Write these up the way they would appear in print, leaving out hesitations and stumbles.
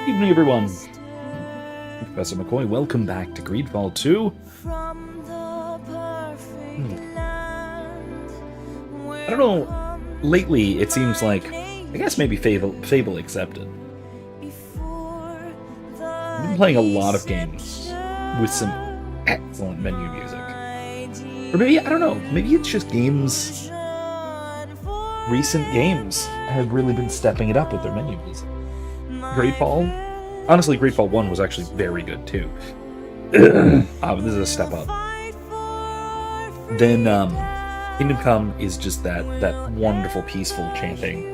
Evening, everyone. Professor McCoy, welcome back to Greedfall II. I don't know, lately it seems like, I guess maybe Fable accepted. I've been playing a lot of games with some excellent menu music. Or maybe, I don't know, maybe it's just games, recent games have really been stepping it up with their menu music. Greedfall? Honestly, Greedfall 1 was actually very good, too. But this is a step up. Then, Kingdom Come is just that wonderful, peaceful chanting.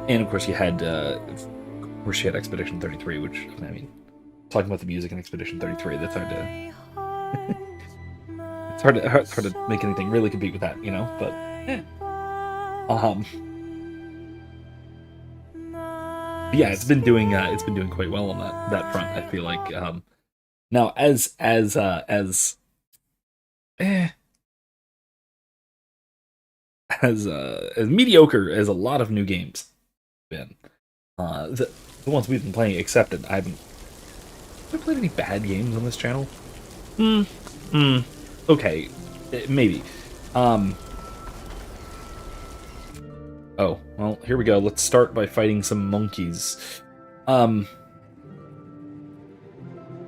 And of course you had Expedition 33, which, I mean, talking about the music in Expedition 33, that's hard to... it's hard to make anything really compete with that, you know, but, yeah, it's been doing quite well on that front, I feel like. Now, as mediocre as a lot of new games have been, the ones we've been playing accepted. I haven't played any bad games on this channel. Okay, maybe. Oh, well, here we go. Let's start by fighting some monkeys.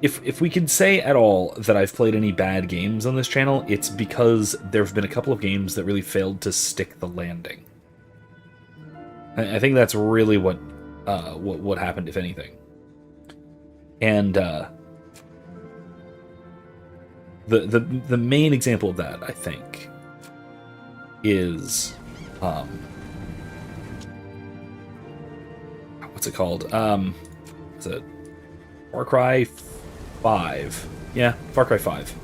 If we can say at all that I've played any bad games on this channel, it's because there have been a couple of games that really failed to stick the landing. I think that's really what happened, if anything. And the main example of that, I think, is what's it called? Is it Far Cry 5? Yeah, Far Cry 5.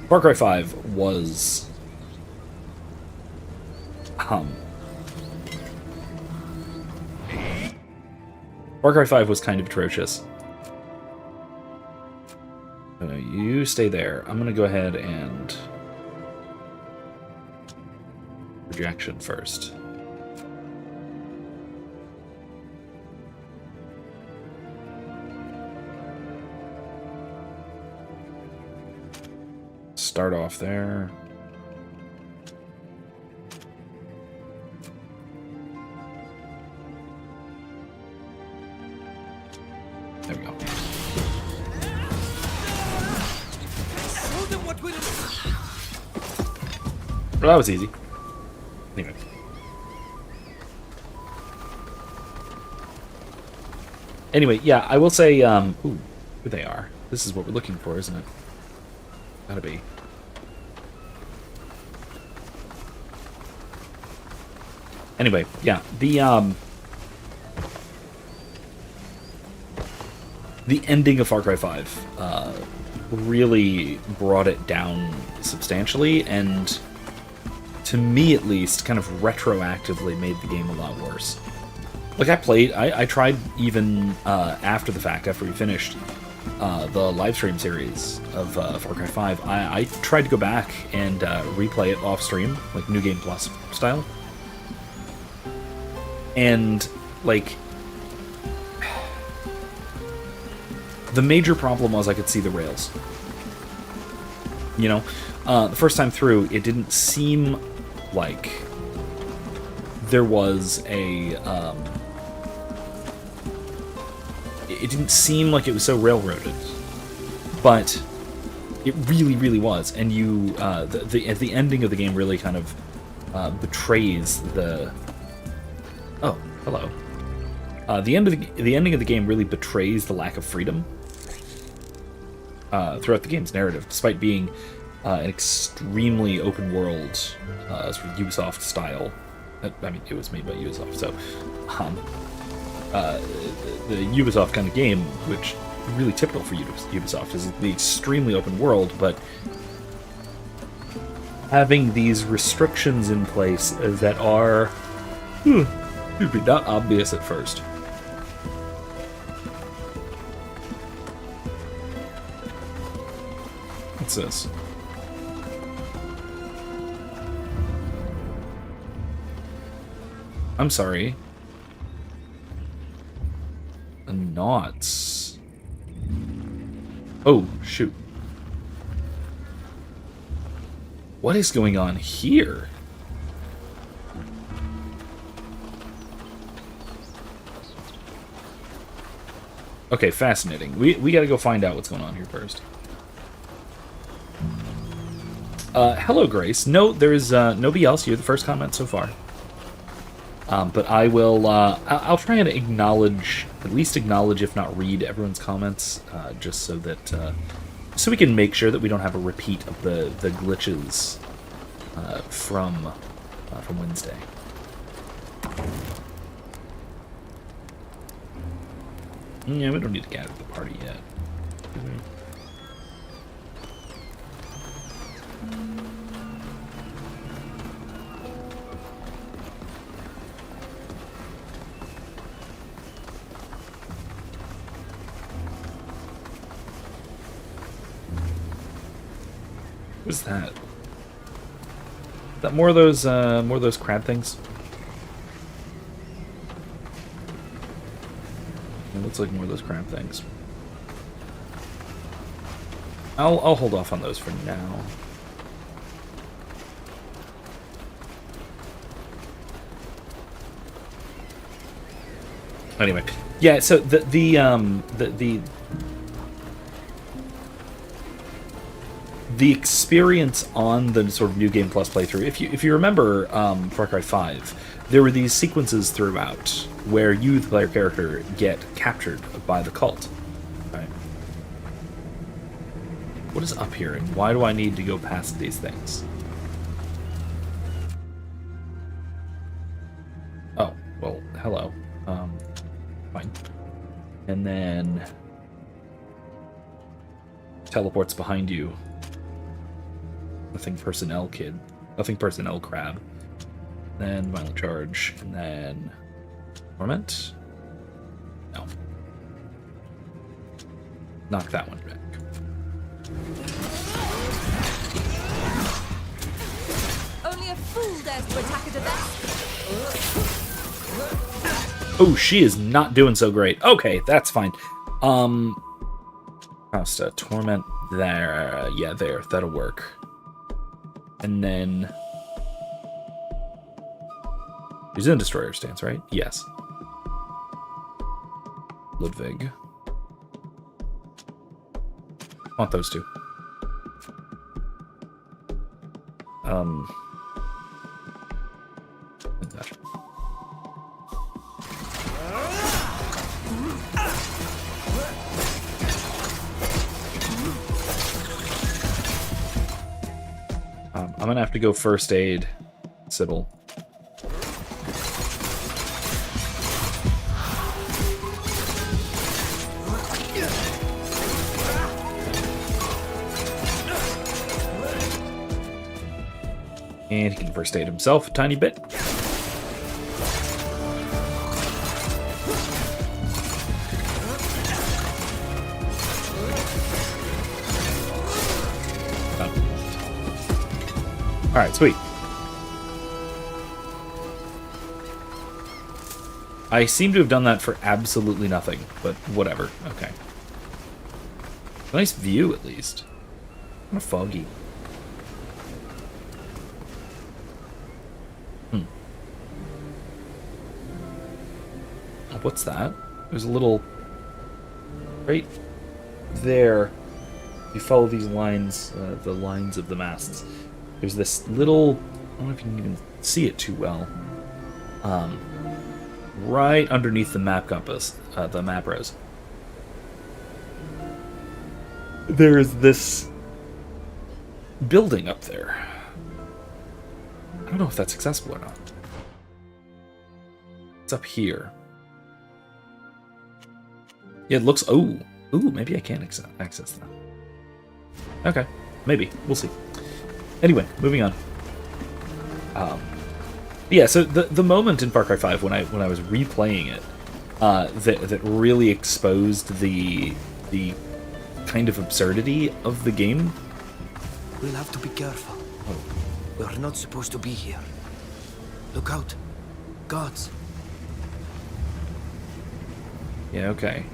Far Cry 5 was Far Cry 5 was kind of atrocious. You stay there. I'm gonna go ahead and rejection first. Start off there. There we go. Well, that was easy. Anyway. Anyway, yeah, I will say, ooh, here they are. This is what we're looking for, isn't it? Gotta be. Anyway, yeah, the ending of Far Cry 5 really brought it down substantially, and to me at least, kind of retroactively made the game a lot worse. Like, I tried even after the fact, after we finished the live stream series of Far Cry 5, I tried to go back and replay it off stream, like New Game Plus style. And, like, the major problem was I could see the rails. You know? The first time through, it didn't seem like there was a... it didn't seem like it was so railroaded. But it really, really was. And you... at the ending of the game really kind of betrays the... Oh, hello. The ending of the game really betrays the lack of freedom throughout the game's narrative, despite being an extremely open world, sort of Ubisoft style. I mean, it was made by Ubisoft, so the Ubisoft kind of game, which is really typical for Ubisoft, is the extremely open world, but having these restrictions in place that are not obvious at first. What's this? I'm sorry. not. Oh, shoot. What is going on here? Okay, fascinating. We gotta go find out what's going on here first. Hello, Grace. No, there is nobody else. You're the first comment so far. But I will. I'll try and acknowledge, at least acknowledge, if not read everyone's comments, just so that so we can make sure that we don't have a repeat of the glitches from Wednesday. Yeah, we don't need to gather the party yet. What's that? Is that more of those crab things? It looks like more of those crab things. I'll hold off on those for now. Anyway, yeah. So the experience on the sort of New Game Plus playthrough, if you remember Far Cry 5, there were these sequences throughout where you, the player character, get captured by the cult. Right? What is up here, and why do I need to go past these things? Oh, well, hello. Fine. And then teleports behind you. Nothing personnel kid. Nothing personnel crab. Then violent charge. And then torment? No. Knock that one back. Only a fool dares to attack a death. Oh, she is not doing so great. Okay, that's fine. Pasta, torment there. Yeah, there. That'll work. And then he's in destroyer stance, right? Yes. Ludwig. Want those two. Gotcha. I'm gonna have to go first aid Sybil. And he can first aid himself a tiny bit. Alright, sweet. I seem to have done that for absolutely nothing, but whatever. Okay. Nice view, at least. Kind of foggy. What's that? There's a little... right there. If you follow these lines, the lines of the masts, there's this little... I don't know if you can even see it too well. Right underneath the map compass, the map rose. There's this building up there. I don't know if that's accessible or not. It's up here. Yeah, it looks... Oh! Ooh, maybe I can access that. Okay. Maybe. We'll see. Anyway, moving on. Yeah, so the moment in Far Cry 5 when I was replaying it, that really exposed the kind of absurdity of the game. We'll have to be careful. We're not supposed to be here. Look out. Gods. Yeah, okay.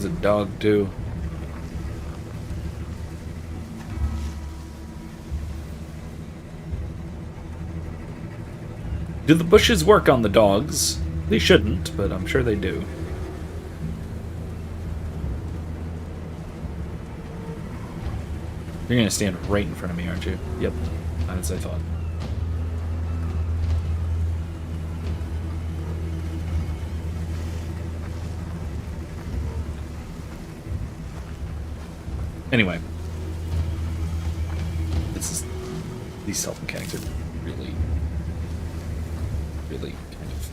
a dog, too. Do the bushes work on the dogs? They shouldn't, but I'm sure they do. You're gonna stand right in front of me, aren't you? Yep, as I thought. Anyway. These stealth mechanics are really kind of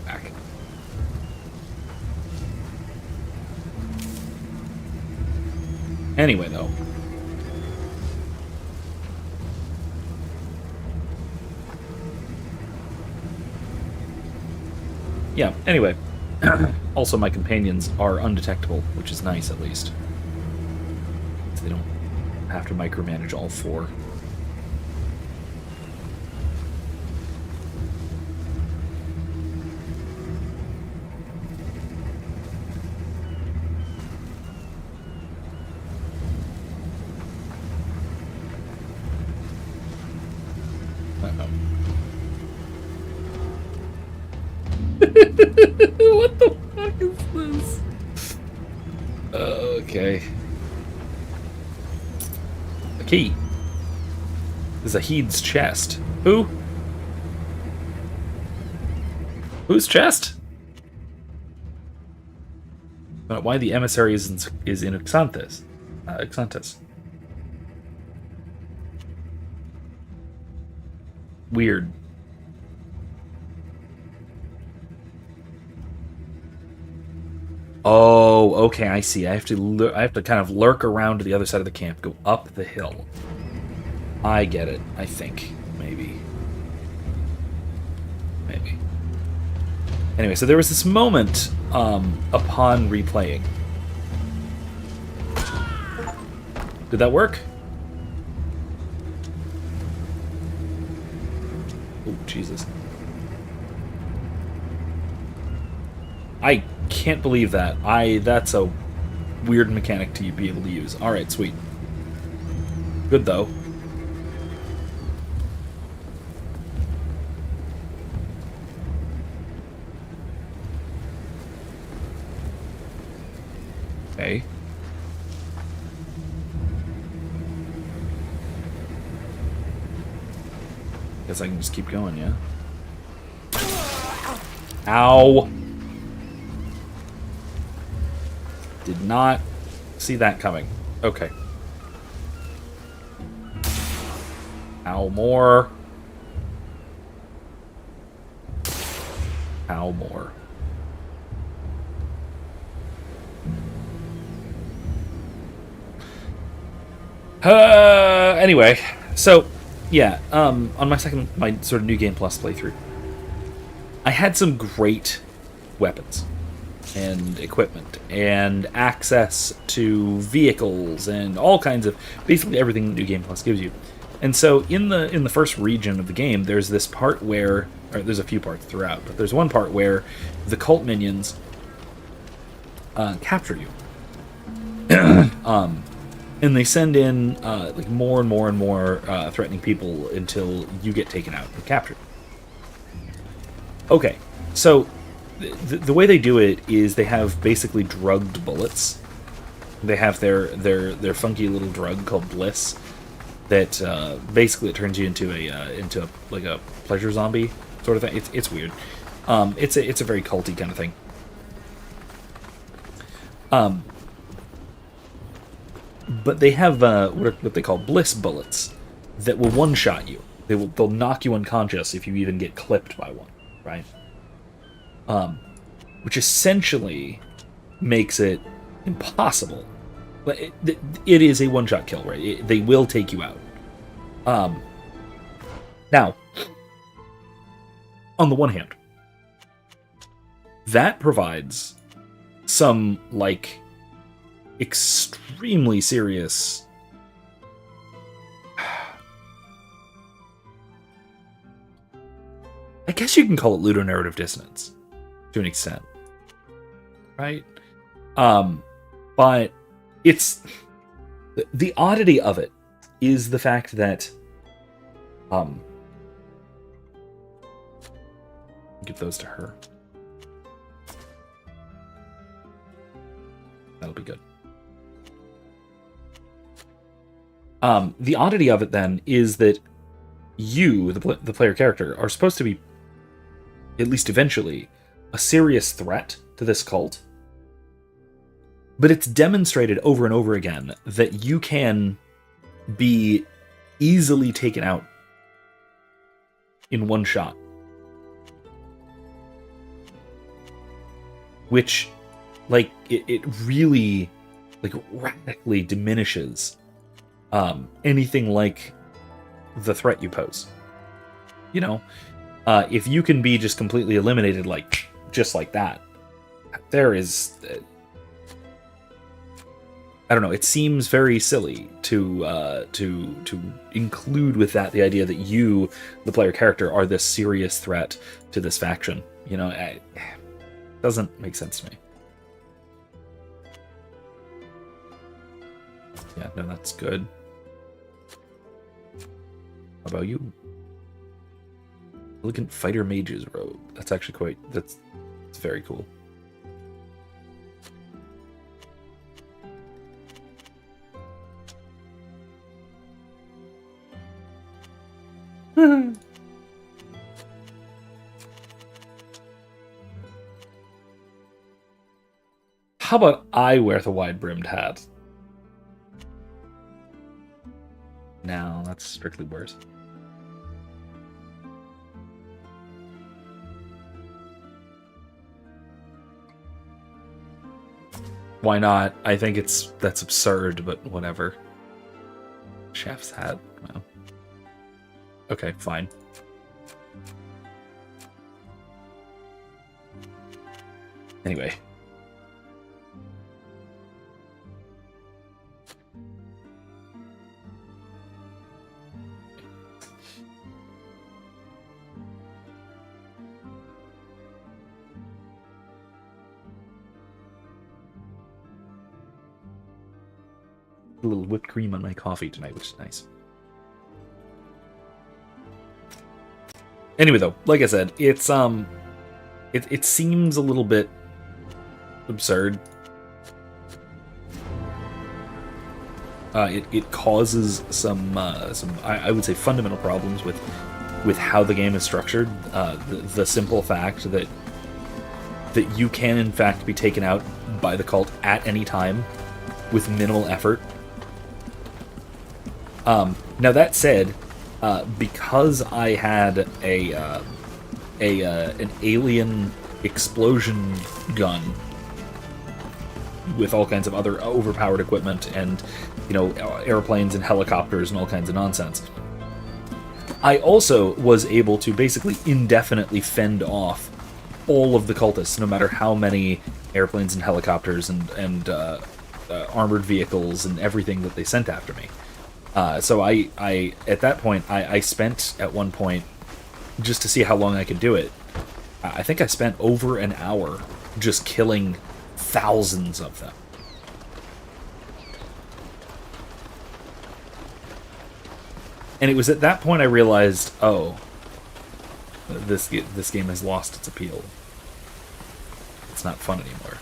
back. Anyway, though. Yeah, anyway. Also, my companions are undetectable, which is nice, at least. So they don't have to micromanage all four. What the fuck is this? Okay. A key. This is Zahid's chest. Who? Whose chest? Why the emissary is in Xanthus. Xanthus. Weird. Oh, okay, I see. I have to kind of lurk around to the other side of the camp, go up the hill. I get it. I think maybe. Anyway, so there was this moment upon replaying. Did that work? Oh, Jesus. I can't believe that. That's a weird mechanic to be able to use. Alright, sweet. Good, though. Okay. Guess I can just keep going, yeah? Ow! Did not see that coming. Okay. Ow, more. Ow, more. Anyway, so yeah, on my sort of New Game Plus playthrough, I had some great weapons and equipment and access to vehicles and all kinds of basically everything New Game Plus gives you. And so in the first region of the game, there's this part where, or there's a few parts throughout, but there's one part where the cult minions capture you. And they send in like more and more and more threatening people until you get taken out and captured. Okay, so the way they do it is they have basically drugged bullets. They have their funky little drug called Bliss that basically it turns you into a pleasure zombie sort of thing. It's weird. It's a very culty kind of thing. But they have what they call Bliss bullets that will one-shot you. They'll knock you unconscious if you even get clipped by one, right? Which essentially makes it impossible. But it is a one-shot kill, right? They will take you out. Now, on the one hand, that provides some, like, extremely serious I guess you can call it ludonarrative dissonance to an extent, right? But it's the oddity of it is the fact that give those to her. That'll be good. The oddity of it then is that you, the player character, are supposed to be, at least eventually, a serious threat to this cult. But it's demonstrated over and over again that you can be easily taken out in one shot. Which, like, it really, like, radically diminishes anything like the threat you pose. You know, if you can be just completely eliminated, like, just like that, there is... I don't know. It seems very silly to include with that the idea that you, the player character, are this serious threat to this faction. You know, it doesn't make sense to me. Yeah, no, that's good. How about you? Elegant fighter mage's robe. That's actually quite. It's very cool. How about I wear the wide-brimmed hat? No, that's strictly worse. Why not? I think that's absurd, but whatever. Chef's hat. Well. Okay, fine. Anyway. A little whipped cream on my coffee tonight, which is nice. Anyway, though, like I said, it's it seems a little bit absurd. It causes some I would say fundamental problems with how the game is structured. The simple fact that you can in fact be taken out by the cult at any time with minimal effort. Now that said, because I had an alien explosion gun with all kinds of other overpowered equipment and, you know, airplanes and helicopters and all kinds of nonsense, I also was able to basically indefinitely fend off all of the cultists, no matter how many airplanes and helicopters and armored vehicles and everything that they sent after me. So I at that point, I spent at one point, just to see how long I could do it, I think I spent over an hour just killing thousands of them. And it was at that point I realized, oh, this game has lost its appeal. It's not fun anymore.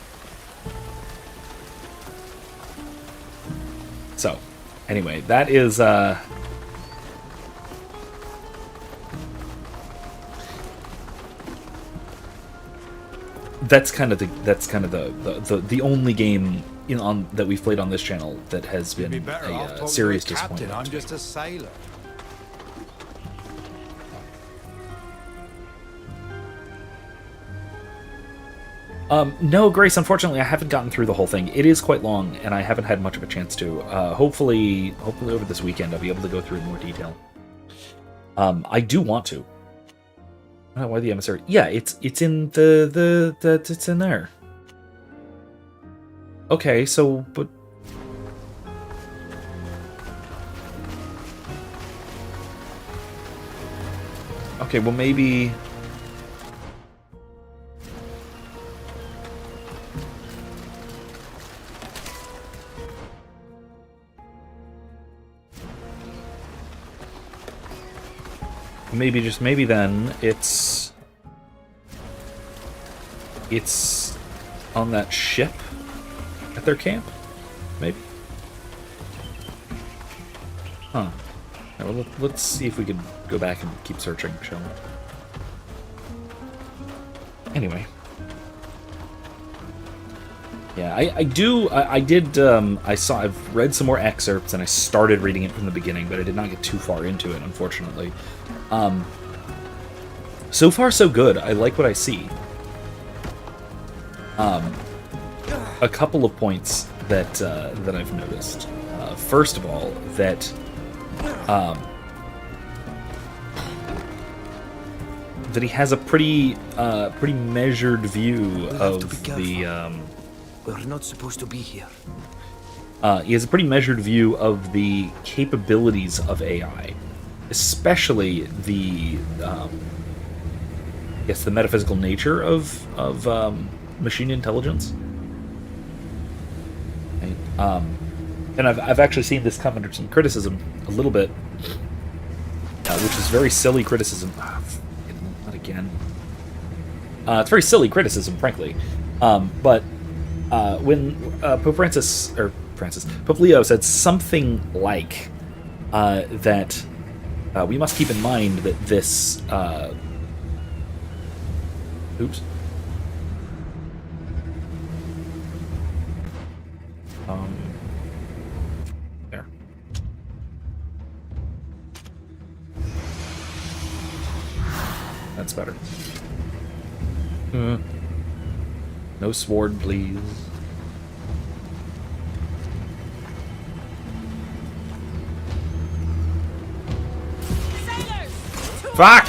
So, anyway, that is that's kind of the only game that we've played on this channel that has been a serious disappointment. I'm just a sailor. No, Grace, unfortunately, I haven't gotten through the whole thing. It is quite long, and I haven't had much of a chance to. Hopefully over this weekend, I'll be able to go through in more detail. I do want to. Why the emissary? Yeah, it's in it's in there. Okay, so, but... Okay, well maybe... maybe, just maybe then, it's on that ship at their camp? Maybe? Huh. Right, well, let's see if we could go back and keep searching, shall we? Anyway. Yeah, I've read some more excerpts, and I started reading it from the beginning, but I did not get too far into it, unfortunately. So far, so good. I like what I see. A couple of points that I've noticed. First of all, that he has a pretty measured view of the. We're not supposed to be here. He has a pretty measured view of the capabilities of AI, especially the metaphysical nature of machine intelligence. Right? And I've actually seen this come under some criticism a little bit, which is very silly criticism. Not again. It's very silly criticism, frankly. But when Pope Leo said something like that we must keep in mind that this oops. There. That's better. No sword, please. Sailors! Fuck!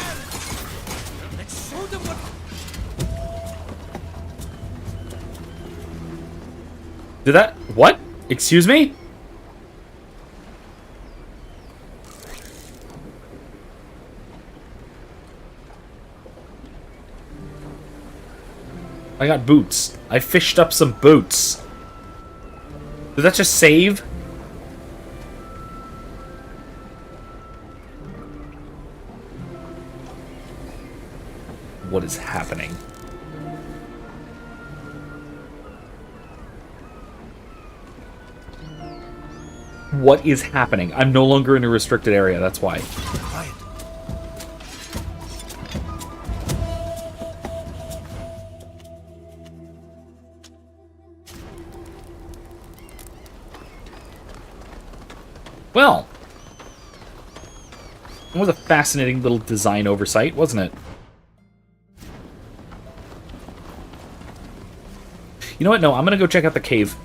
Let's show them what. Did that... What? Excuse me? I got boots. I fished up some boots. Did that just save? What is happening? What is happening? I'm no longer in a restricted area, that's why. Quiet. Well, it was a fascinating little design oversight, wasn't it? You know what? No, I'm gonna go check out the cave.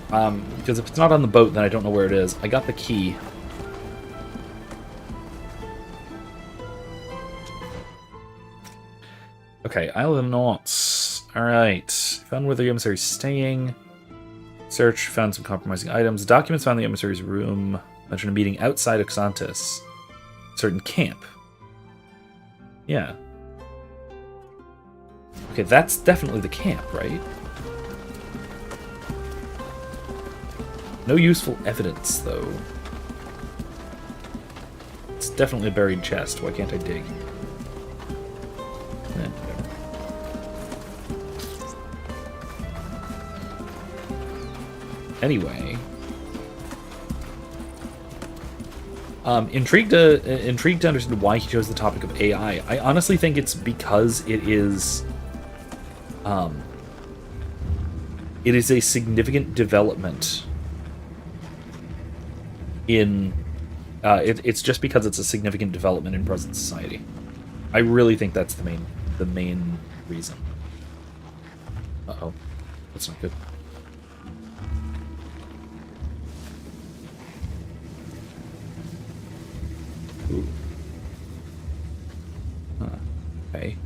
Because if it's not on the boat, then I don't know where it is. I got the key. Okay, Isle of Knots. Alright. Found where the emissary's staying. Search, found some compromising items. Documents found in the emissary's room. Mentioned a meeting outside of Xantis. Certain camp. Yeah. Okay, that's definitely the camp, right? No useful evidence, though. It's definitely a buried chest. Why can't I dig? Whatever. Anyway. Intrigued to understand why he chose the topic of AI. I honestly think it's because it is a significant development in it's just because it's a significant development in present society. I really think that's the main reason. Uh-oh. That's not good. Ooh. Huh. Okay.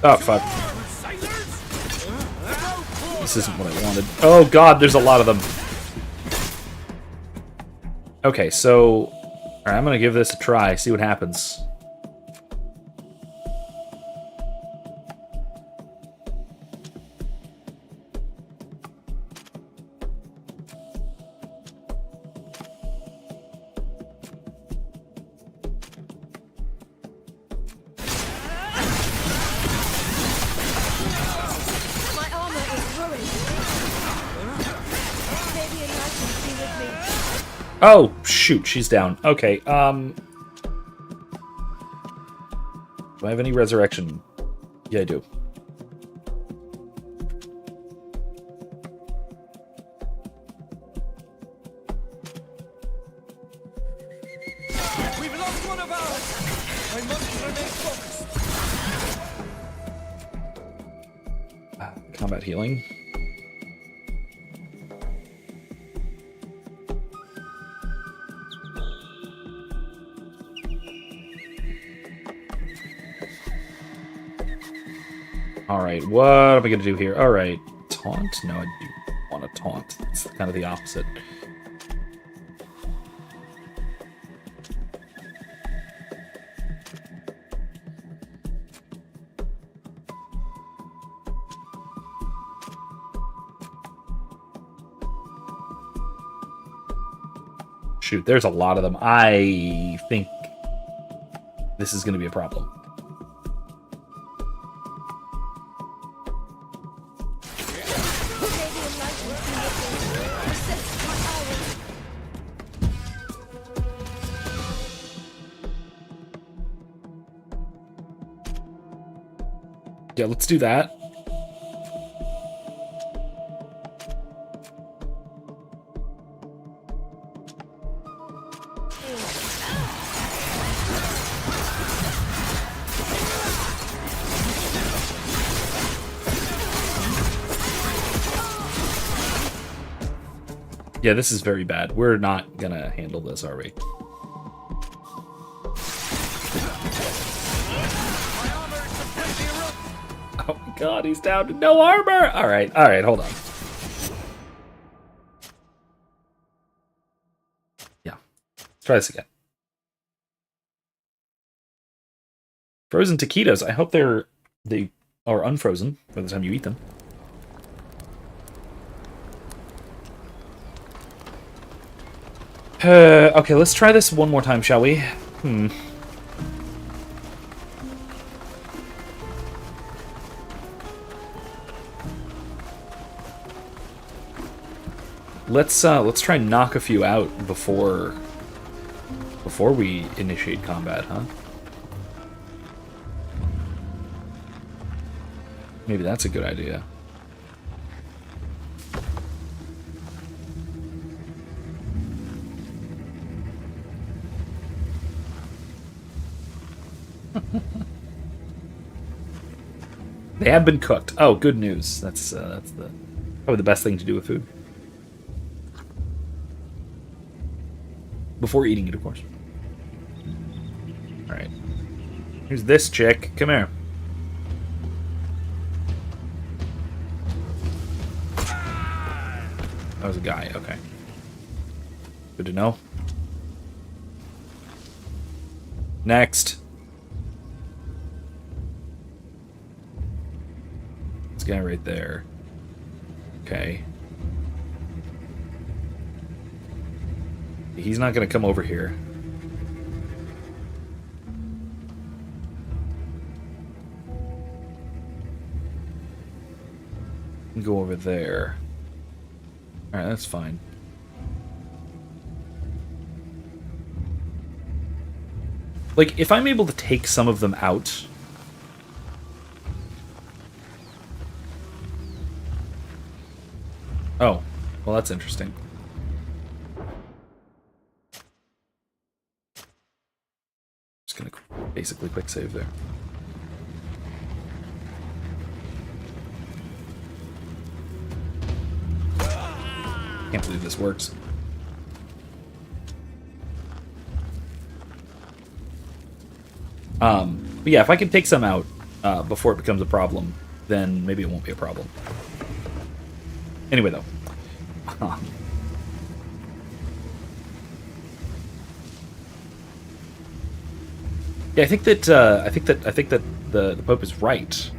Oh, fuck. This isn't what I wanted. Oh, God, there's a lot of them. Okay, so Alright, I'm gonna give this a try, see what happens. My armor is ruined. Maybe a knight can be with me. Oh, shoot, she's down. Okay, do I have any resurrection? Yeah, I do. We've lost one of ours! I must remain focused. Combat healing. Alright, what am I gonna do here? Alright, taunt? No, I do want to taunt. It's kind of the opposite. Shoot, there's a lot of them. I think this is going to be a problem. Maybe a knight can be with me. Resist my arrows. Yeah, let's do that. Yeah, this is very bad. We're not gonna handle this, are we? Oh my god, he's down to no armor! Alright, hold on. Yeah. Let's try this again. Frozen taquitos. I hope they are unfrozen by the time you eat them. Okay, let's try this one more time, shall we? Let's try and knock a few out before we initiate combat, huh? Maybe that's a good idea. They have been cooked. Oh, good news. That's probably the best thing to do with food. Before eating it, of course. Alright. Here's this chick. Come here. That was a guy. Okay. Good to know. Next. This guy right there. Okay. He's not going to come over here. Go over there. Alright, that's fine. Like, if I'm able to take some of them out... Oh, well that's interesting. Just gonna basically quick save there. Can't believe this works. But yeah, if I can take some out before it becomes a problem, then maybe it won't be a problem. Anyway, though. Yeah, I think that the Pope is right.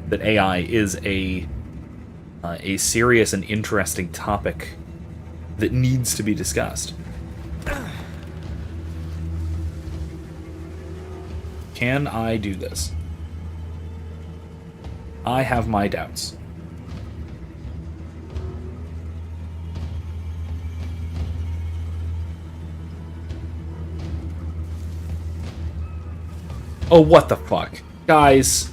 That AI is a serious and interesting topic that needs to be discussed. Can I do this? I have my doubts. Oh, what the fuck? Guys.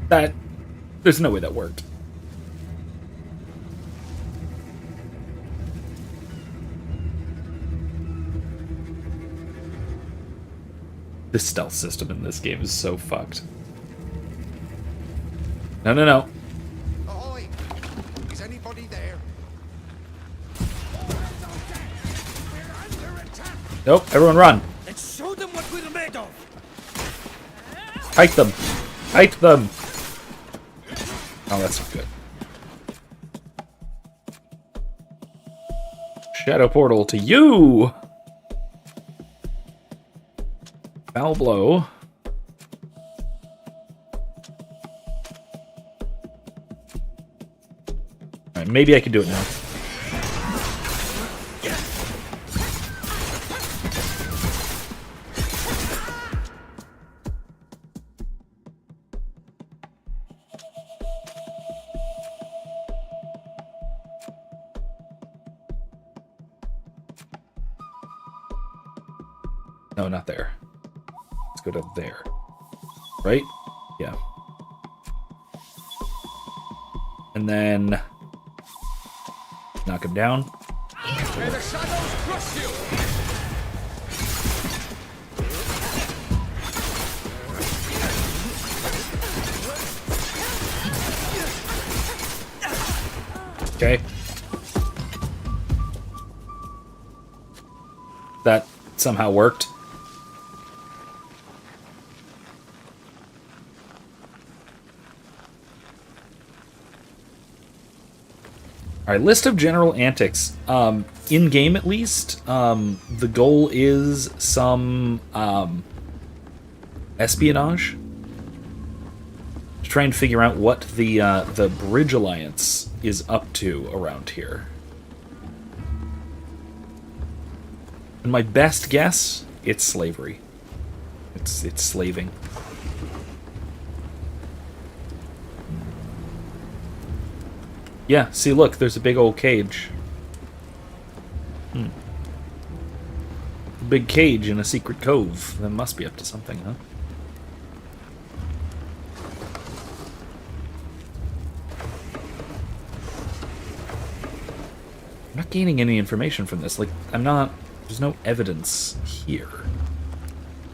That... There's no way that worked. The stealth system in this game is so fucked. No, no, no. Ahoy! Is anybody there? Nope, everyone run. Let's show them what we're made of. Hike them. Hike them. Oh, that's not good. Shadow portal to you. Foul blow. Alright, maybe I can do it now. No, not there. Let's go to there. Right? Yeah. And then knock him down. May the shadows crush you! Okay. That somehow worked. Alright, list of general antics. In-game, at least, the goal is some espionage. To try and figure out what the Bridge Alliance is up to around here. And my best guess, it's slavery. It's slaving. Yeah, see, look, there's a big old cage. A big cage in a secret cove. That must be up to something, huh? I'm not gaining any information from this. Like, I'm not... There's no evidence here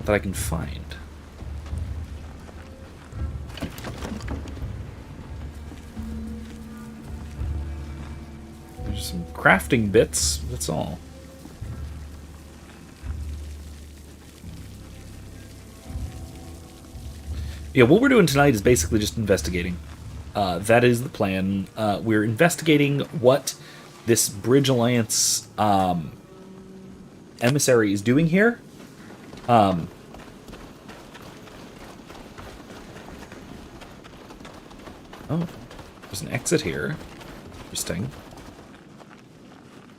that I can find. There's some crafting bits, that's all. Yeah, what we're doing tonight is basically just investigating. That is the plan. We're investigating what this Bridge Alliance emissary is doing here. Oh, there's an exit here. Interesting.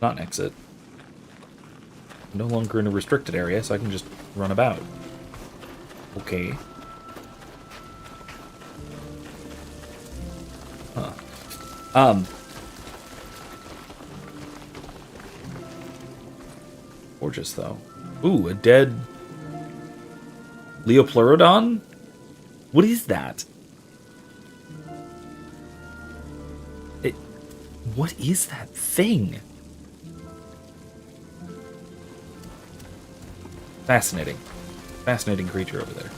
Not an exit. I'm no longer in a restricted area, so I can just run about. Okay. Huh. Gorgeous, though. Ooh, a dead Leopleurodon? What is that? What is that thing? Fascinating. Fascinating creature over there.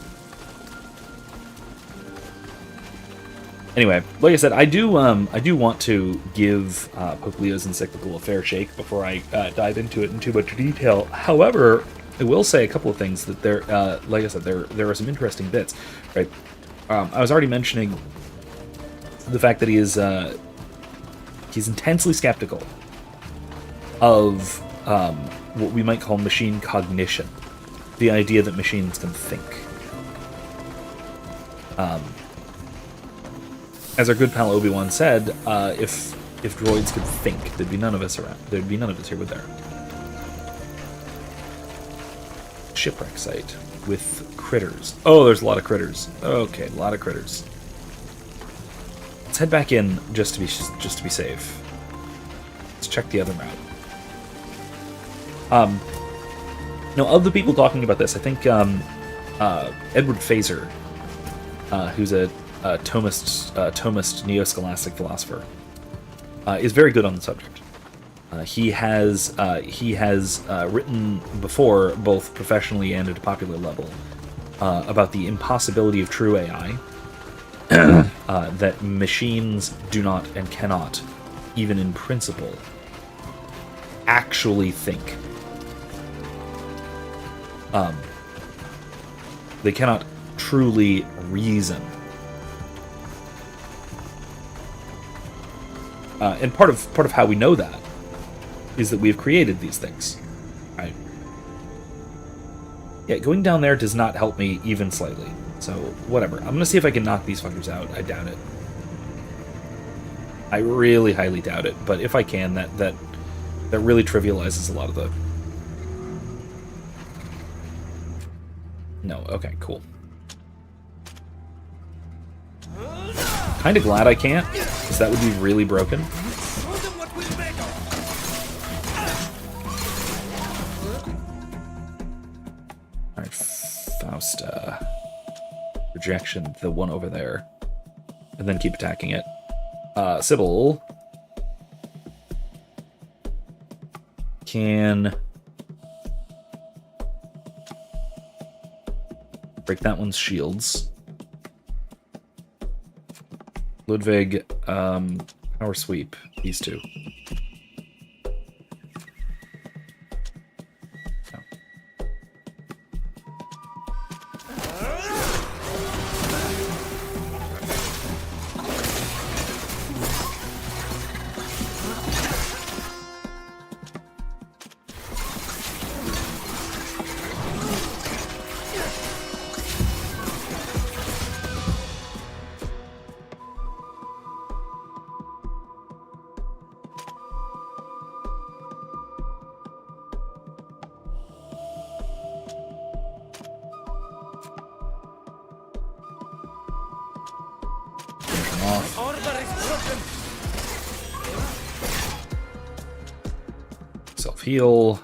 Anyway, like I said, I do want to give Pope Leo's Encyclical a fair shake before I dive into it in too much detail. However, I will say a couple of things that there, like I said, there are some interesting bits. Right, I was already mentioning the fact that he is He's intensely skeptical of what we might call machine cognition, the idea that machines can think. As our good pal Obi-Wan said, if droids could think, there'd be none of us around. There'd be none of us here with there. Shipwreck site with critters. Oh, there's a lot of critters. Okay, a lot of critters. Let's head back in just to be safe. Let's check the other route. Now, of the people talking about this, I think Edward Fazer, who's a Thomist neo-scholastic philosopher, is very good on the subject. He has written before, both professionally and at a popular level, about the impossibility of true AI, that machines do not and cannot, even in principle, actually think. They cannot truly reason. And part of how we know that is that we have created these things, right? Yeah, going down there does not help me even slightly. So whatever. I'm gonna see if I can knock these fuckers out. I doubt it. I really highly doubt it. But if I can, that really trivializes a lot of the. No. Okay. Cool. Kind of glad I can't, because that would be really broken. Alright, Fausta. Rejection, the one over there. And then keep attacking it. Sybil can break that one's shields. Ludwig, power sweep, these two. No. Self-heal.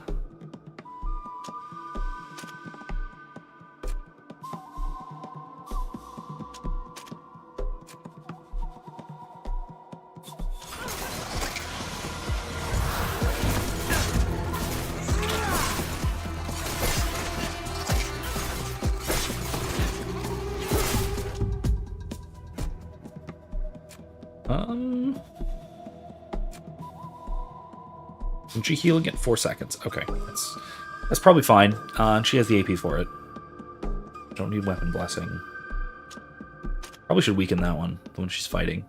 Can she heal again? 4 seconds. Okay, that's probably fine. And she has the AP for it. Don't need weapon blessing. Probably should weaken that one, the one she's fighting.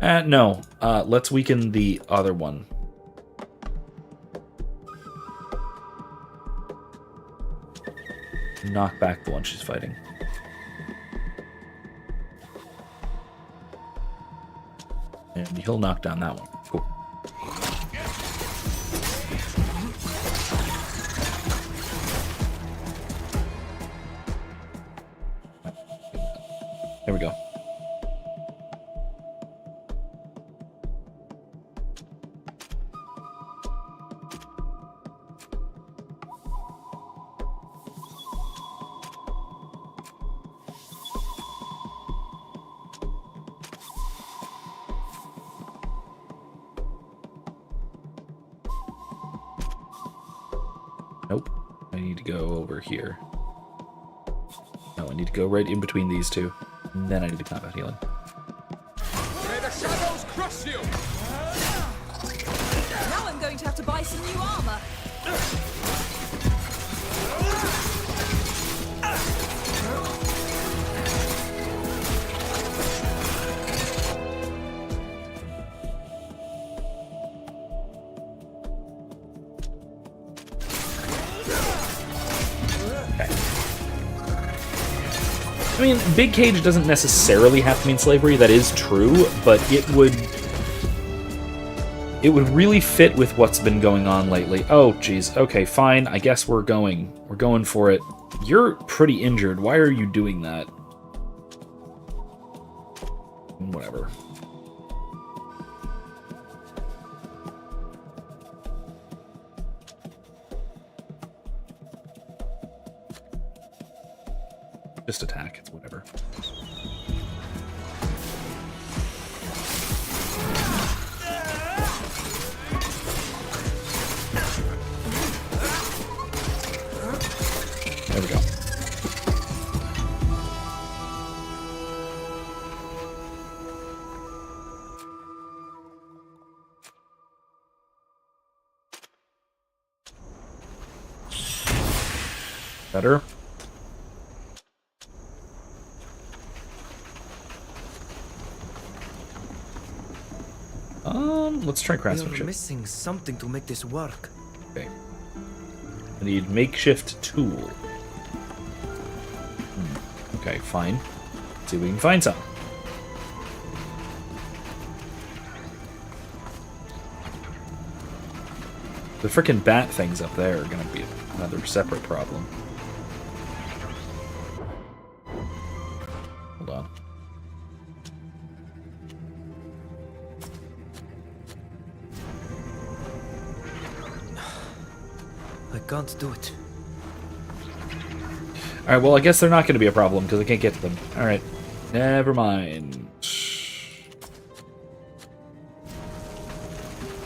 No. Let's weaken the other one. Knock back the one she's fighting. And he'll knock down that one. Cool. There we go. Nope. I need to go over here. No, I need to go right in between these two. And then I need to combat healing. May the shadows crush you! Now I'm going to have to buy some new armor. I mean, big cage doesn't necessarily have to mean slavery. That is true, but it would really fit with what's been going on lately. Oh, geez. Okay, fine. I guess we're going for it. You're pretty injured. Why are you doing that? Whatever. Just attack. It's whatever. There we go. Better. Let's try craftsmanship. We're missing something to make this work. Okay. I need makeshift tool. Okay, fine. Let's see if we can find some. The frickin' bat things up there are gonna be another separate problem. Hold on. I can't do it. Alright, well, I guess they're not going to be a problem, because I can't get to them. Alright. Never mind.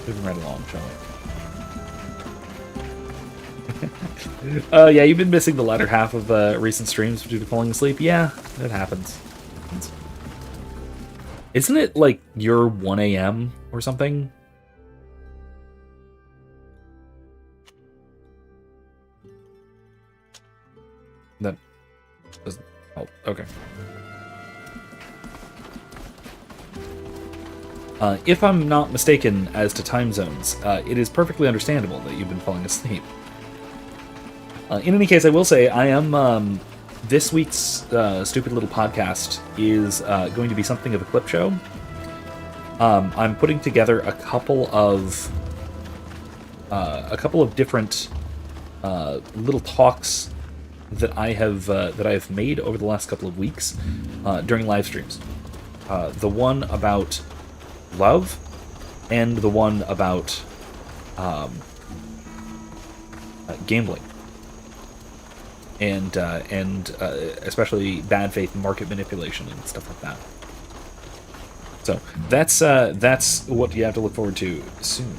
Moving right along, shall we? Yeah, you've been missing the latter half of recent streams due to falling asleep. Yeah, it happens. Isn't it, like, your 1 a.m. or something? That doesn't help. Okay. If I'm not mistaken as to time zones, it is perfectly understandable that you've been falling asleep. In any case, I will say I am. This week's stupid little podcast is going to be something of a clip show. I'm putting together a couple of different little talks that I have made over the last couple of weeks during live streams. The one about love, and the one about gambling, and especially bad faith market manipulation and stuff like that. So that's what you have to look forward to soon.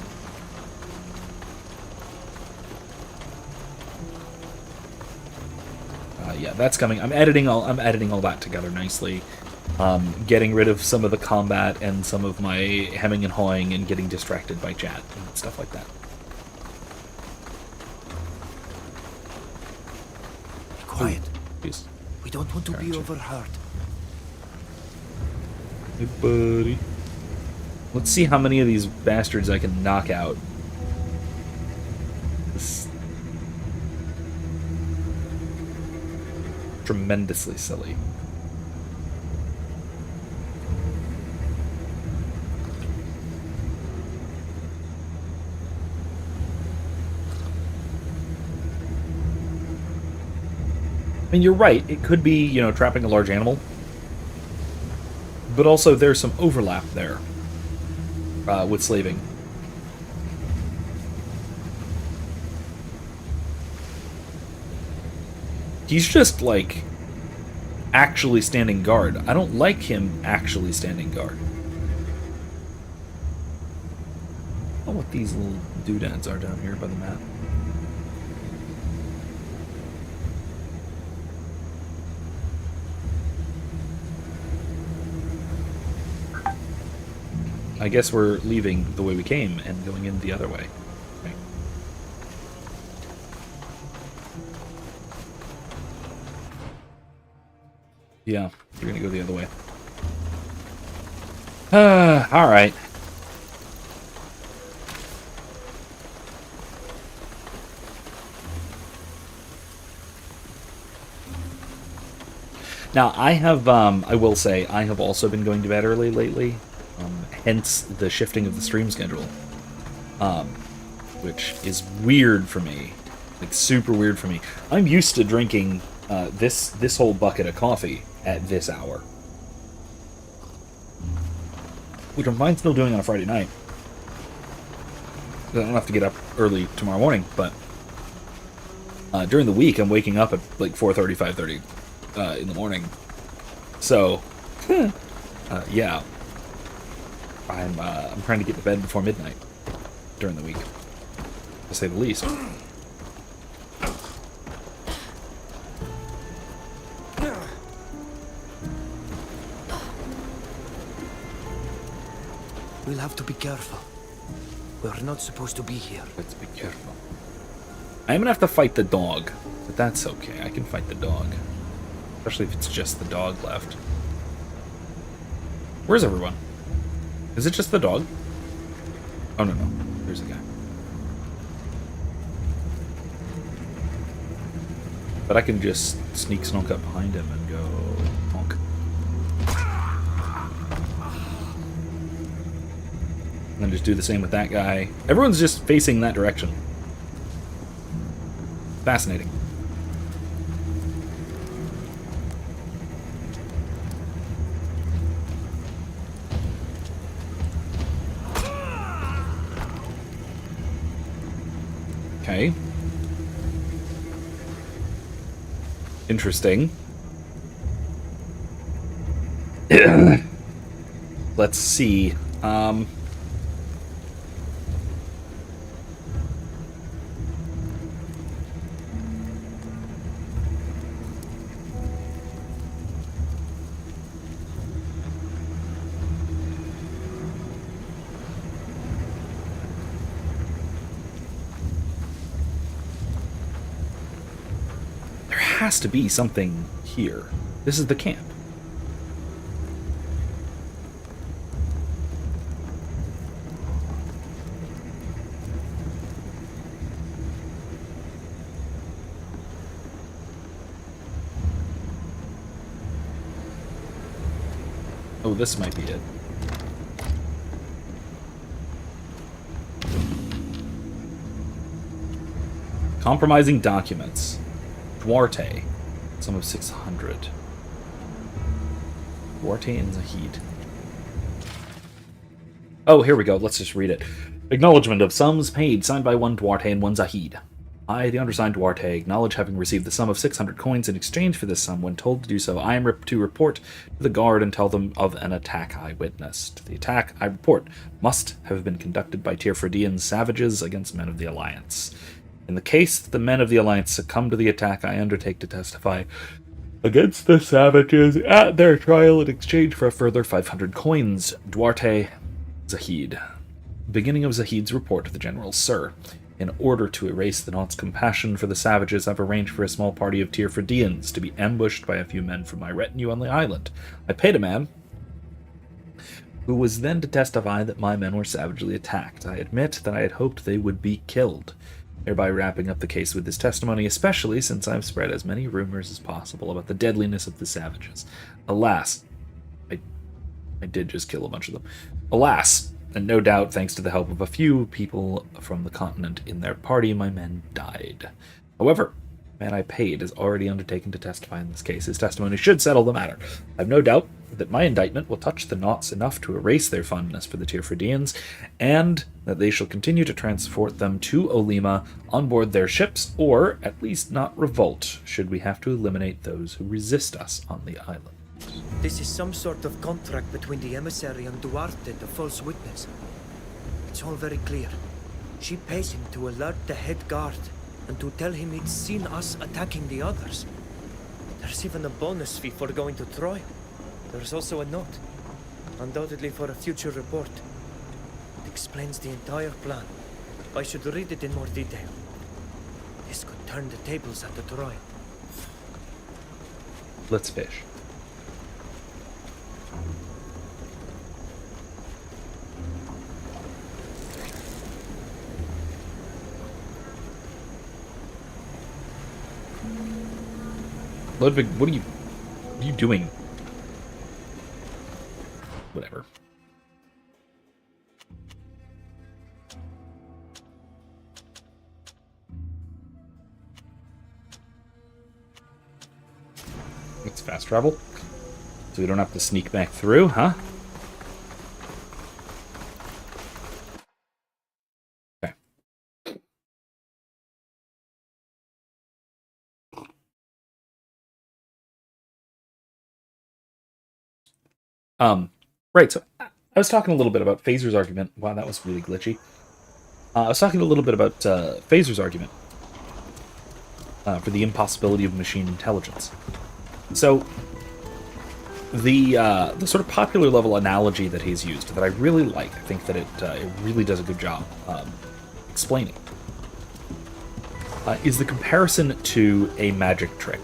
Yeah, that's coming. I'm editing all that together nicely. Getting rid of some of the combat and some of my hemming and hawing and getting distracted by chat and stuff like that. Be quiet. Please. We don't want to be overheard. Hey, buddy. Let's see how many of these bastards I can knock out. This tremendously silly. I mean, you're right. It could be, you know, trapping a large animal. But also, there's some overlap there with slaving. He's just, like, actually standing guard. I don't like him actually standing guard. I don't know what these little doodads are down here by the map. I guess we're leaving the way we came and going in the other way. Right. Yeah, you're gonna go the other way. Alright. Now, I have, I will say, I have also been going to bed early lately, hence the shifting of the stream schedule, which is weird for me, like super weird for me. I'm used to drinking this whole bucket of coffee at this hour, which I'm fine still doing on a Friday night. I don't have to get up early tomorrow morning, but during the week I'm waking up at like 4:30, 5:30 in the morning. So, yeah, I'm trying to get to bed before midnight during the week, to say the least. We'll have to be careful. We're not supposed to be here. Let's be careful. I'm gonna have to fight the dog, but that's okay. I can fight the dog. Especially if it's just the dog left. Where's everyone? Is it just the dog? Oh, no. There's a guy. But I can just sneak snunk up behind him and go honk. And then just do the same with that guy. Everyone's just facing that direction. Fascinating. Okay. Interesting. Let's see. Has to be something here. This is the camp. Oh, this might be it. Compromising documents. Duarte, sum of 600. Duarte and Zahid. Oh, here we go. Let's just read it. Acknowledgement of sums paid, signed by one Duarte and one Zahid. I, the undersigned Duarte, acknowledge having received the sum of 600 coins in exchange for this sum. When told to do so, I am to report to the guard and tell them of an attack I witnessed. The attack I report must have been conducted by Tirfredian savages against men of the Alliance. In the case that the men of the Alliance succumb to the attack, I undertake to testify against the savages at their trial in exchange for a further 500 coins. Duarte, Zahid. Beginning of Zahid's report to the General. Sir, in order to erase the Naut's compassion for the savages, I've arranged for a small party of Tirfredians to be ambushed by a few men from my retinue on the island. I paid a man who was then to testify that my men were savagely attacked. I admit that I had hoped they would be killed, thereby wrapping up the case with this testimony, especially since I've spread as many rumors as possible about the deadliness of the savages. Alas, I did just kill a bunch of them. Alas, and no doubt thanks to the help of a few people from the continent in their party, my men died. However, the man I paid is already undertaken to testify in this case. His testimony should settle the matter. I have no doubt that my indictment will touch the Nauts enough to erase their fondness for the Tirfredians, and that they shall continue to transport them to Olima on board their ships, or at least not revolt, should we have to eliminate those who resist us on the island. This is some sort of contract between the emissary and Duarte, the false witness. It's all very clear. She pays him to alert the head guard and to tell him he'd seen us attacking the others. There's even a bonus fee for going to Troy. There's also a note, undoubtedly for a future report. It explains the entire plan. I should read it in more detail. This could turn the tables at the Troy. Let's fish. Ludwig, what are you... What are you doing? Whatever. It's fast travel. So we don't have to sneak back through, huh? Okay. Right, so I was talking a little bit about Phaser's argument. Wow, that was really glitchy. I was talking a little bit about Phaser's argument for the impossibility of machine intelligence. So, the sort of popular level analogy that he's used that I really like, I think that it really does a good job explaining, is the comparison to a magic trick.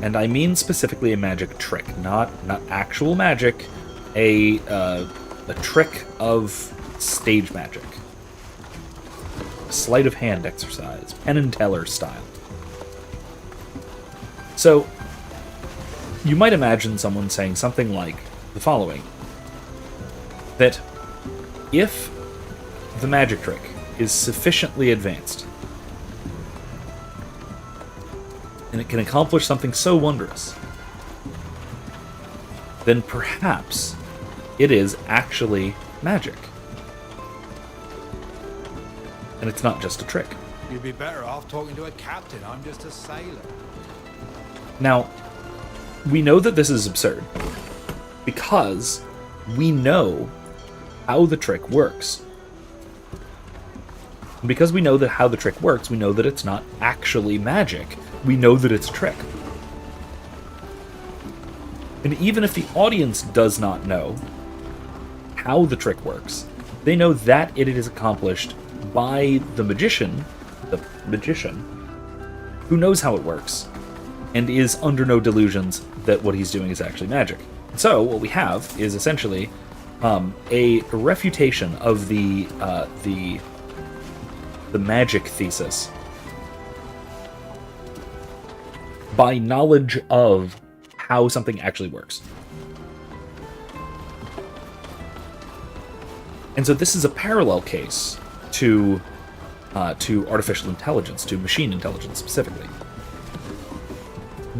And I mean specifically a magic trick, not actual magic, a trick of stage magic. A sleight of hand exercise, Penn and Teller style. So, you might imagine someone saying something like the following: that if the magic trick is sufficiently advanced, and it can accomplish something so wondrous, then perhaps it is actually magic. And it's not just a trick. You'd be better off talking to a captain. I'm just a sailor. Now, we know that this is absurd because we know how the trick works. And because we know that how the trick works, we know that it's not actually magic. We know that it's a trick. And even if the audience does not know how the trick works, they know that it is accomplished by the magician, who knows how it works, and is under no delusions that what he's doing is actually magic. So what we have is essentially a refutation of the magic thesis by knowledge of how something actually works. And so this is a parallel case to artificial intelligence, to machine intelligence specifically.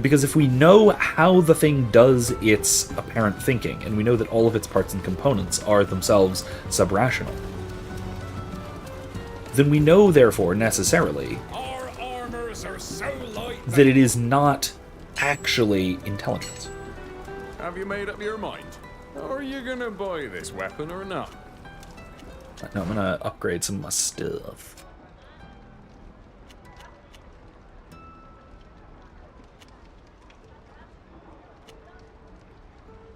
Because if we know how the thing does its apparent thinking, and we know that all of its parts and components are themselves subrational, then we know, therefore, necessarily, Our armors are so light that it is not actually intelligence. Have you made up your mind? Are you gonna buy this weapon or not? No, I'm gonna upgrade some of my stuff.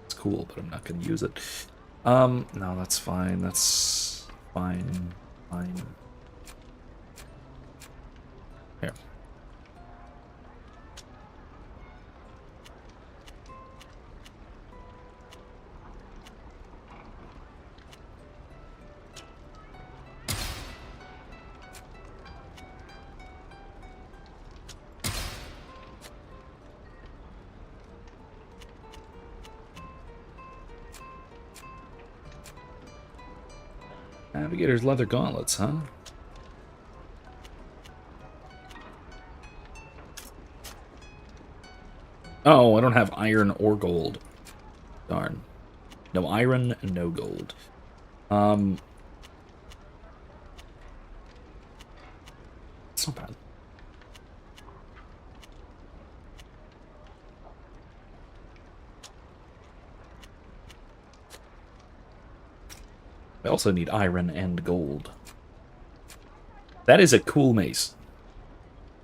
It's cool, but I'm not gonna use it. No, that's fine. That's fine. Fine. Here. Navigator's leather gauntlets, huh? Oh, I don't have iron or gold. Darn. No iron, no gold. It's not bad. I also need iron and gold. That is a cool mace.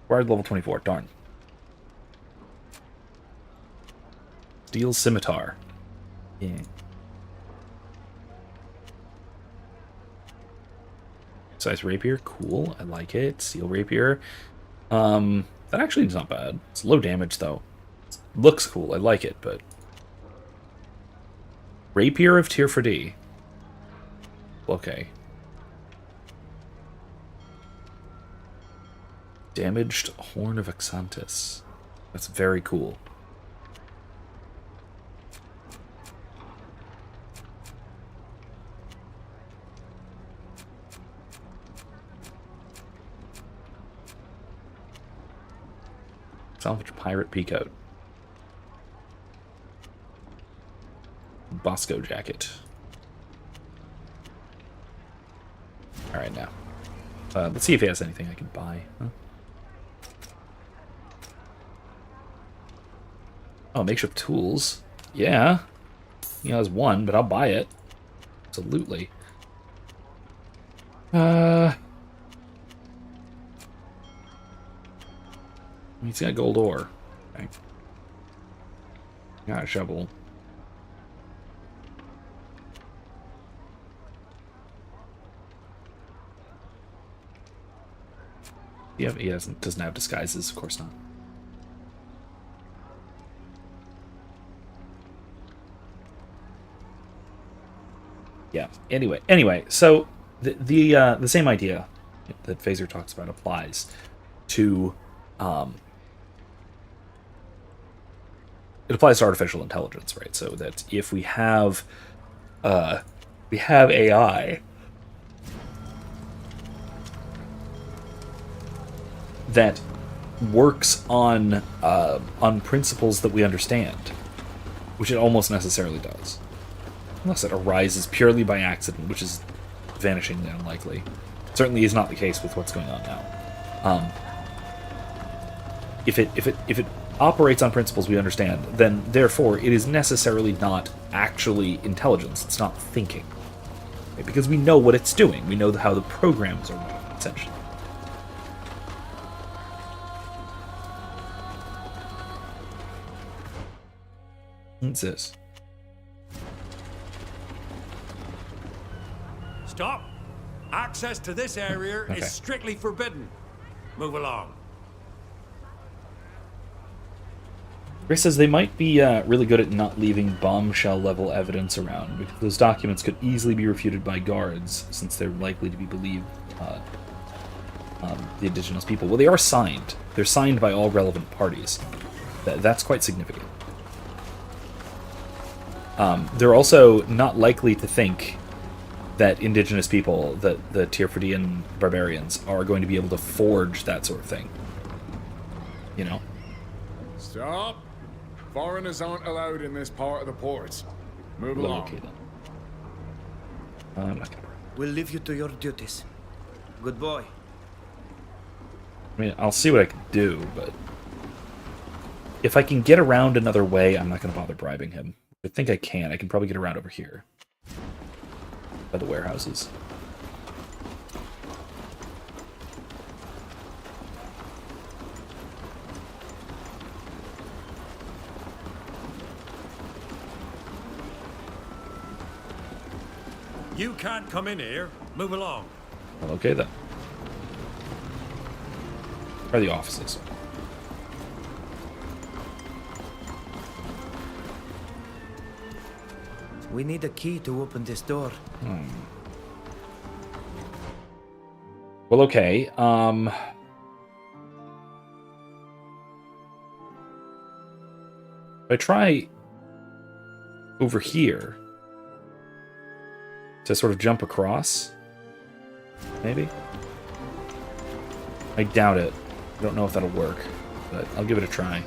Required level 24, darn. Steel scimitar. Yeah. Size rapier, cool. I like it. Steel rapier. That actually is not bad. It's low damage though. Looks cool. I like it, but rapier of tier 4D. Okay. Damaged Horn of Exantis. That's very cool. Salvage pirate peacoat. Bosco jacket. Alright, now. Let's see if he has anything I can buy. Huh? Oh, makeshift tools. Yeah. He has one, but I'll buy it. Absolutely. He's got gold ore. Okay. Got a shovel. Yeah, he doesn't have disguises, of course not. Yeah. Anyway, so the same idea that Phaser talks about applies to it applies to artificial intelligence, right? So that if we have AI that works on principles that we understand, which it almost necessarily does, unless it arises purely by accident, which is vanishingly unlikely. Certainly is not the case with what's going on now. If it operates on principles we understand, then therefore it is necessarily not actually intelligence. It's not thinking, right? Because we know what it's doing. We know how the programs are running, essentially. What's this? Stop! Access to this area Okay. is strictly forbidden. Move along. Chris says they might be really good at not leaving bombshell-level evidence around, because those documents could easily be refuted by guards, since they're likely to be believed the indigenous people. Well, they are signed. They're signed by all relevant parties. That's quite significant. They're also not likely to think that indigenous people, that the Tirfredian barbarians, are going to be able to forge that sort of thing. You know? Stop! Foreigners aren't allowed in this part of the port. Move Well, along. okay, then. I'm not gonna... We'll leave you to your duties. Good boy. I mean, I'll see what I can do, but... if I can get around another way, I'm not going to bother bribing him. I think I can. I can probably get around over here. By the warehouses. You can't come in here. Move along. Well, okay then. Where are the offices? We need a key to open this door. Well, okay. If I try over here to sort of jump across, maybe? I doubt it. I don't know if that'll work, but I'll give it a try.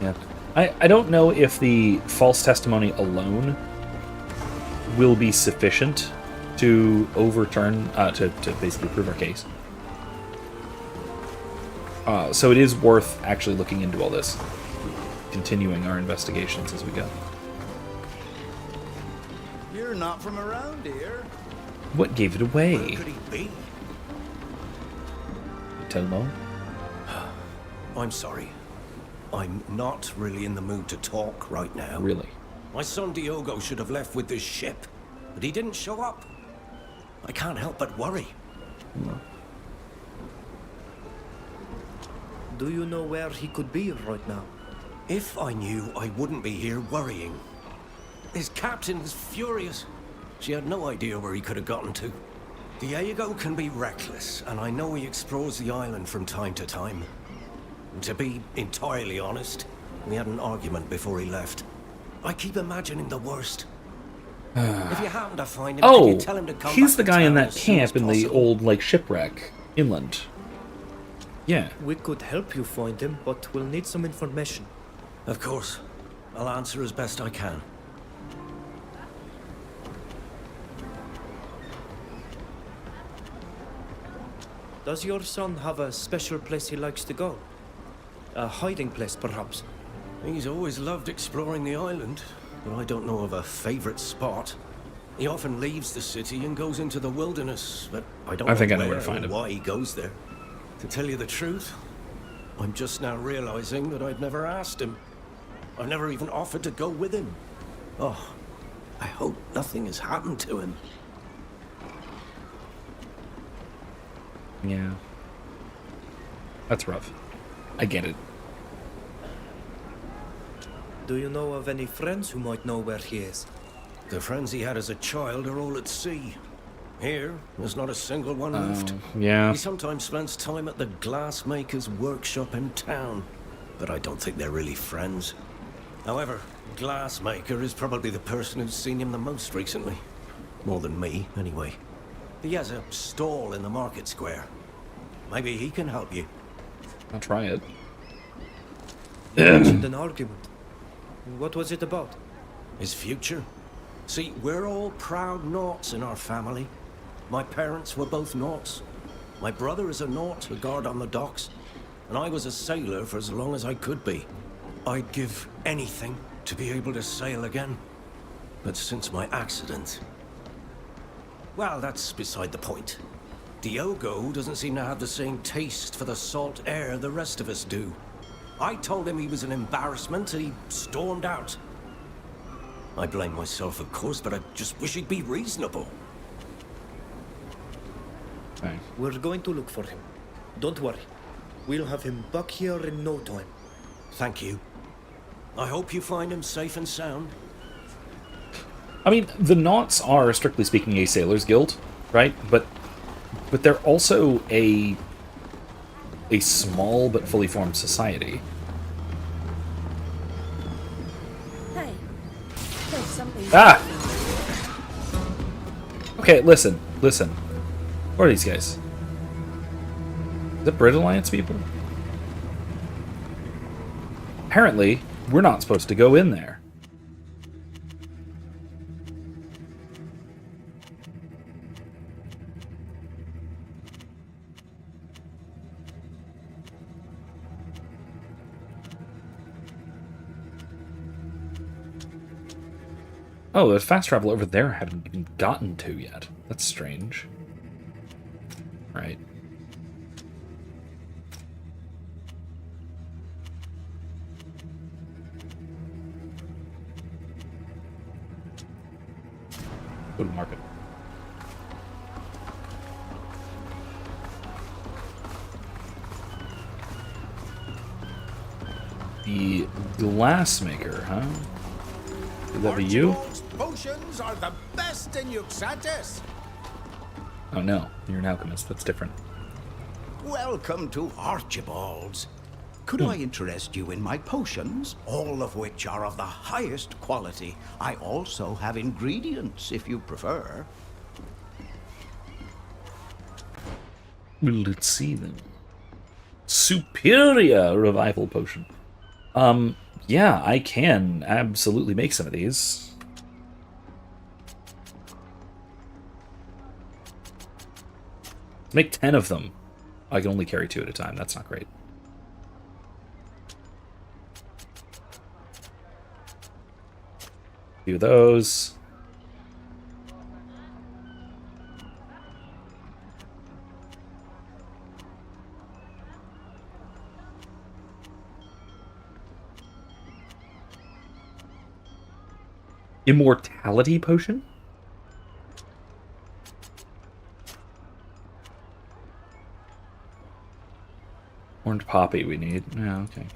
Yeah. I don't know if the false testimony alone will be sufficient to overturn, to basically prove our case. So it is worth actually looking into all this, continuing our investigations as we go. You're not from around here. What gave it away? Where could he be? Telmo? I'm sorry. I'm not really in the mood to talk right now. Really? My son Diogo should have left with this ship, but he didn't show up. I can't help but worry. Do you know where he could be right now? If I knew, I wouldn't be here worrying. His captain was furious. She had no idea where he could have gotten to. Diego can be reckless, and I know he explores the island from time to time. And to be entirely honest, We had an argument before he left. I keep imagining the worst. If you happen to find him, can Oh, you tell him to come he's back the to guy in town that as soon as camp in the possible? old, like, shipwreck inland. Yeah. We could help you find him, but we'll need some information. Of course. I'll answer as best I can. Does your son have a special place he likes to go? A hiding place, perhaps? He's always loved exploring the island, but I don't know of a favorite spot. He often leaves the city and goes into the wilderness, but I don't I think I know where where to find or him. why he goes there. To tell you the truth, I'm just now realizing that I'd never asked him. I've never even offered to go with him. Oh, I hope nothing has happened to him. Yeah. That's rough. I get it. Do you know of any friends who might know where he is? The friends he had as a child are all at sea. Here, there's not a single one left. Yeah. He sometimes spends time at the glassmaker's workshop in town, but I don't think they're really friends. However, Glassmaker is probably the person who's seen him the most recently. More than me, anyway. He has a stall in the market square. Maybe he can help you. I'll try it. You mentioned an argument. What was it about? His future? See, we're all proud Naughts in our family. My parents were both Naughts. My brother is a Naught, a guard on the docks. And I was a sailor for as long as I could be. I'd give anything to be able to sail again. But since my accident... Well, that's beside the point. Diogo doesn't seem to have the same taste for the salt air the rest of us do. I told him he was an embarrassment and he stormed out. I blame myself, of course, but I just wish he'd be reasonable. Okay. We're going to look for him. Don't worry. We'll have him back here in no time. Thank you. I hope you find him safe and sound. I mean, the Naughts are, strictly speaking, a sailor's guild, right? But they're also a small but fully formed society. Hey, there's something. Ah! Okay, listen. What are these guys? Is that Brit Alliance people? Apparently, we're not supposed to go in there. Oh, there's fast travel over there I haven't even gotten to yet. That's strange. Right. Go to market. The glassmaker, huh? Would that be you? Archibald's potions are the best in Yuxantis. Oh no, you're an alchemist. That's different. Welcome to Archibald's. Could I interest you in my potions, all of which are of the highest quality? I also have ingredients, if you prefer. Let's see them. Superior revival potion. Yeah, I can absolutely make some of these. Make 10 of them. I can only carry 2 at a time. That's not great. Do those. Immortality potion? Orange poppy we need. Yeah, okay.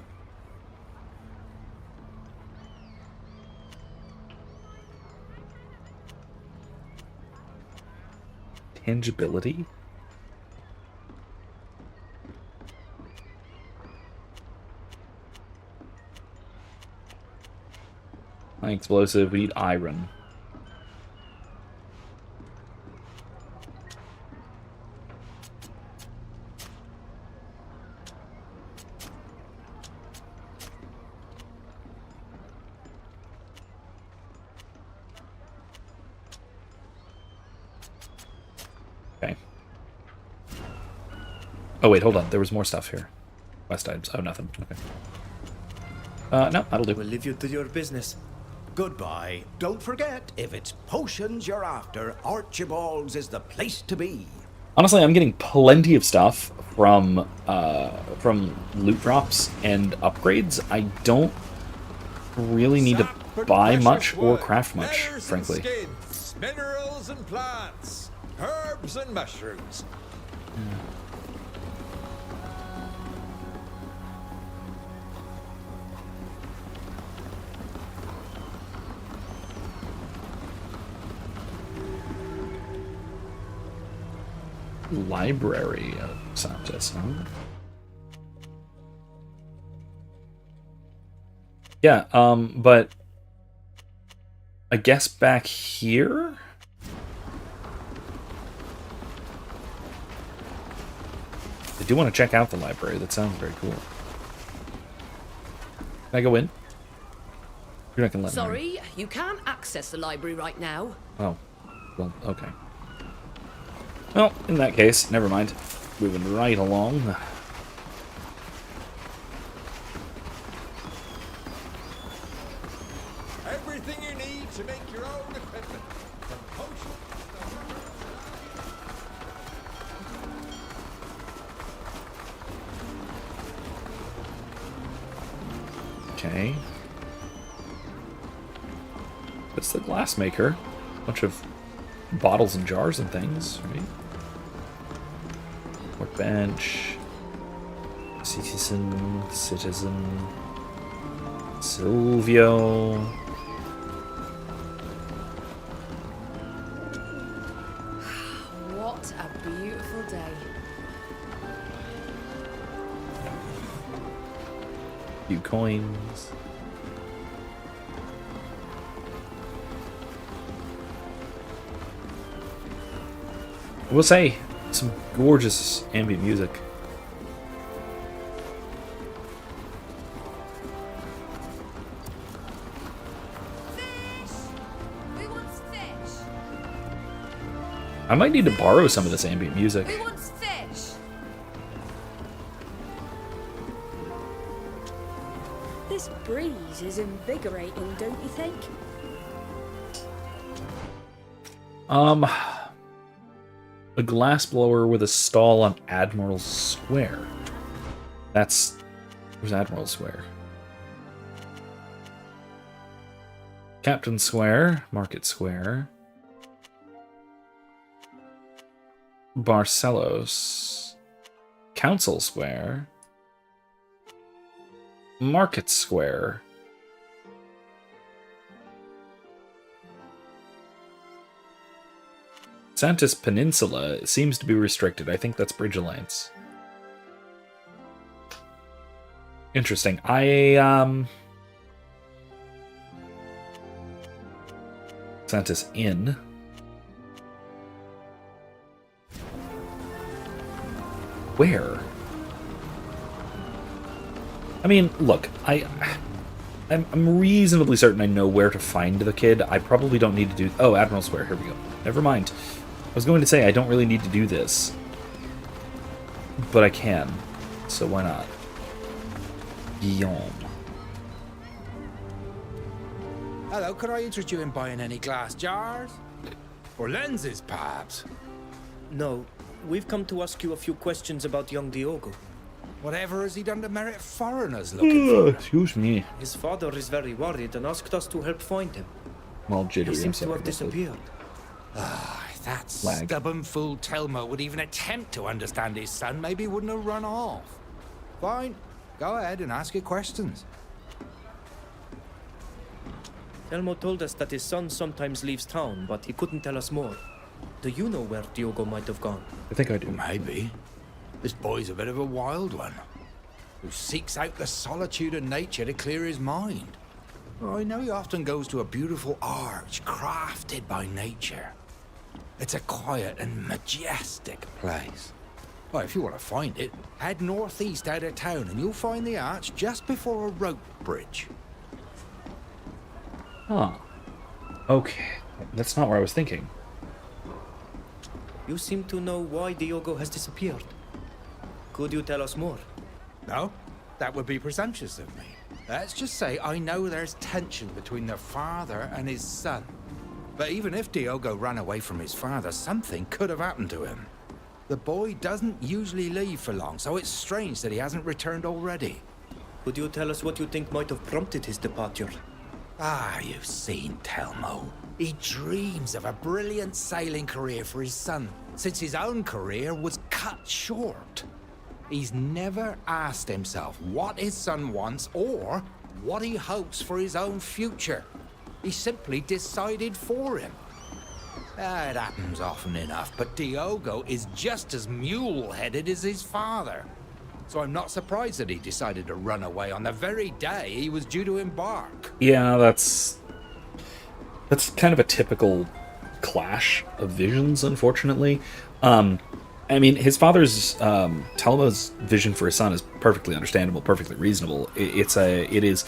Tangibility? High explosive. We need iron. Okay. Oh wait, hold on. There was more stuff here. Quest items. Oh, nothing. Okay. No, that'll do. We'll leave you to your business. Goodbye. Don't forget, if it's potions you're after, Archibald's is the place to be. Honestly, I'm getting plenty of stuff from loot drops and upgrades. I don't really need to buy much or craft much, frankly. Skids, minerals and plants, herbs and mushrooms. Library of scientists, huh? Yeah, but I guess back here? I do want to check out the library. That sounds very cool. Can I go in? You're not gonna let me in. Sorry, you can't access the library right now. Oh, well, okay. Well, in that case, never mind. Moving right along. Everything you need to make your own equipment. From potions Okay. It's the glass maker. Bunch of bottles and jars and things, right? Workbench. Citizen. Silvio. What a beautiful day. Few coins. I will say, some gorgeous ambient music. Who wants fish? I might need to borrow some of this ambient music. Who wants fish? This breeze is invigorating, don't you think? A glassblower with a stall on Admiral Square. Where's Admiral Square? Captain Square, Market Square. Barcelos. Council Square. Market Square. Santis Peninsula seems to be restricted. I think that's Bridge Alliance. Interesting. Santis Inn. Where? I mean, look, I'm reasonably certain I know where to find the kid. I probably don't need to do... Oh, Admiral Square. Here we go. Never mind. I was going to say I don't really need to do this. But I can. So why not? Guillaume. Hello, could I interest you in buying any glass jars? Or lenses, perhaps? No, we've come to ask you a few questions about young Diogo. Whatever has he done to merit foreigners looking for him? Excuse me. His father is very worried and asked us to help find him. Well, jittery. He I'm seems to sorry have about that. disappeared. That Lag. stubborn fool Telmo would even attempt to understand his son. Maybe he wouldn't have run off. Fine, go ahead and ask your questions. Elmo told us that his son sometimes leaves town, but he couldn't tell us more. Do you know where Diogo might have gone? I think I do. Maybe. This boy's a bit of a wild one, who seeks out the solitude of nature to clear his mind. Oh, I know he often goes to a beautiful arch crafted by nature. It's a quiet and majestic place. Well, if you want to find it, head northeast out of town and you'll find the arch just before a rope bridge. Huh. Okay. That's not where I was thinking. You seem to know why Diogo has disappeared. Could you tell us more? No, that would be presumptuous of me. Let's just say I know there's tension between the father and his son. But even if Diogo ran away from his father, something could have happened to him. The boy doesn't usually leave for long, so it's strange that he hasn't returned already. Could you tell us what you think might have prompted his departure? Ah, you've seen Telmo. He dreams of a brilliant sailing career for his son, since his own career was cut short. He's never asked himself what his son wants or what he hopes for his own future. He simply decided for him. It happens often enough, but Diogo is just as mule-headed as his father. So I'm not surprised that he decided to run away on the very day he was due to embark. Yeah, that's kind of a typical clash of visions, unfortunately. I mean, his father's Telmo's vision for his son is perfectly understandable, perfectly reasonable. It is.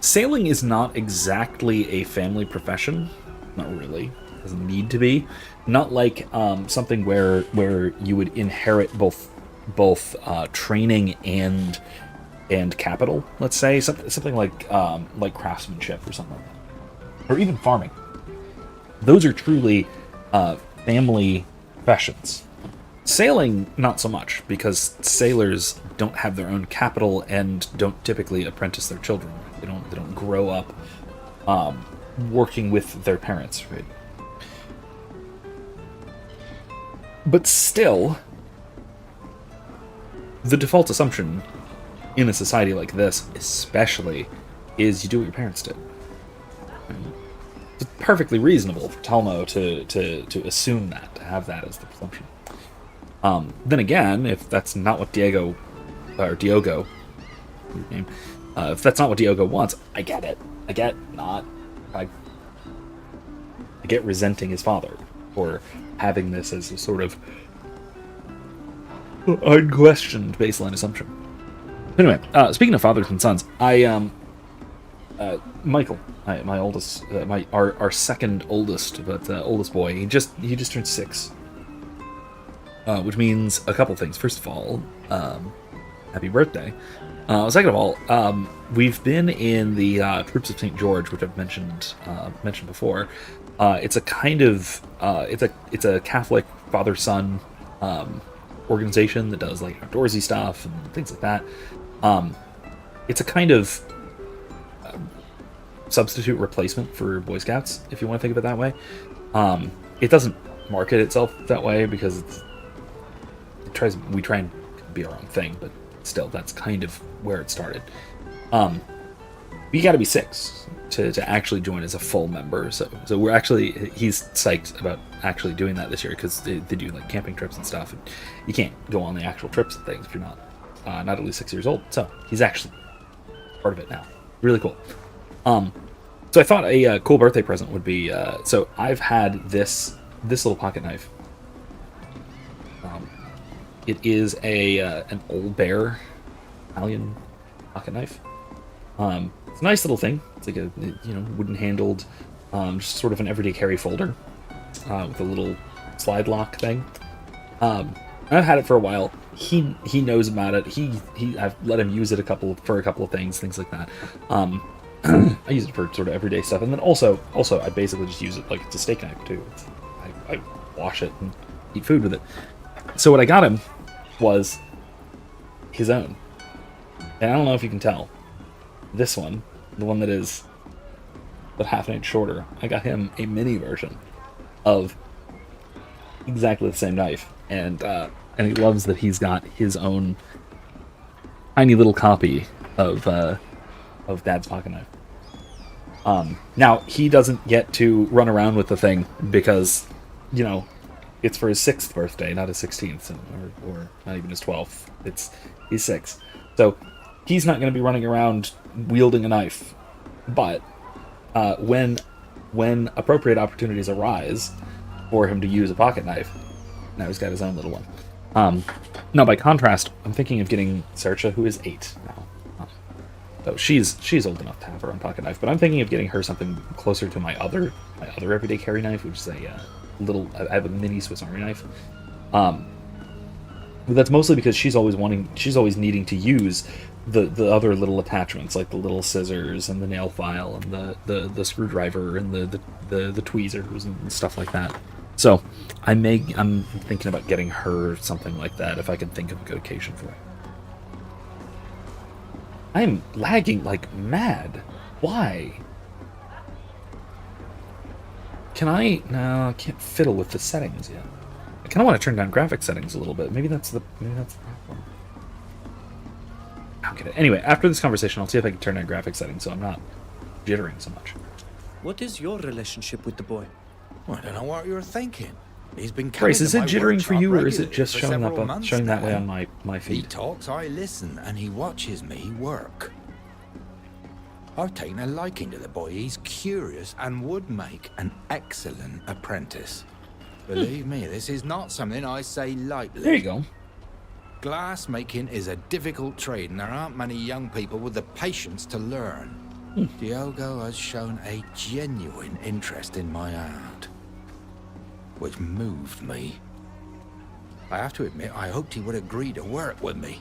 Sailing is not exactly a family profession. Not really. It doesn't need to be. Not like something where you would inherit both training and capital. Let's say something like craftsmanship or something like that, or even farming. Those are truly family professions. Sailing, not so much, because sailors don't have their own capital and don't typically apprentice their children. They don't grow up working with their parents, right? But still, the default assumption in a society like this, especially, is you do what your parents did. It's perfectly reasonable for Telmo to assume that, to have that as the presumption. Then again, if that's not what Diogo, weird name, if that's not what Diogo wants, I get it. I get resenting his father for having this as a sort of unquestioned baseline assumption. Anyway, speaking of fathers and sons, Michael, my oldest, our second oldest, but oldest boy, he just turned 6, which means a couple things. First of all, happy birthday. Second of all, we've been in the Troops of St. George, which I've mentioned before. It's a kind of it's a Catholic father-son organization that does like outdoorsy stuff and things like that. It's a kind of substitute replacement for Boy Scouts, if you want to think of it that way. It doesn't market itself that way because we try and be our own thing, but still, that's kind of where it started. You got to be 6 to actually join as a full member. So he's psyched about actually doing that this year because they do like camping trips and stuff. And you can't go on the actual trips and things if you're not at least 6 years old. So he's actually part of it now. Really cool. So I thought a cool birthday present would be. So I've had this little pocket knife. It is an Old Bear Italian pocket knife. It's a nice little thing. It's like a wooden handled, just sort of an everyday carry folder with a little slide lock thing. I've had it for a while. He knows about it. I've let him use it for a couple of things like that. I use it for sort of everyday stuff, and then also I basically just use it like it's a steak knife too. I wash it and eat food with it. So what I got him was his own. And I don't know if you can tell. This one, the one that is but half an inch shorter, I got him a mini version of exactly the same knife. And he loves that he's got his own tiny little copy of Dad's pocket knife. Now, he doesn't get to run around with the thing because, it's for his 6th birthday, not his 16th, or not even his 12th. He's 6. So he's not going to be running around wielding a knife. But when appropriate opportunities arise for him to use a pocket knife, now he's got his own little one. Now, by contrast, I'm thinking of getting Saoirse, who is 8 now. So she's old enough to have her own pocket knife, but I'm thinking of getting her something closer to my other everyday carry knife, which is a little. I have a mini Swiss Army knife. But that's mostly because she's always needing to use the other little attachments, like the little scissors and the nail file and the screwdriver and the tweezers and stuff like that. So I'm thinking about getting her something like that if I can think of a good occasion for it. I'm lagging like mad. Why? Can I? No, I can't fiddle with the settings yet. I kind of want to turn down graphic settings a little bit. Maybe that's the problem. I'll get it. Anyway, after this conversation, I'll see if I can turn down graphic settings so I'm not jittering so much. What is your relationship with the boy? Well, I don't know what you're thinking. He's been coming Grace, is to it my jittering for workshop you, or is it regularly just for showing several months that way now. on my feed? He talks, I listen, and he watches me work. I've taken a liking to the boy. He's curious and would make an excellent apprentice. Believe me, this is not something I say lightly. There you go. Glass making is a difficult trade, and there aren't many young people with the patience to learn. Diogo has shown a genuine interest in my art, which moved me. I have to admit, I hoped he would agree to work with me.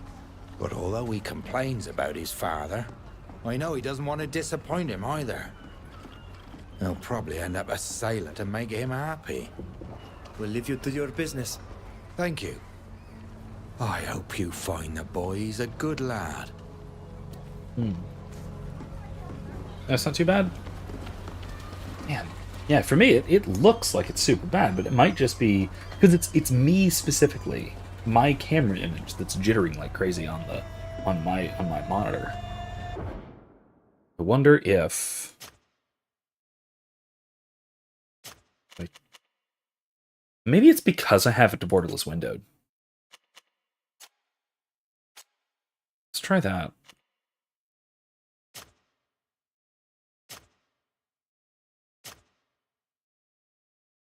But although he complains about his father, I know he doesn't want to disappoint him either. He'll probably end up a sailor to make him happy. We'll leave you to your business. Thank you. I hope you find the boy. He's a good lad. That's not too bad. Man. Yeah, for me, it looks like it's super bad, but it might just be because it's me specifically, my camera image that's jittering like crazy on my monitor. I wonder if maybe it's because I have it to borderless windowed. Let's try that.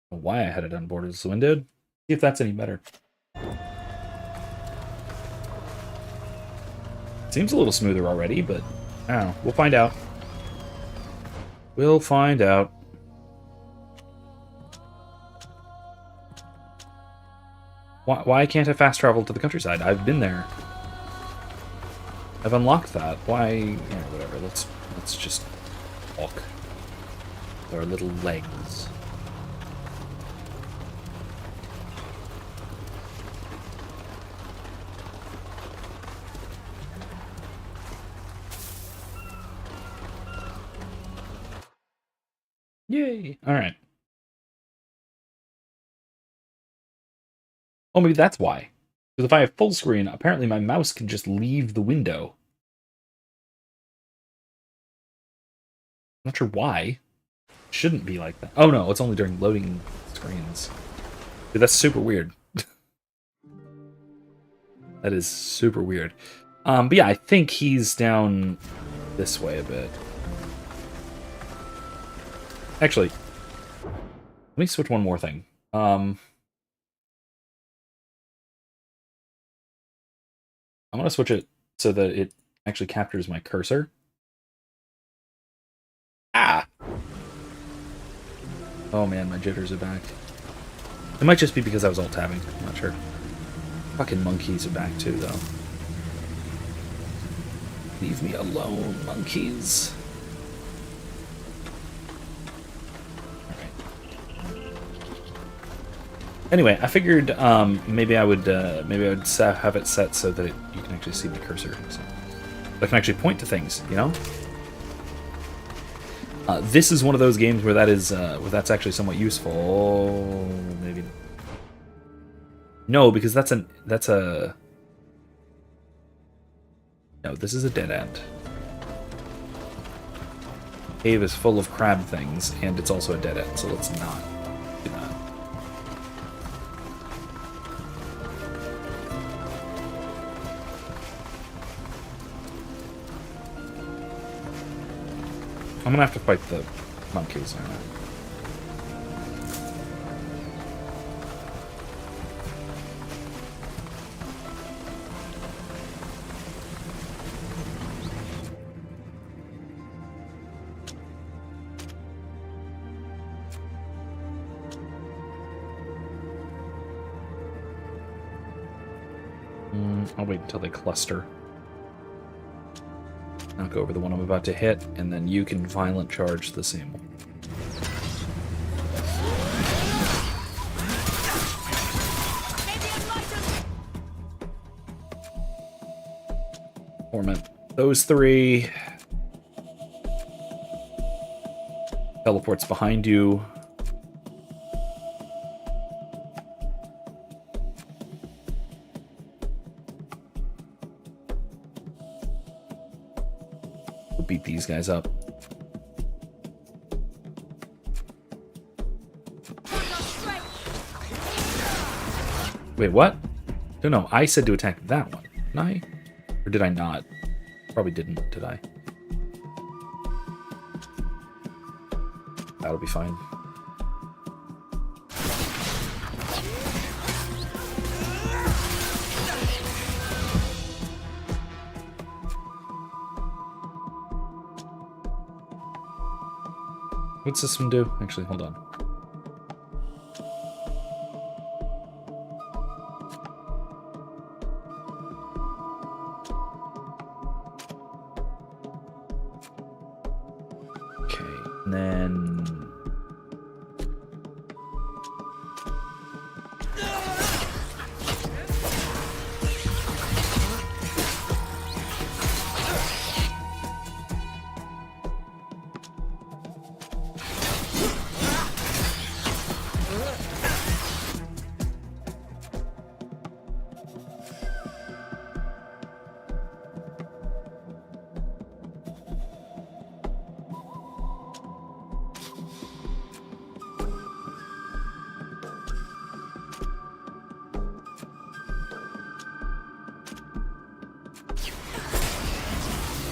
Why I had it on borderless windowed. See if that's any better. Seems a little smoother already, but I don't know. We'll find out. We'll find out. Why can't I fast travel to the countryside? I've been there. I've unlocked that. Why? Yeah, whatever. Let's just walk with our little legs. Yay! All right. Oh, maybe that's why. Because if I have full screen, apparently my mouse can just leave the window. I'm not sure why. It shouldn't be like that. Oh no, it's only during loading screens. Dude, that's super weird. That is super weird. But yeah, I think he's down this way a bit. Actually, let me switch one more thing. I'm going to switch it so that it actually captures my cursor. Ah! Oh man, my jitters are back. It might just be because I was alt-tabbing. I'm not sure. Fucking monkeys are back too, though. Leave me alone, monkeys. Anyway, I figured maybe I would have it set so that you can actually see the cursor, so I can actually point to things. You know, this is one of those games where that's actually somewhat useful. Maybe no, because that's a no. This is a dead end. Cave is full of crab things, and it's also a dead end. So let's not do that. I'm gonna have to fight the monkeys, aren't I? I'll wait until they cluster. I'll go over the one I'm about to hit, and then you can violent charge the same one. Torment those three. Teleports behind you. We'll beat these guys up. Wait, what? No, I said to attack that one, didn't I? Or did I not? Probably didn't, did I? That'll be fine. What's this one do? Actually, hold on. Okay, and then...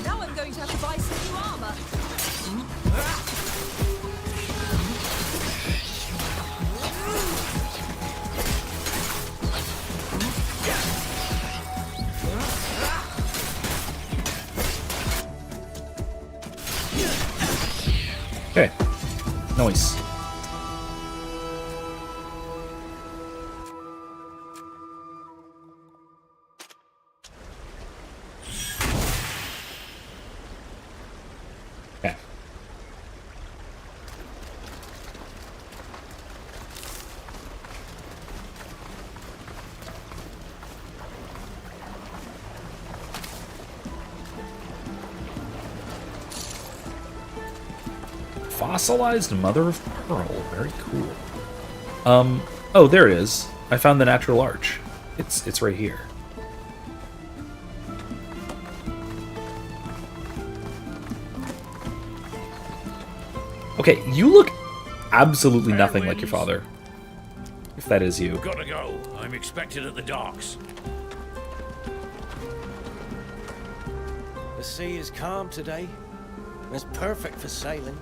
Now I'm going to have to buy some new armor. Okay. Nice. Okay. Fossilized mother of pearl. Very cool. Oh, there it is. I found the natural arch. It's right here. Okay, you look absolutely nothing like your father. If that is you. Gotta go. I'm expected at the docks. The sea is calm today. It's perfect for sailing.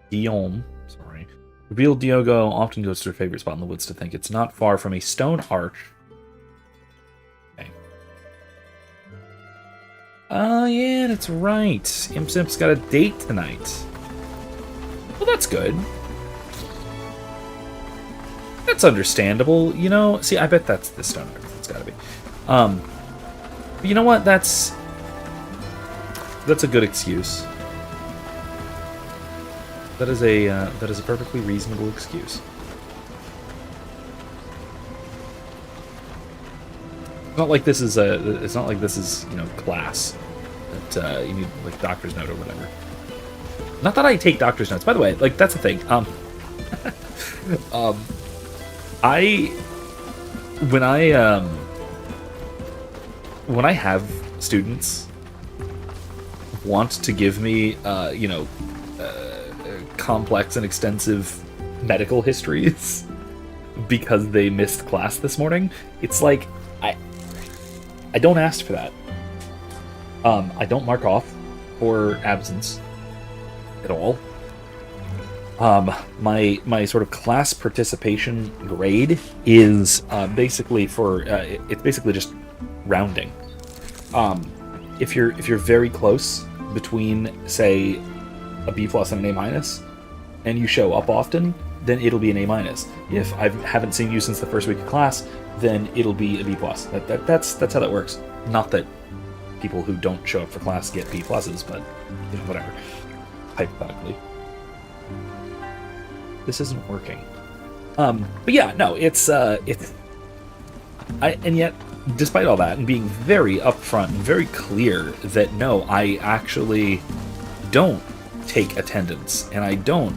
Guillaume, sorry. Revealed Diogo often goes to her favorite spot in the woods to think. It's not far from a stone arch. Okay. Oh, yeah, that's right. Imp Simp's got a date tonight. Well, that's good. That's understandable, you know. See, I bet that's the stone arch. It's gotta be. But you know what? That's a good excuse. That is a perfectly reasonable excuse. It's not like this is class that you need like doctor's note or whatever. Not that I take doctor's notes, by the way. Like that's the thing. When I when I have students want to give me, complex and extensive medical histories because they missed class this morning, it's like, I don't ask for that. I don't mark off for absence at all. My sort of class participation grade is basically it's basically just rounding. If you're very close between, say, a B plus and an A minus, and you show up often, then it'll be an A minus. If I haven't seen you since the first week of class, then it'll be a B plus. That's how that works. Not that people who don't show up for class get B pluses, but whatever. Hypothetically. This isn't working. But yeah, no, and yet, despite all that, and being very upfront and very clear that no, I actually don't take attendance, and I don't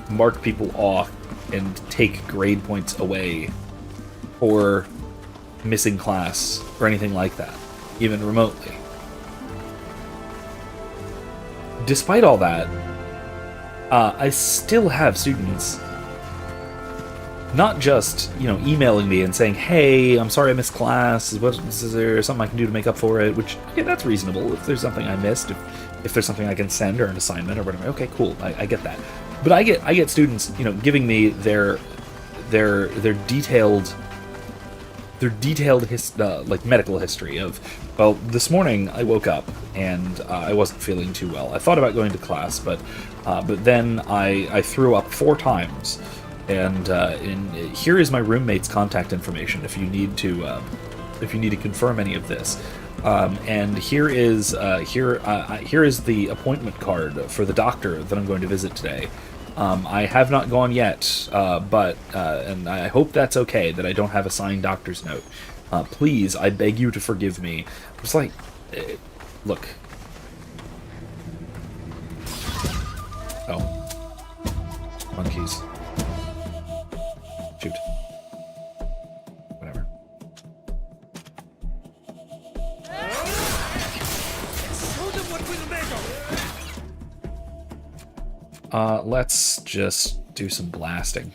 mark people off and take grade points away for missing class or anything like that, even remotely. Despite all that, I still have students not just, emailing me and saying, hey, I'm sorry I missed class, is there something I can do to make up for it? Which, yeah, that's reasonable. If there's something I missed, if there's something I can send or an assignment or whatever, okay, cool, I get that. But I get students, giving me their detailed medical history of, well, this morning I woke up and I wasn't feeling too well. I thought about going to class, but then I threw up 4 times, and here is my roommate's contact information if you need to confirm any of this. And here is the appointment card for the doctor that I'm going to visit today. I have not gone yet, but and I hope that's okay that I don't have a signed doctor's note. Please, I beg you to forgive me. It's like, look. Oh. Monkeys. Shoot. Whatever. Let's just do some blasting.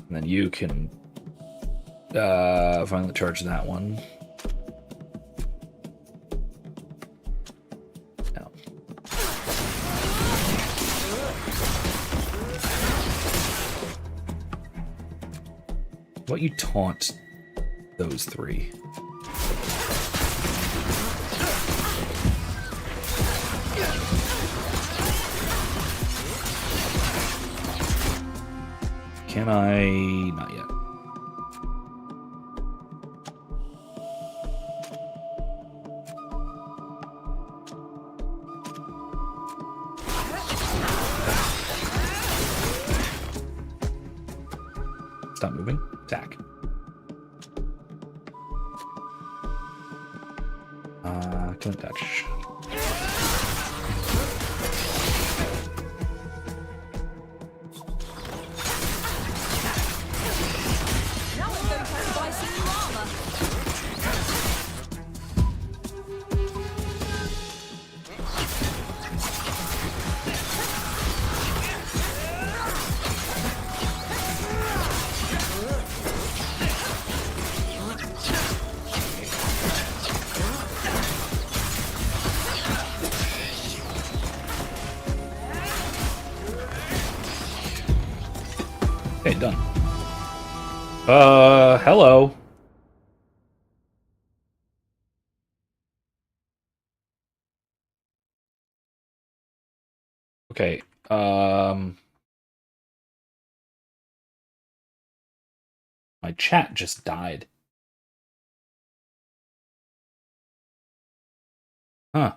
And then you can finally charge that one. No. What you taunt those 3? Can I? Not yet. Stop moving. Attack. Couldn't touch. Okay, done. Hello. Okay, my chat just died. Huh.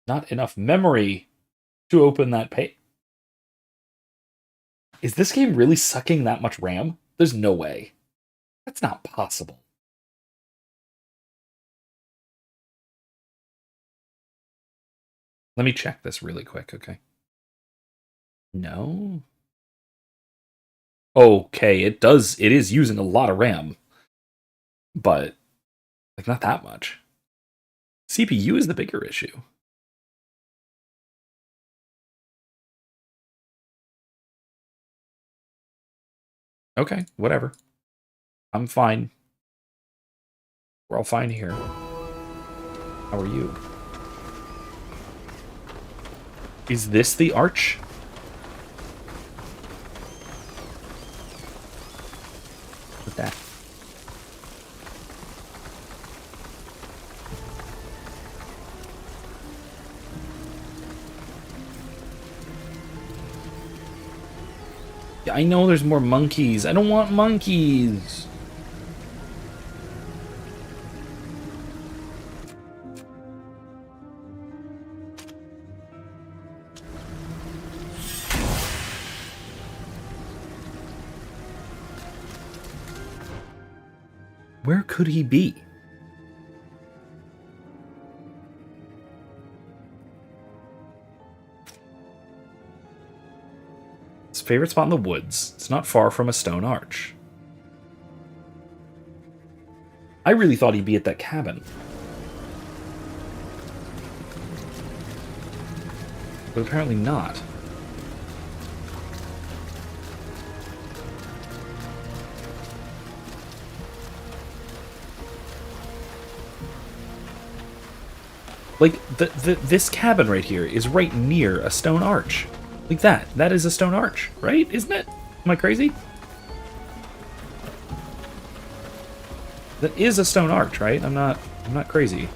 Not enough memory to open that page. Is this game really sucking that much RAM? There's no way. That's not possible. Let me check this really quick, okay? No? Okay, it is using a lot of RAM. but like not that much. CPU is the bigger issue. Okay, whatever. I'm fine. We're all fine here. How are you? Is this the arch? With that. Yeah, I know there's more monkeys. I don't want monkeys. Where could he be? His favorite spot in the woods. It's not far from a stone arch. I really thought he'd be at that cabin. But apparently not. Like, this cabin right here is right near a stone arch. Like that. That is a stone arch, right? Isn't it? Am I crazy? That is a stone arch, right? I'm not crazy.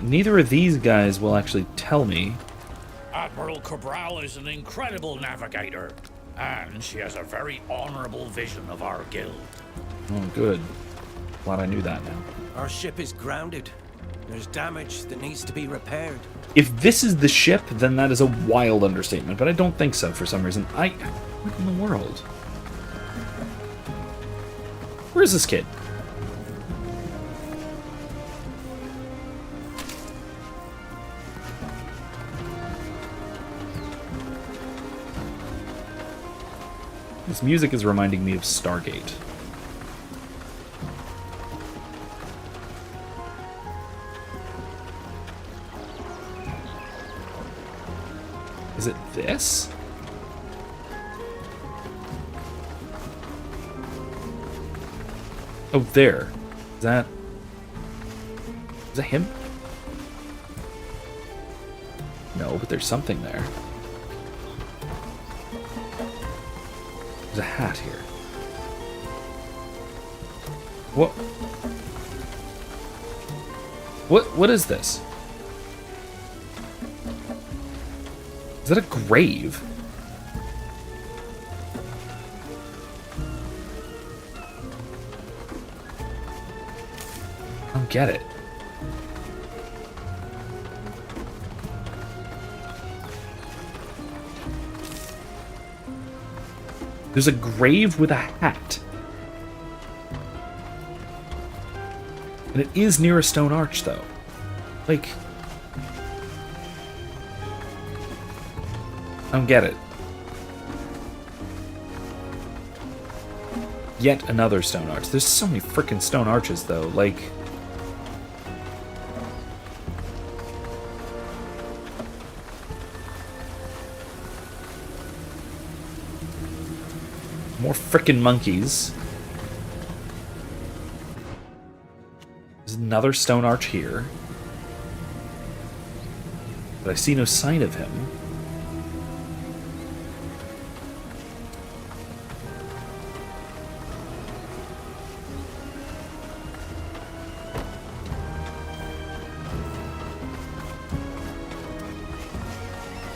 Neither of these guys will actually tell me. Admiral Cabral is an incredible navigator, and she has a very honorable vision of our guild. Oh, good. Glad I knew that now. Our ship is grounded. There's damage that needs to be repaired. If this is the ship, then that is a wild understatement, but I don't think so for some reason. What in the world? Where is this kid? This music is reminding me of Stargate. Is it this? Oh, there. Is that him? No, but there's something there. There's a hat here. What is this? Is that a grave? I don't get it. There's a grave with a hat. And it is near a stone arch, though. Like... I don't get it. Yet another stone arch. There's so many freaking stone arches, though. Like... more frickin' monkeys. There's another stone arch here. But I see no sign of him.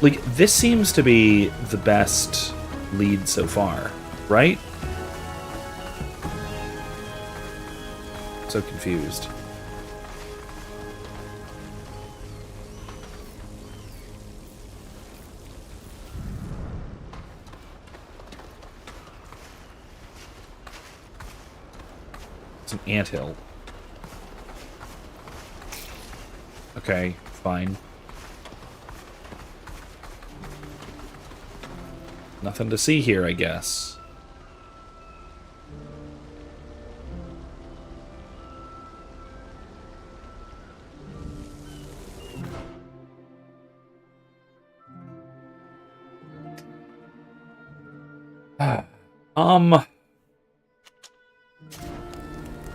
Like, this seems to be the best lead so far, right? So confused. It's an anthill. Okay, fine. Nothing to see here, I guess.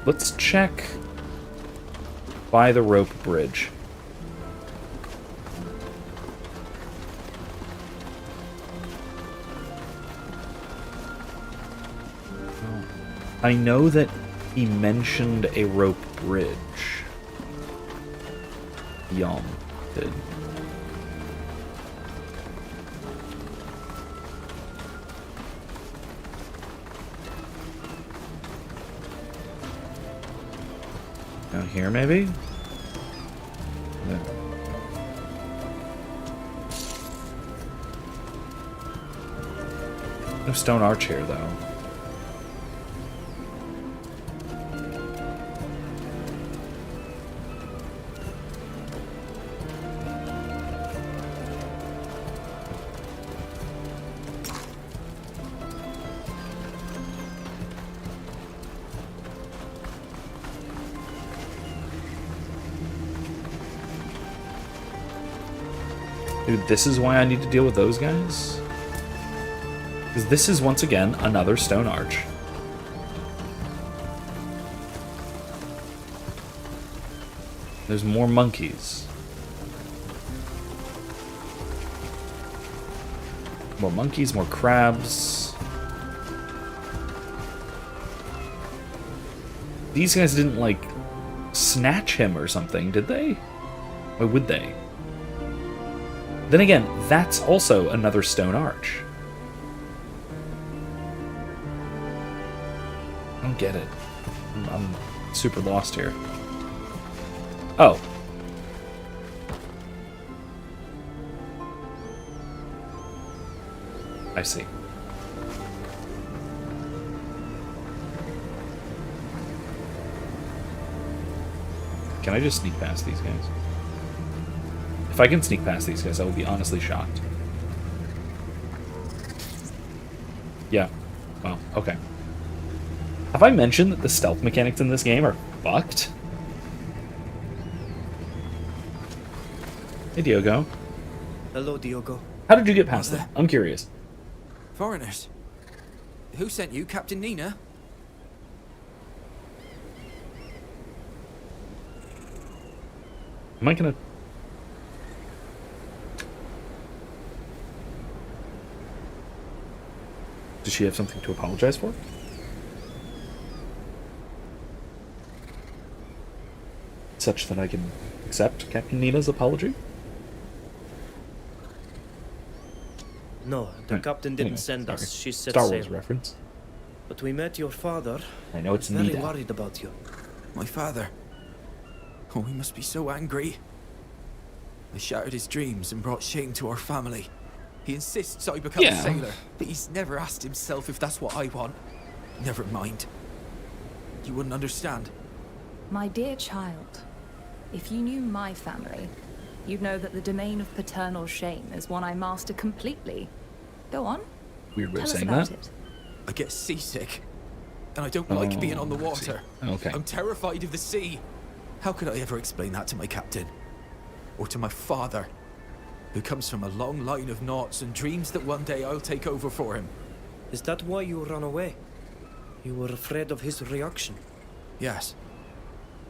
Let's check by the rope bridge. I know that he mentioned a rope bridge. Yum did. Down here, maybe? No. No stone arch here, though. Dude, this is why I need to deal with those guys? Because this is, once again, another stone arch. There's more monkeys. More monkeys, more crabs. These guys didn't, like, snatch him or something, did they? Why would they? Then again, that's also another stone arch. I don't get it. I'm super lost here. Oh. I see. Can I just sneak past these guys? If I can sneak past these guys, I will be honestly shocked. Yeah. Well, okay. Have I mentioned that the stealth mechanics in this game are fucked? Hey, Diogo. Hello, Diogo. How did you get past them? I'm curious. Foreigners? Who sent you, Captain Nina? Am I gonna... Does she have something to apologize for? Such that I can accept Captain Nina's apology? No, the captain didn't Anyway, send sorry. us. She set Star Wars sail. reference. But we met your father. I know it's Very Nina. worried about you. My father. Oh, he must be so angry. I shattered his dreams and brought shame to our family. He insists I become a sailor, but he's never asked himself if that's what I want. Never mind. You wouldn't understand. My dear child, if you knew my family, you'd know that the domain of paternal shame is one I master completely. Go on. Weird way of Tell us saying about that. it. I get seasick, and I don't like being on the water. Okay. I'm terrified of the sea. How could I ever explain that to my captain? Or to my father, who comes from a long line of knots and dreams that one day I'll take over for him? Is that why you ran away? You were afraid of his reaction? Yes.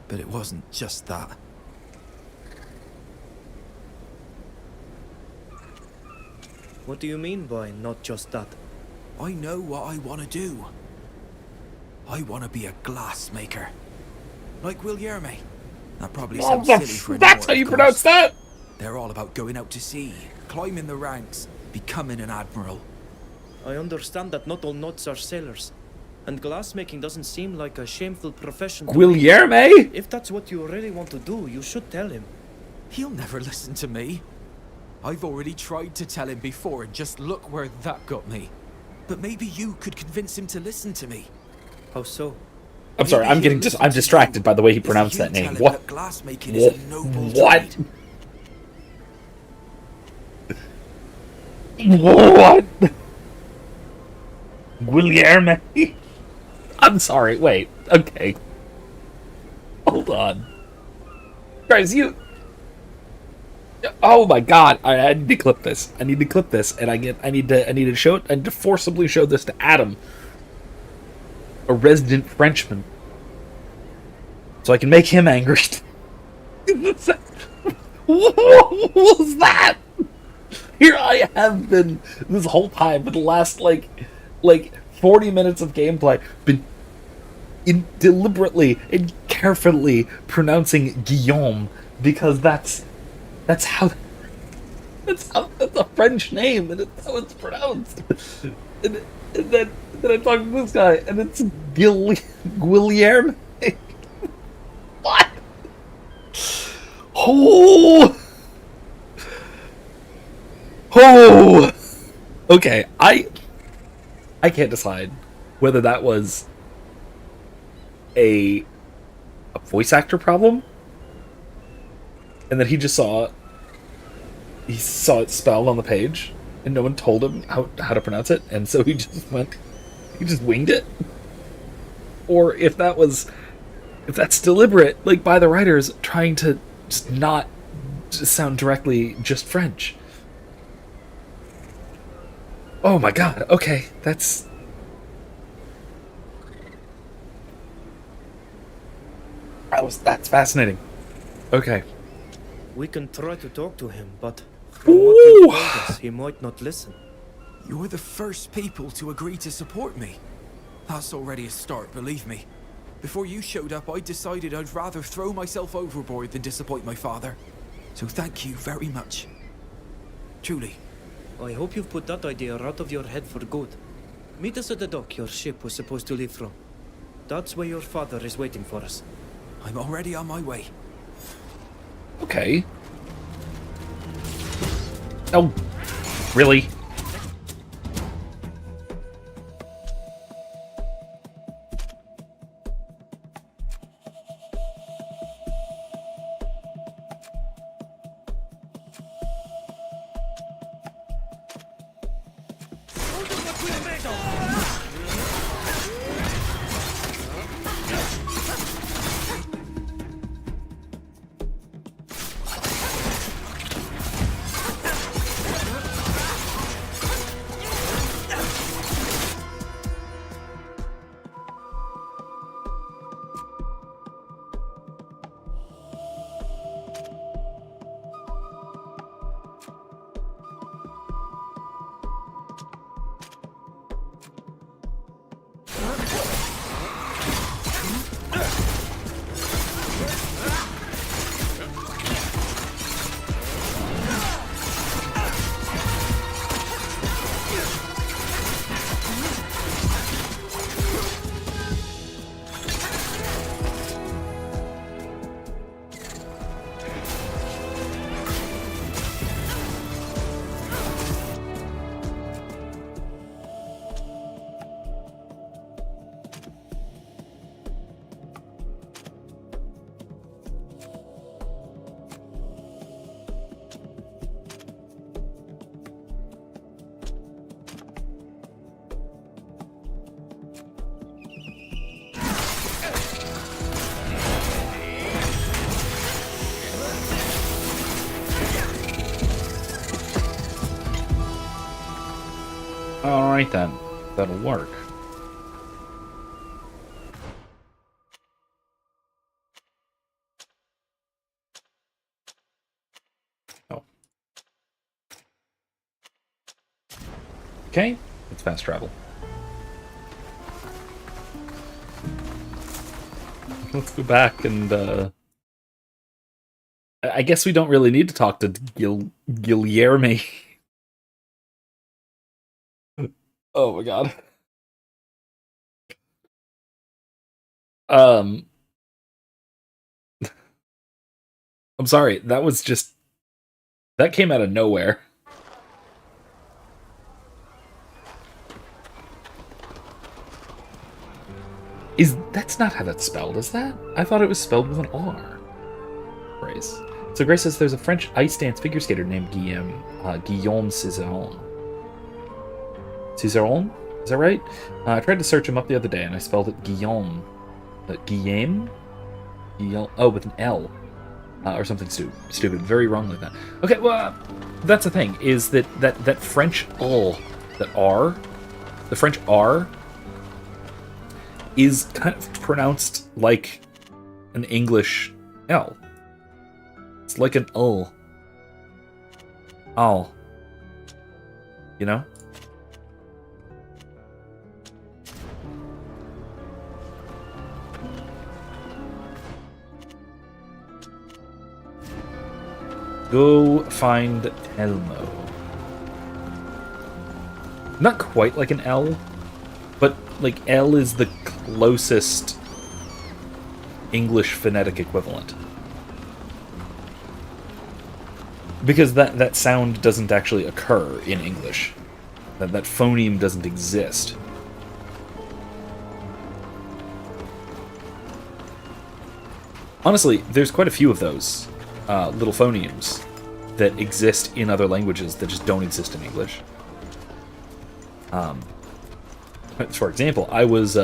But it wasn't just that. What do you mean by not just that? I know what I want to do. I want to be a glass maker. Like Guilherme. That probably sounds silly for anyone. That's how you pronounce that? They're all about going out to sea, climbing the ranks, becoming an admiral. I understand that not all knots are sailors. And glassmaking doesn't seem like a shameful profession to me. Guilherme? If that's what you really want to do, you should tell him. He'll never listen to me. I've already tried to tell him before, and just look where that got me. But maybe you could convince him to listen to me. How so? I'm sorry, I'm distracted by the way he pronounced that name. What? Glassmaking is a noble What? trade. What? Guilherme. I'm sorry, wait. Okay. Hold on. Guys, you... Oh my god, I need to clip this. I need to clip this, and I need to show it, and to forcibly show this to Adam, a resident Frenchman, so I can make him angry. What was that? Here I have been this whole time for the last like 40 minutes of gameplay, been deliberately and carefully pronouncing Guillaume because that's how that's a French name and it's how it's pronounced. And then I talk to this guy and it's Guilherme. What? Oh. Okay, I can't decide whether that was a voice actor problem and that he saw it spelled on the page and no one told him how to pronounce it, and so he just winged it, or if that's deliberate, like by the writers trying to just not just sound directly just French. Oh my god, okay, that's fascinating. Okay. We can try to talk to him, but from what you told us, he might not listen. You're the first people to agree to support me. That's already a start, believe me. Before you showed up, I decided I'd rather throw myself overboard than disappoint my father. So thank you very much. Truly. I hope you've put that idea out of your head for good. Meet us at the dock your ship was supposed to leave from. That's where your father is waiting for us. I'm already on my way. Okay. Oh, really? Alright then, that'll work. Oh. Okay, it's fast travel. Let's go back and, I guess we don't really need to talk to Guilherme. Oh my god. I'm sorry, that came out of nowhere. That's not how that's spelled, is that? I thought it was spelled with an R. Grace. So Grace says there's a French ice dance figure skater named Guillaume Cizeron. Cizeron? Is that right? I tried to search him up the other day, and I spelled it Guillaume. Guillaume? Guillaume? Oh, with an L. Or something stupid. Very wrong like that. Okay, well, that's the thing, is that French L, that R, the French R, is kind of pronounced like an English L. It's like an L. Al. You know? Go find Telmo. Not quite like an L, but like L is the closest English phonetic equivalent. Because that sound doesn't actually occur in English. That phoneme doesn't exist. Honestly, there's quite a few of those little phonemes that exist in other languages that just don't exist in English. For example, I was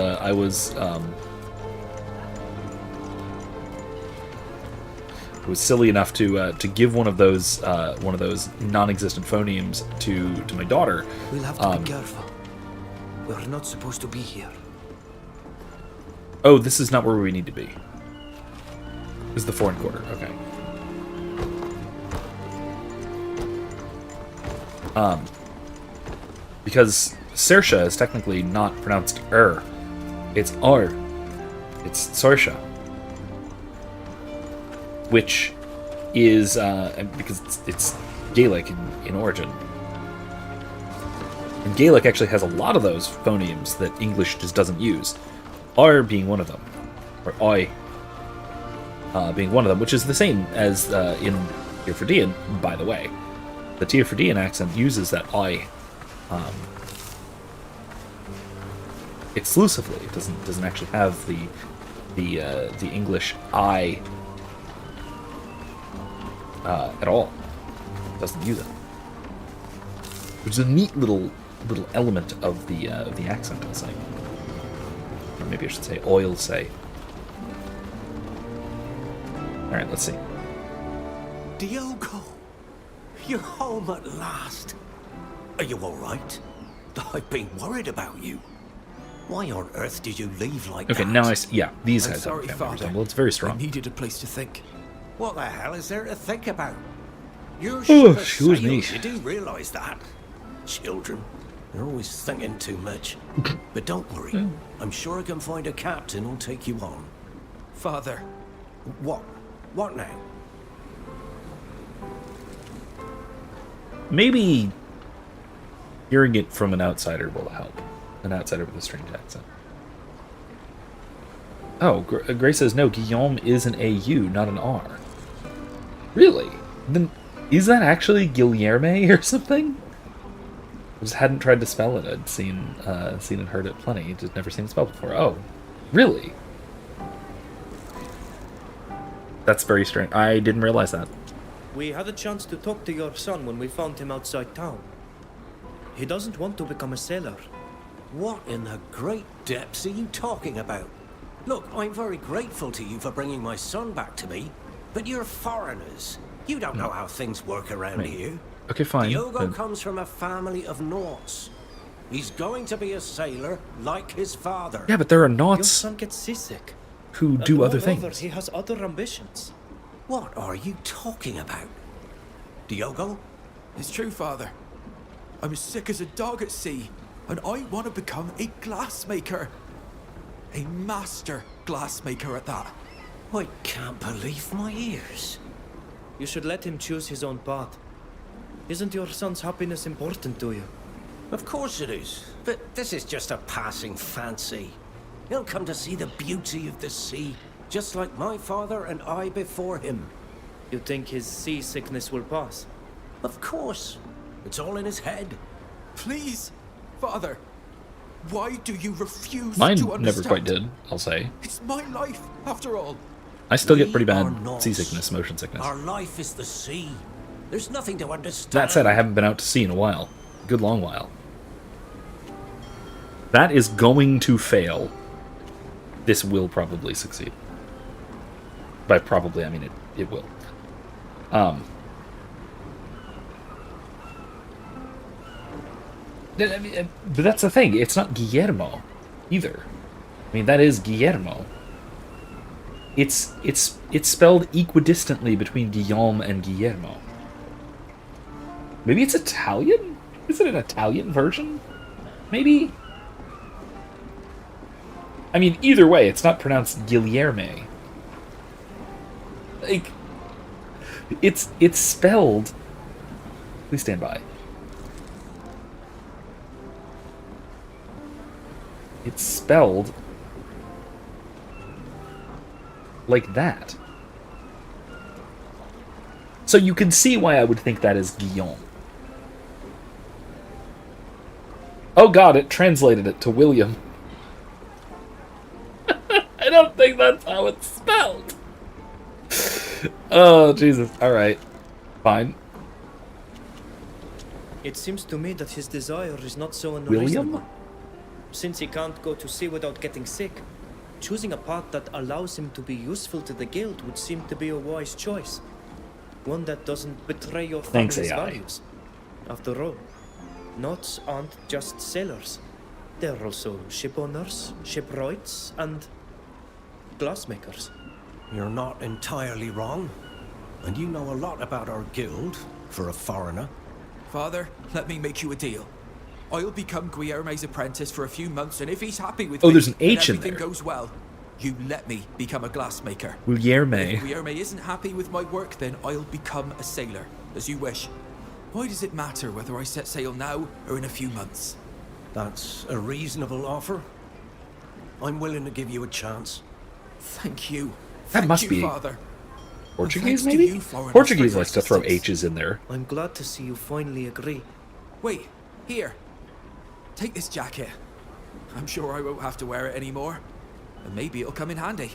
silly enough to give one of those non-existent phonemes to my daughter. We'll have to be careful. We're not supposed to be here. Oh, this is not where we need to be. This is the foreign quarter. Okay. Because Saoirse is technically not pronounced it's R. It's Saoirse. Which is, because it's Gaelic in origin. And Gaelic actually has a lot of those phonemes that English just doesn't use. R being one of them. Or I being one of them, which is the same as in Tearfridian, by the way. The Tearfridian accent uses that I exclusively. It doesn't actually have the English I at all. It doesn't use it. Which is a neat little element of the accent, I'll say. Or maybe I should say oil say. Alright, let's see. Diogo! You're home at last. Are you alright? I've been worried about you. Why on earth did you leave like that? Okay, now yeah, these guys sorry, have family Father. resemble. It's very strong. I needed a place to think. What the hell is there to think about? You're Oh, ship excuse me. You do realise that. Children, they're always thinking too much. But don't worry. I'm sure I can find a captain who'll take you on. Father. What? What now? Maybe hearing it from an outsider will help. An outsider with a strange accent. Oh, Grace says, no, Guillaume is an AU, not an R. Really? Then is that actually Guilherme or something? I just hadn't tried to spell it. I'd seen and heard it plenty. Just never seen it spelled before. Oh, really? That's very strange. I didn't realize that. We had a chance to talk to your son when we found him outside town. He doesn't want to become a sailor. What in the great depths are you talking about? Look, I'm very grateful to you for bringing my son back to me, but you're foreigners. You don't know how things work around here. Okay, fine. Diogo comes from a family of Nauts. He's going to be a sailor like his father. Yeah, but there are Your Nauts son gets seasick. who do other Moreover, things. he has other ambitions. What are you talking about? Diogo? It's true, Father. I'm as sick as a dog at sea, and I want to become a glassmaker. A master glassmaker at that. I can't believe my ears. You should let him choose his own path. Isn't your son's happiness important to you? Of course it is, but this is just a passing fancy. He'll come to see the beauty of the sea, just like my father and I before him. You think his seasickness will pass? Of course. It's all in his head. Please, Father. Why do you refuse Mine to understand? never quite did, I'll say. It's my life, after all. I still get pretty We are bad Nauts. seasickness, motion sickness. Our life is the sea. There's nothing to understand. That said, I haven't been out to sea in a while. Good long while. That is going to fail. This will probably succeed. By probably, I mean it will. But that's the thing. It's not Guillermo either. I mean, that is Guillermo. It's spelled equidistantly between Guillaume and Guillermo. Maybe it's Italian? Is it an Italian version? Maybe? I mean, either way, it's not pronounced Guilherme. Like, it's spelled... Please stand by. It's spelled like that. So you can see why I would think that is Guillaume. Oh god, it translated it to William. I don't think that's how it's spelled. Oh, Jesus. Alright. Fine. It seems to me that his desire is not so unreasonable. William? Since he can't go to sea without getting sick, choosing a path that allows him to be useful to the guild would seem to be a wise choice. One that doesn't betray your Thanks, family's AI. values. After all, Knots aren't just sailors. They're also ship owners, shipwrights, and glassmakers. You're not entirely wrong. And you know a lot about our guild, for a foreigner. Father, let me make you a deal. I'll become Guillerme's apprentice for a few months, and if he's happy with Oh, me, there's an and H in everything there. goes well, you let me become a glassmaker. Guilherme. If Guillerme isn't happy with my work, then I'll become a sailor, as you wish. Why does it matter whether I set sail now or in a few months? That's a reasonable offer. I'm willing to give you a chance. Thank you. That Thank must you, be Father. Portuguese, And thanks to maybe? you, foreigners, Portuguese for your likes to throw assistance. H's in there. I'm glad to see you finally agree. Wait, here. Take this jacket. I'm sure I won't have to wear it anymore. And maybe it'll come in handy.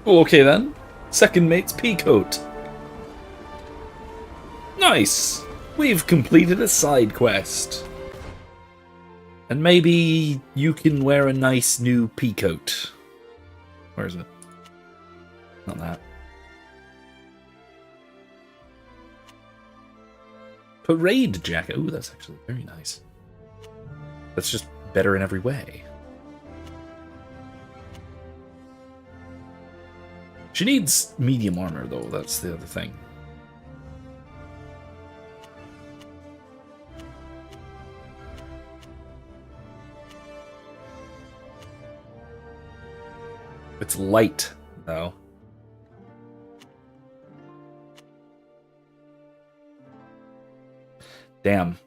Oh, okay then. Second mate's pea coat. Nice! We've completed a side quest. And maybe you can wear a nice new pea coat. Where is it? Not that. Parade jacket. Ooh, that's actually very nice. That's just better in every way. She needs medium armor, though. That's the other thing. It's light, though. Damn.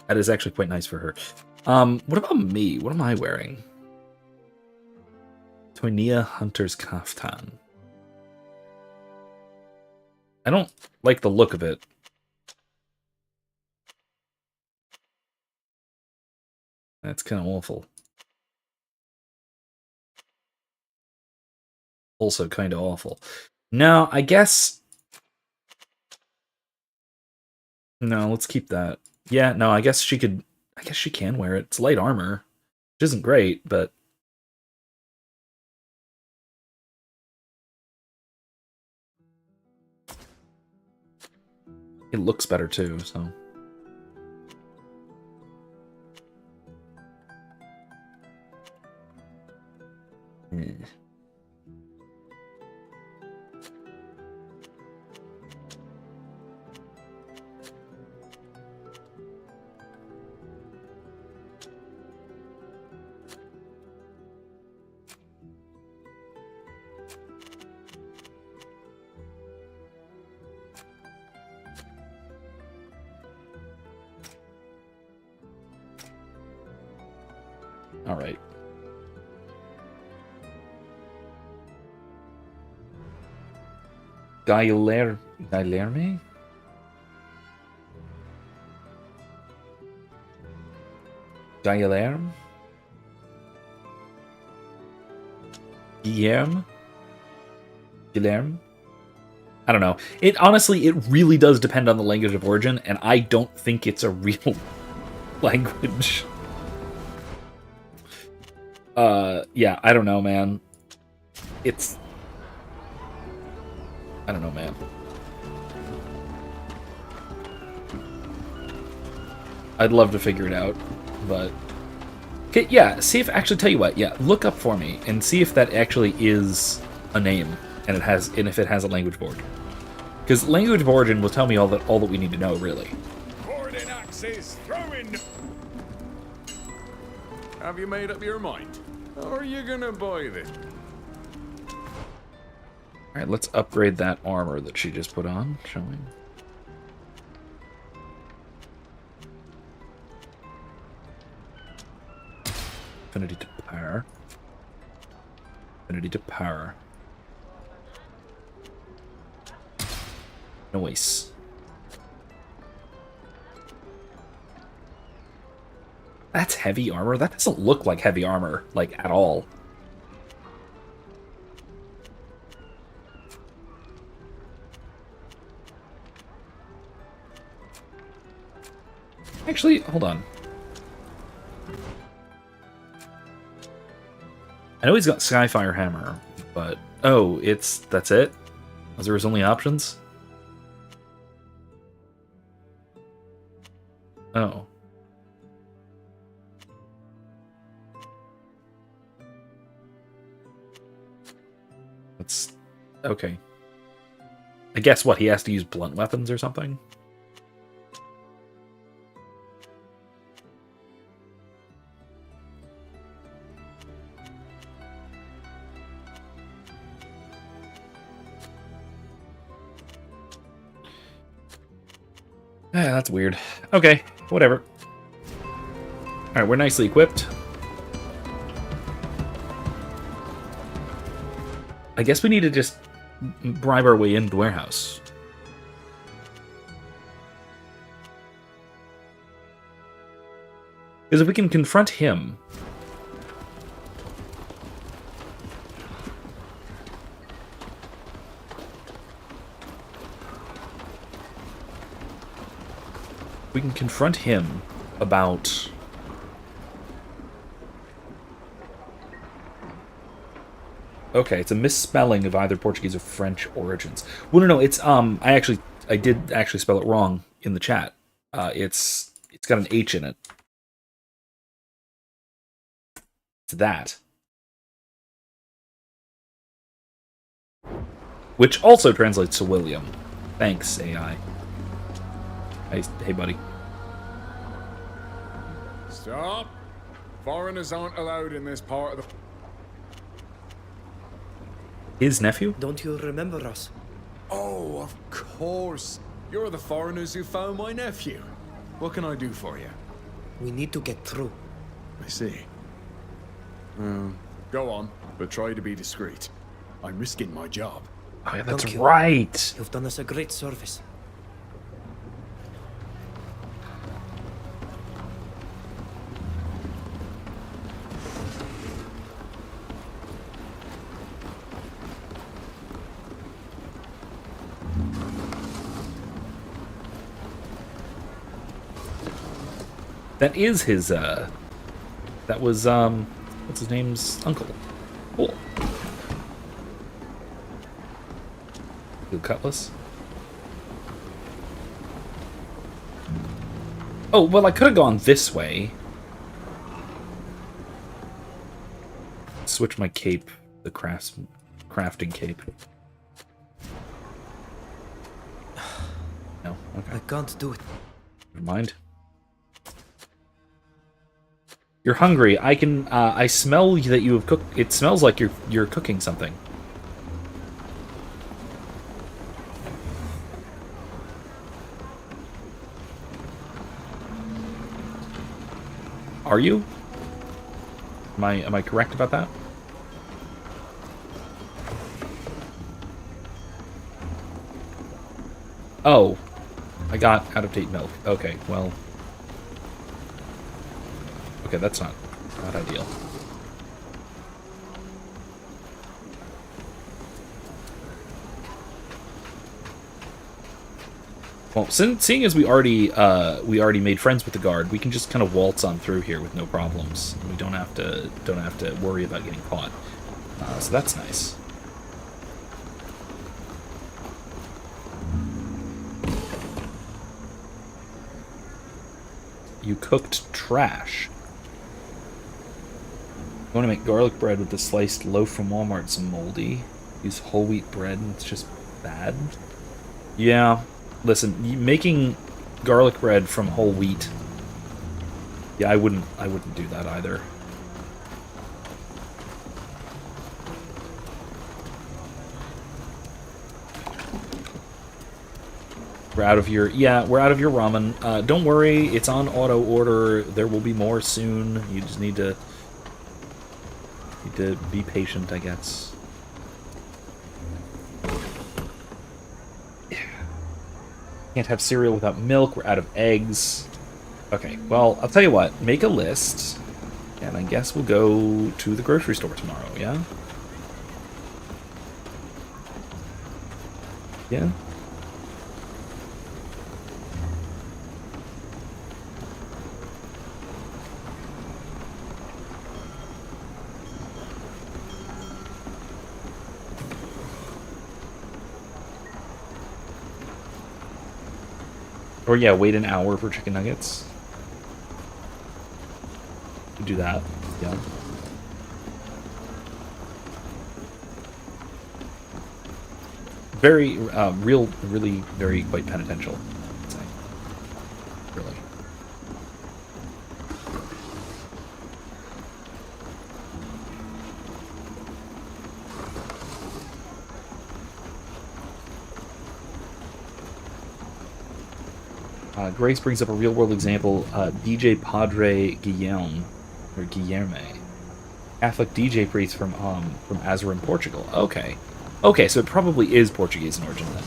That is actually quite nice for her. What about me? What am I wearing? Toinia Hunter's Kaftan. I don't like the look of it. That's kind of awful. Also kind of awful. No, I guess... No, let's keep that. Yeah, no, I guess she could... I guess she can wear it. It's light armor. Which isn't great, but... It looks better too, so... All right. Guilherme? Guilherme? Guilherme? Guilherme? I don't know. It honestly, it really does depend on the language of origin, and I don't think it's a real language. Yeah, I don't know, man. I don't know, man. I'd love to figure it out, but... Okay, yeah, see if... Actually, tell you what, yeah, look up for me and see if that actually is a name, and if it has a language board. Because language of origin will tell me all that we need to know, really. Boarding axes, throwing... Have you made up your mind? Or are you gonna buy this? Alright, let's upgrade that armor that she just put on, shall we? Affinity to power. Affinity to power. Noise. That's heavy armor? That doesn't look like heavy armor, like, at all. Actually, hold on. I know he's got Skyfire Hammer, but... Oh, that's it? Those are his only options? Oh. That's... Okay. I guess, what, he has to use blunt weapons or something? Yeah, that's weird. Okay, whatever. Alright, we're nicely equipped. I guess we need to just bribe our way into the warehouse. Because if we can confront him... We can confront him about... Okay, it's a misspelling of either Portuguese or French origins. Well, no, it's I did actually spell it wrong in the chat. It's got an H in it. It's that. Which also translates to William. Thanks, AI. Hey, buddy. Stop! Foreigners aren't allowed in this part of the... His nephew? Don't you remember us? Oh, of course. You're the foreigners who found my nephew. What can I do for you? We need to get through. I see. Go on, but try to be discreet. I'm risking my job. Oh yeah, that's Thank you. right. You've done us a great service. That is his, that was, what's his name's uncle. Cool. Steel cutlass. Oh, well, I could have gone this way. Switch my cape, the crafting cape. No, okay. I can't do it. Never mind. You're hungry. I can. I smell that you have cooked. It smells like you're cooking something. Are you? Am I correct about that? Oh, I got out-of-date milk. Okay, well. Okay, that's not ideal. Well, seeing as we already made friends with the guard, we can just kind of waltz on through here with no problems. We don't have to worry about getting caught. So that's nice. You cooked trash. You want to make garlic bread with the sliced loaf from Walmart. It's moldy. Use whole wheat bread and it's just bad. Yeah. Listen, making garlic bread from whole wheat. Yeah, I wouldn't do that either. We're out of your ramen. Don't worry, it's on auto order. There will be more soon. You just need to be patient, I guess. Can't have cereal without milk. We're out of eggs. Okay, well, I'll tell you what. Make a list, and I guess we'll go to the grocery store tomorrow, yeah? Yeah? Or yeah, wait an hour for chicken nuggets. Do that, yeah. Very, really very quite penitential, I'd say. Really. Grace brings up a real-world example. DJ Padre Guilherme, or Guilherme, Catholic DJ priest from Azerim, Portugal. Okay, okay, so it probably is Portuguese in origin then.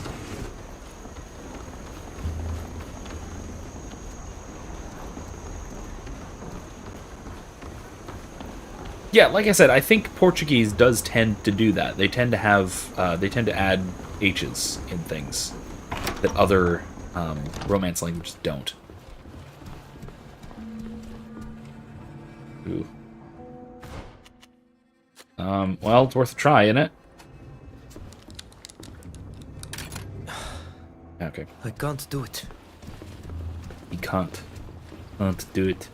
Yeah, like I said, I think Portuguese does tend to do that. They tend to have, they tend to add H's in things that other Romance languages don't. Ooh. Well, it's worth a try, isn't it? Okay. I can't do it. You can't do it.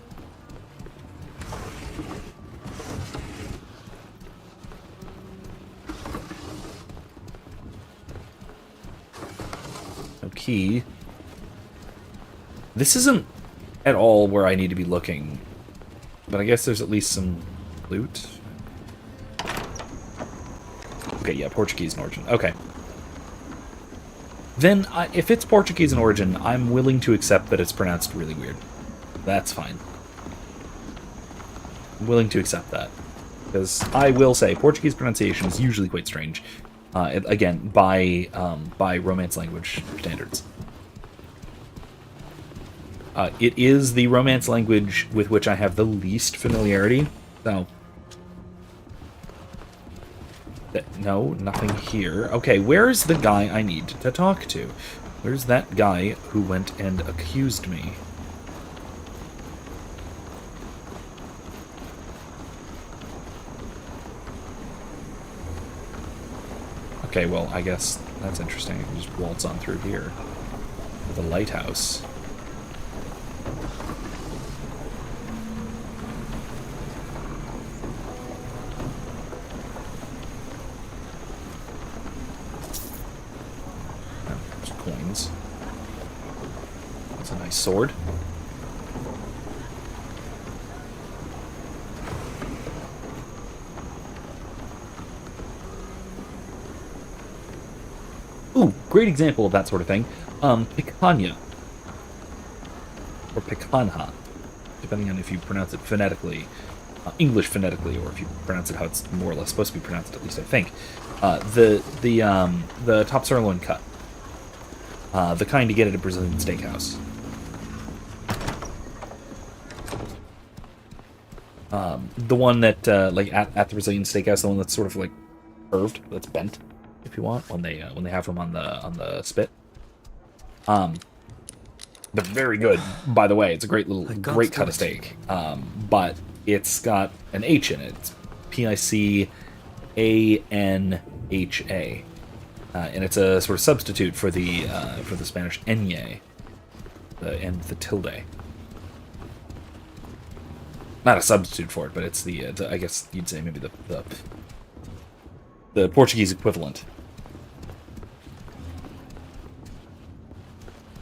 Okay. This isn't at all where I need to be looking, but I guess there's at least some loot. Okay, yeah, Portuguese in origin. Okay. Then, if it's Portuguese in origin, I'm willing to accept that it's pronounced really weird. That's fine. I'm willing to accept that. Because I will say, Portuguese pronunciation is usually quite strange. Again, by Romance language standards. It is the Romance language with which I have the least familiarity, so... No, nothing here. Okay, where's the guy I need to talk to? Where's that guy who went and accused me? Okay, well, I guess that's interesting. I can just waltz on through here. The lighthouse. Coins. That's a nice sword. Ooh, great example of that sort of thing. Picanha. Or picanha, depending on if you pronounce it phonetically, English phonetically, or if you pronounce it how it's more or less supposed to be pronounced, at least I think. The top sirloin cut. The kind you get at a Brazilian steakhouse. The one that, like, at the Brazilian steakhouse, the one that's sort of, like, curved, that's bent, if you want, when they have them on the spit. They're very good, by the way. It's a great cut do of steak. But it's got an H in it. It's Picanha. And it's a sort of substitute for the Spanish enye, and the tilde. Not a substitute for it, but it's the I guess you'd say maybe the Portuguese equivalent.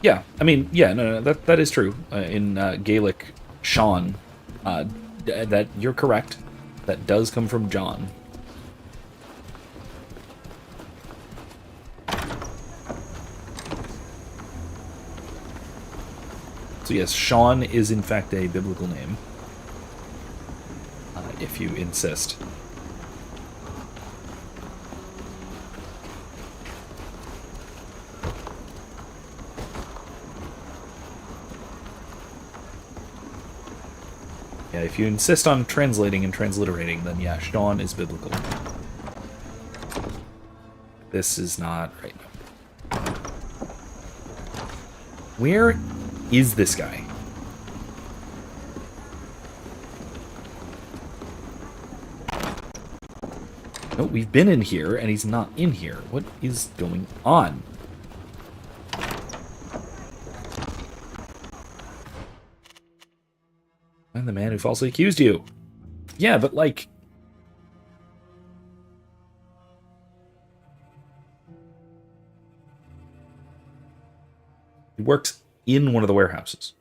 Yeah, I mean, yeah, no, that is true. In Gaelic, Sean, that you're correct. That does come from John. So yes, Sean is in fact a biblical name, if you insist. Yeah, if you insist on translating and transliterating, then yeah, Sean is biblical. This is not right now. Where is this guy? No, we've been in here, and he's not in here. What is going on? I'm the man who falsely accused you. Yeah, but like... He works in one of the warehouses.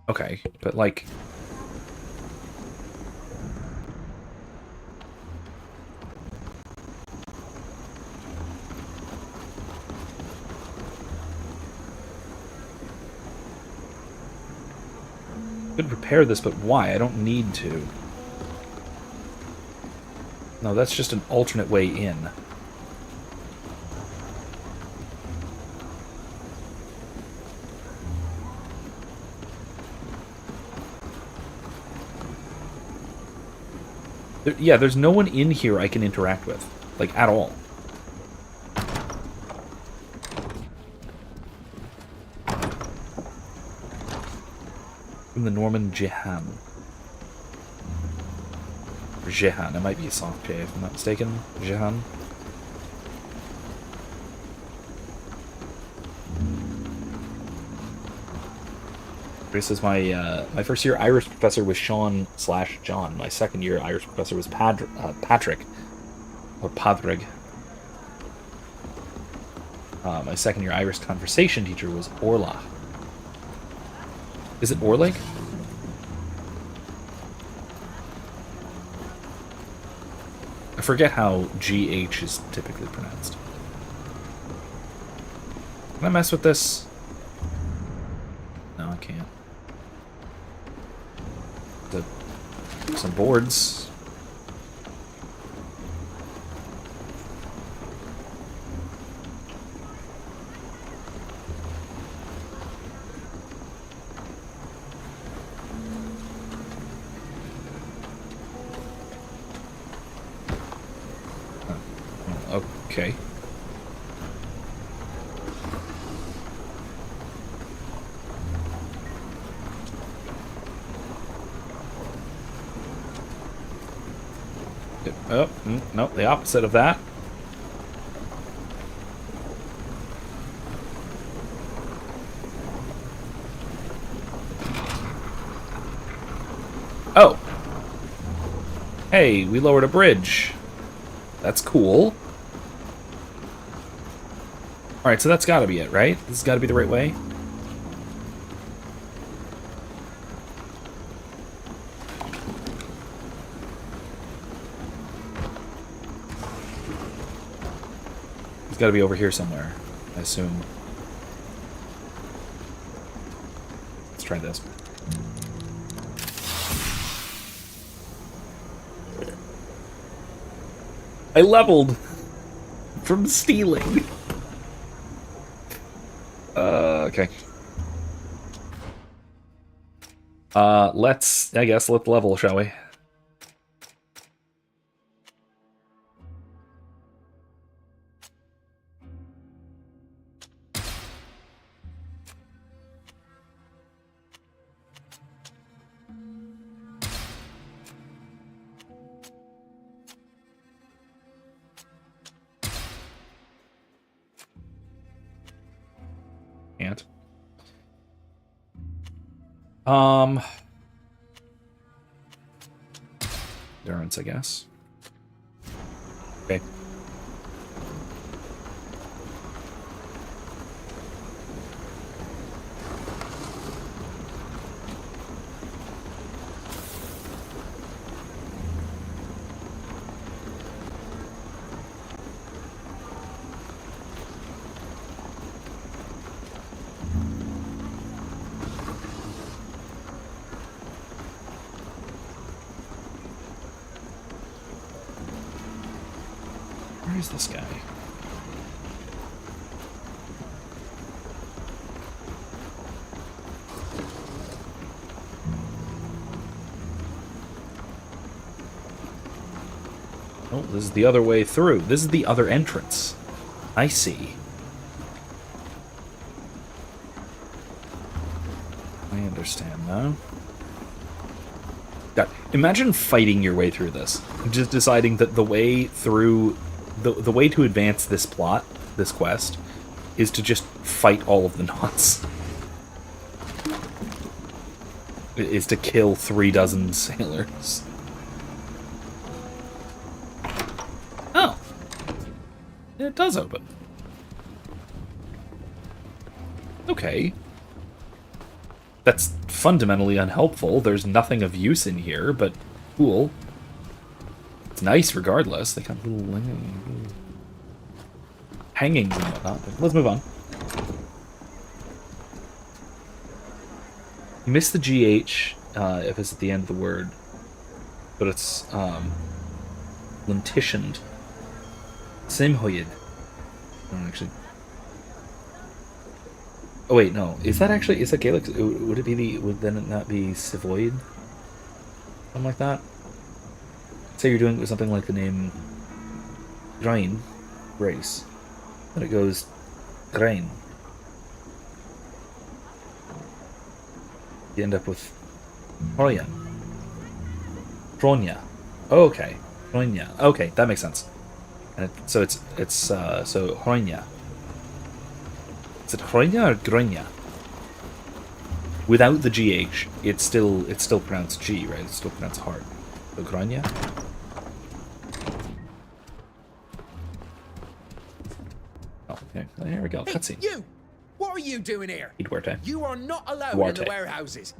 Okay, but like... Could repair this, but why? I don't need to. No, that's just an alternate way in. Yeah, there's no one in here I can interact with. Like, at all. From the Norman Jehan. Or Jehan. It might be a soft J if I'm not mistaken. Jehan. This says my first year Irish professor was Sean/John. My second year Irish professor was Patrick. Or Padraig. My second year Irish conversation teacher was Orla. Is it Orlig? I forget how GH is typically pronounced. Can I mess with this? No, I can't. Some boards. Okay. Oh, no, the opposite of that. Oh. Hey, we lowered a bridge. That's cool. Alright, so that's gotta be it, right? This has gotta be the right way? It's gotta be over here somewhere, I assume. Let's try this. I leveled from stealing. Okay. Let's level, shall we? can't. Endurance, I guess. Okay. Where is this guy? Oh, this is the other way through. This is the other entrance. I see. I understand now. God, imagine fighting your way through this. Just deciding that the way through... The way to advance this plot, this quest, is to just fight all of the knots. Is to kill 36 sailors. Oh. It does open. Okay. That's fundamentally unhelpful. There's nothing of use in here, but cool. It's nice regardless. They got little hangings and whatnot. But let's move on. You missed the GH if it's at the end of the word, but it's lentitioned. Simhoyed. Actually. Oh wait, no. Is that Gaelic? Would it be would then it not be Sivoid? Something like that? Say you're doing something like the name Grain, Grace, but it goes Grain. You end up with Hroya. Hronya. Oh, okay. Hronya. Okay, that makes sense. And so it's Hronya. Is it Hronya or Gronya? Without the GH, it's still pronounced G, right? It's still pronounced hard. So Gronya. Okay, there we go. Cutscene. You! What are you doing here? Duarte. You are not allowed Duarte. in the warehouses.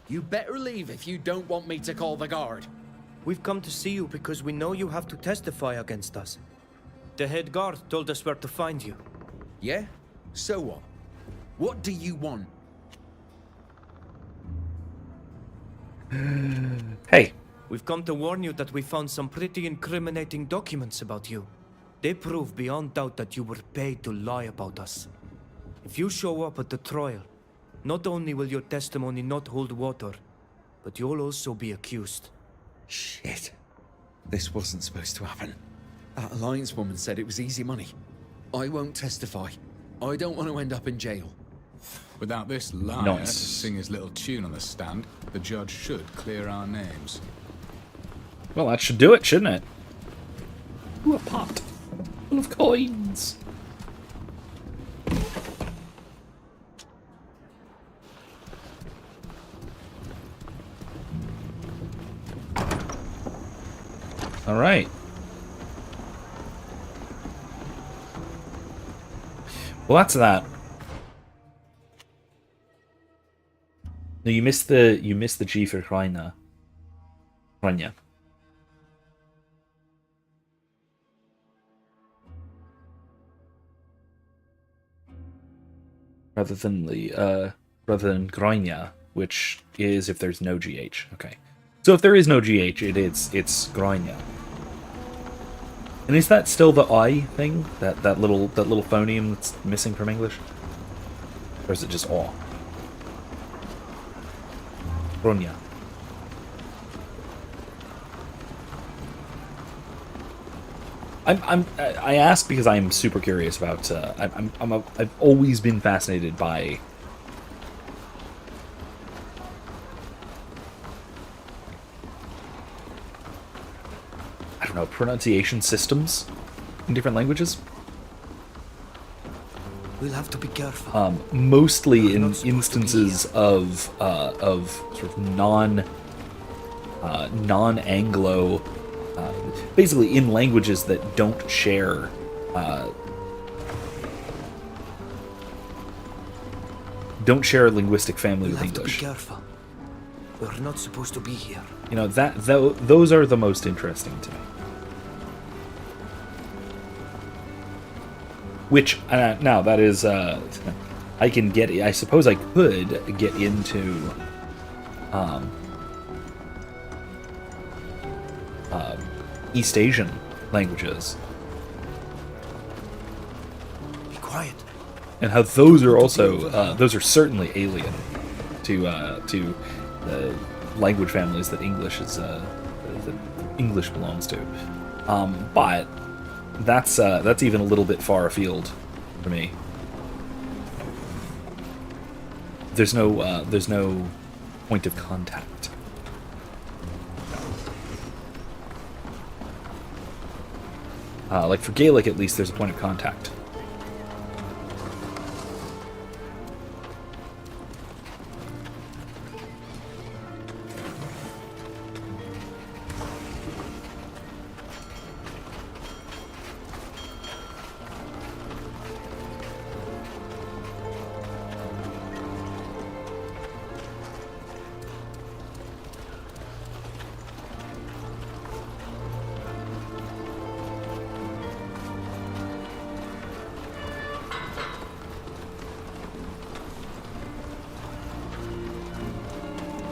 You better leave if you don't want me to call the guard. We've come to see you because we know you have to testify against us. The head guard told us where to find you. Yeah? So what? What do you want? Hey. We've come to warn you that we found some pretty incriminating documents about you. They prove beyond doubt that you were paid to lie about us. If you show up at the trial, not only will your testimony not hold water, but you'll also be accused. Shit. This wasn't supposed to happen. That Alliance woman said it was easy money. I won't testify. I don't want to end up in jail. Without this liar to sing his little tune on the stand, the judge should clear our names. Well, that should do it, shouldn't it? Ooh, a pot full of coins. All right. Well, that's that. No, you missed the G for Hryna. Hrynya. Rather than Gronya, which is if there's no GH. Okay. So if there is no GH, it's Gronya. And is that still the I thing? That little phoneme that's missing from English? Or is it just aw? Gronya. I ask because I'm super curious about. I've always been fascinated by. I don't know, pronunciation systems in different languages. We'll have to be careful. Mostly in instances of sort of non-Anglo, basically in languages that don't share a linguistic family with English. We'll have to be careful. We're not supposed to be here. You know, those are the most interesting to me. Which now that is, I can get. I suppose I could get into East Asian languages. Be quiet. And how those are also those are certainly alien to language families that English belongs to. But that's even a little bit far afield for me. There's no point of contact. Like for Gaelic, at least, there's a point of contact.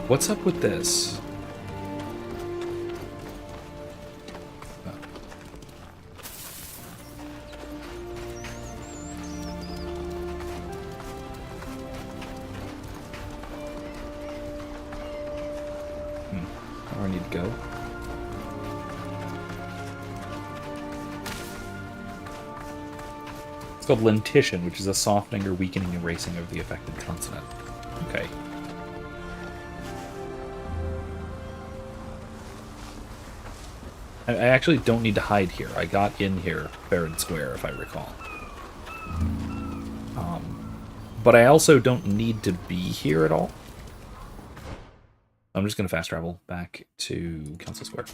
What's up with this? Where I need to go? It's called lentition, which is a softening or weakening erasing of the affected consonant. Okay. I actually don't need to hide here. I got in here fair and square, if I recall. But I also don't need to be here at all. I'm just going to fast travel back to Council Square.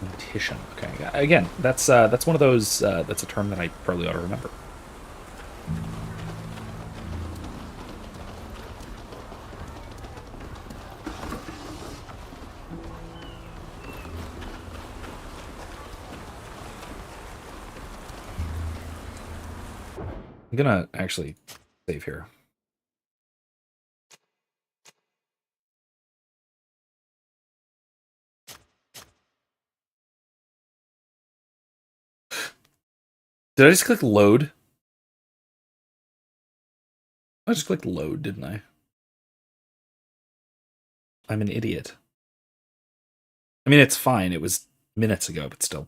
Lentition. Okay. Again, that's one of those. That's a term that I probably ought to remember. I'm gonna actually save here. Did I just click load? I just clicked load, didn't I? I'm an idiot. I mean, it's fine. It was minutes ago, but still.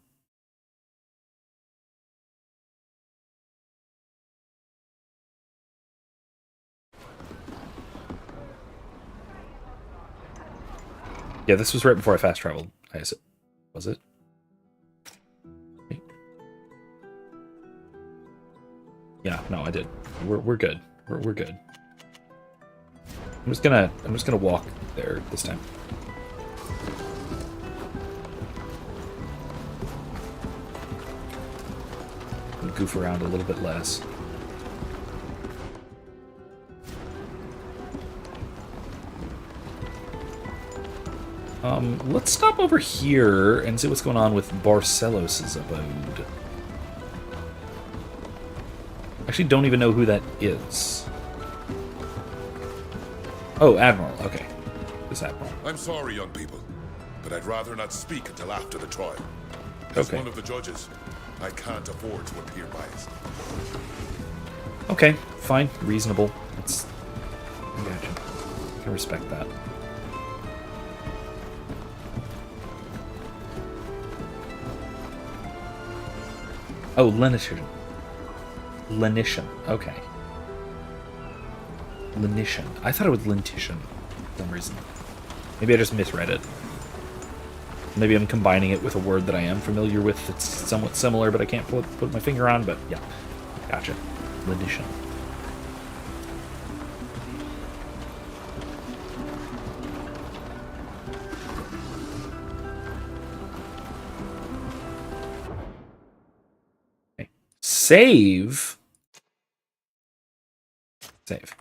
Yeah, this was right before I fast traveled. Was it? Yeah, no, I did. We're good. We're good. I'm just gonna walk there this time. And goof around a little bit less. Let's stop over here and see what's going on with Barcelos' abode. Actually, don't even know who that is. Oh, Admiral. Okay. This Admiral. I'm sorry, young people, but I'd rather not speak until after the trial. As one of the judges, I can't afford to appear biased. Okay, fine. Reasonable. That's... I gotcha. I can respect that. Oh, lenition. Lenition. Okay. Lenition. I thought it was lentition for some reason. Maybe I just misread it. Maybe I'm combining it with a word that I am familiar with that's somewhat similar, but I can't put my finger on, but yeah. Gotcha. Lenition. Okay. Save. Save.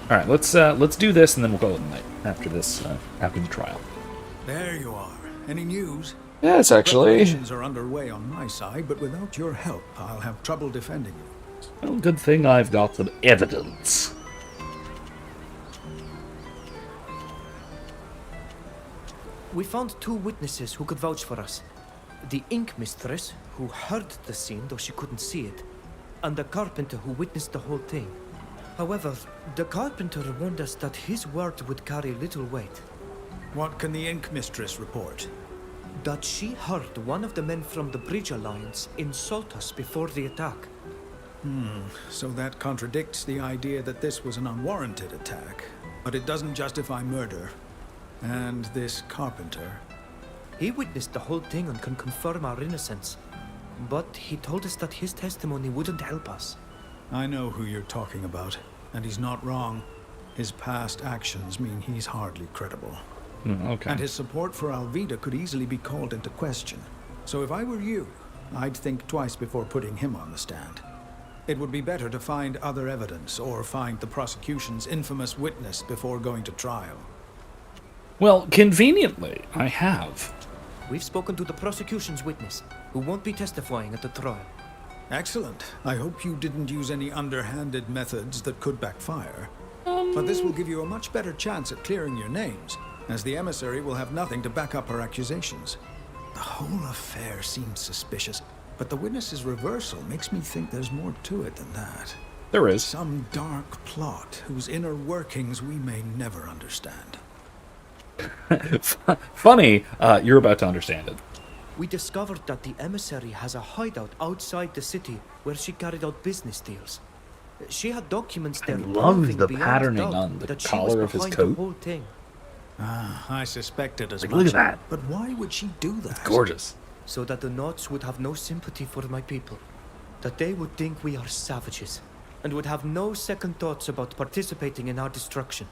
All right, let's do this, and then we'll call it a night after this, after the trial. There you are. Any news? Yes, actually. Preparations are underway on my side, but without your help, I'll have trouble defending you. Well, good thing I've got some evidence. We found 2 witnesses who could vouch for us. The ink mistress, who heard the scene though she couldn't see it, and the carpenter who witnessed the whole thing. However, the carpenter warned us that his word would carry little weight. What can the ink mistress report? That she heard one of the men from the Bridge Alliance insult us before the attack. So that contradicts the idea that this was an unwarranted attack. But it doesn't justify murder. And this carpenter... He witnessed the whole thing and can confirm our innocence. But he told us that his testimony wouldn't help us. I know who you're talking about, and he's not wrong. His past actions mean he's hardly credible. Okay. And his support for Alvida could easily be called into question. So if I were you, I'd think twice before putting him on the stand. It would be better to find other evidence, or find the prosecution's infamous witness before going to trial. Well, conveniently, I have. We've spoken to the prosecution's witness, who won't be testifying at the trial. Excellent. I hope you didn't use any underhanded methods that could backfire. But this will give you a much better chance at clearing your names, as the emissary will have nothing to back up her accusations. The whole affair seems suspicious, but the witness's reversal makes me think there's more to it than that. There is. Some dark plot whose inner workings we may never understand. Funny, you're about to understand it. We discovered that the emissary has a hideout outside the city where she carried out business deals. She had documents there. I love the beyond patterning doubt on the that she collar was of his behind coat. The whole thing. I suspected as Like, much. look at that. But why would she do that? It's gorgeous. So that the Knots would have no sympathy for my people. That they would think we are savages, and would have no second thoughts about participating in our destruction.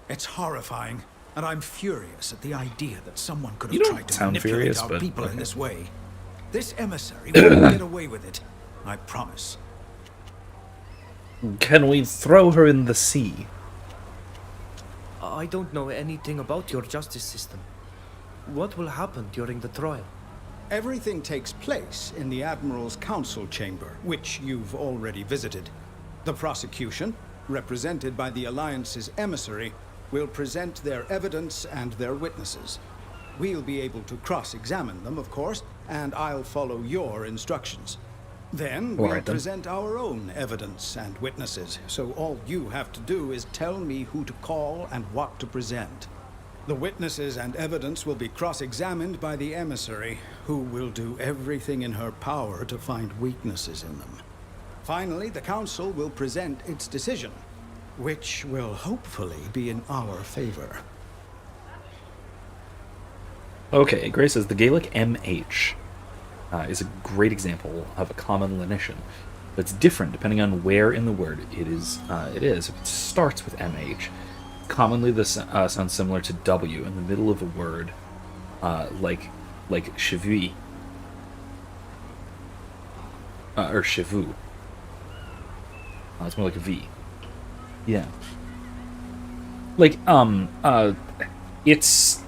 It's horrifying, and I'm furious at the idea that someone could You have don't tried to sound manipulate furious, our but people okay. in this way. This emissary won't get away with it. I promise. Can we throw her in the sea? I don't know anything about your justice system. What will happen during the trial? Everything takes place in the Admiral's Council Chamber, which you've already visited. The prosecution, represented by the Alliance's emissary, will present their evidence and their witnesses. We'll be able to cross-examine them, of course, and I'll follow your instructions. Then we'll present our own evidence and witnesses, so all you have to do is tell me who to call and what to present. The witnesses and evidence will be cross-examined by the emissary, who will do everything in her power to find weaknesses in them. Finally, the Council will present its decision, which will hopefully be in our favor. Okay, Grace says the Gaelic MH is a great example of a common lenition. That's different depending on where in the word it is. If it starts with MH, commonly this sounds similar to W in the middle of a word, like chevy or chevaux. It's more like a V. Yeah. Like it's.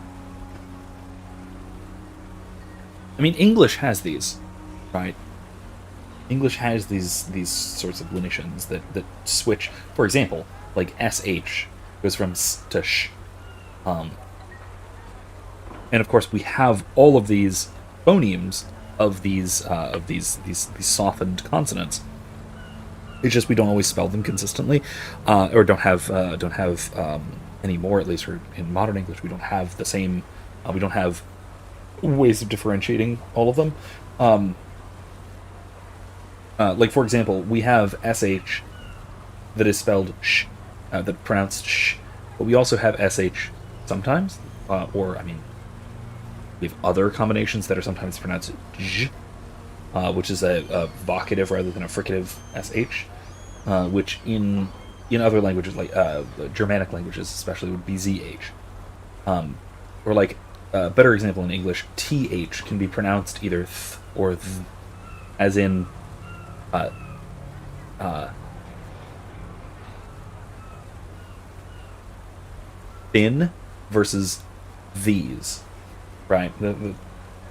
I mean, English has these, right? English has these sorts of lenitions that switch. For example, like sh goes from s to sh, and of course we have all of these phonemes of these softened consonants. It's just we don't always spell them consistently, or don't have anymore. At least, or in modern English, we don't have the same. We don't have ways of differentiating all of them. Like, for example, we have sh that is spelled sh, that pronounced sh, but we also have sh sometimes, or I mean, we have other combinations that are sometimes pronounced j, which is a vocative rather than a fricative sh, which in other languages, like Germanic languages especially, would be zh. Or like a better example in English, th can be pronounced either th or th, as in thin versus these, right? The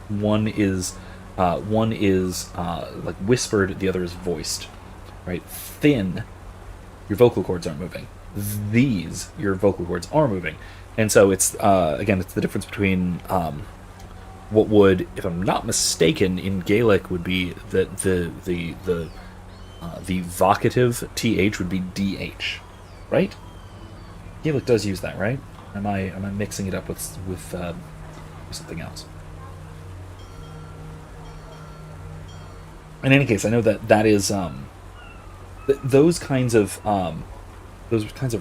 one is like whispered, the other is voiced, right? Thin, your vocal cords aren't moving. These, your vocal cords are moving, and so it's again, it's the difference between what would, if I'm not mistaken, in Gaelic would be that the vocative th would be dh, right? Gaelic does use that, right? Am I mixing it up with something else? In any case, I know that is those kinds of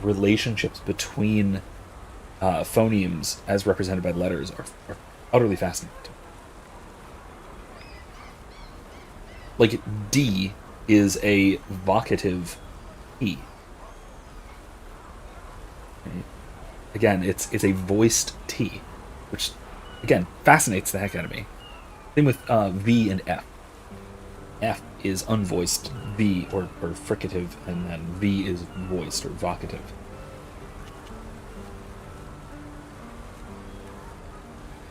relationships between phonemes as represented by letters are utterly fascinating. Like D is a vocative E. Okay. Again, it's a voiced T, which again fascinates the heck out of me. Same with V and F. F is unvoiced V or fricative, and then V is voiced or vocative.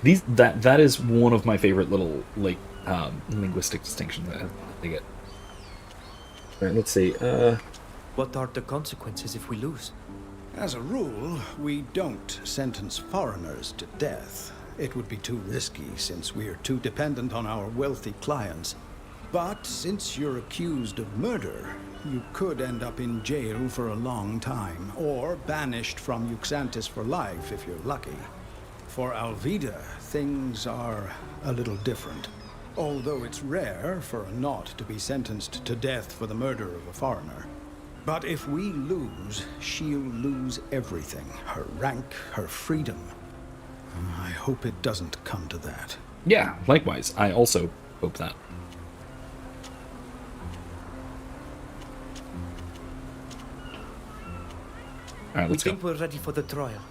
That is one of my favorite little like linguistic distinctions that they get. All right, let's see. What are the consequences if we lose? As a rule, we don't sentence foreigners to death. It would be too risky since we are too dependent on our wealthy clients. But since you're accused of murder, you could end up in jail for a long time, or banished from Yuxantis for life if you're lucky. For Alvida, things are a little different. Although it's rare for a Naut to be sentenced to death for the murder of a foreigner. But if we lose, she'll lose everything. Her rank, her freedom. I hope it doesn't come to that. Yeah, likewise. I also hope that. All right, let's go. We think we're ready for the trial.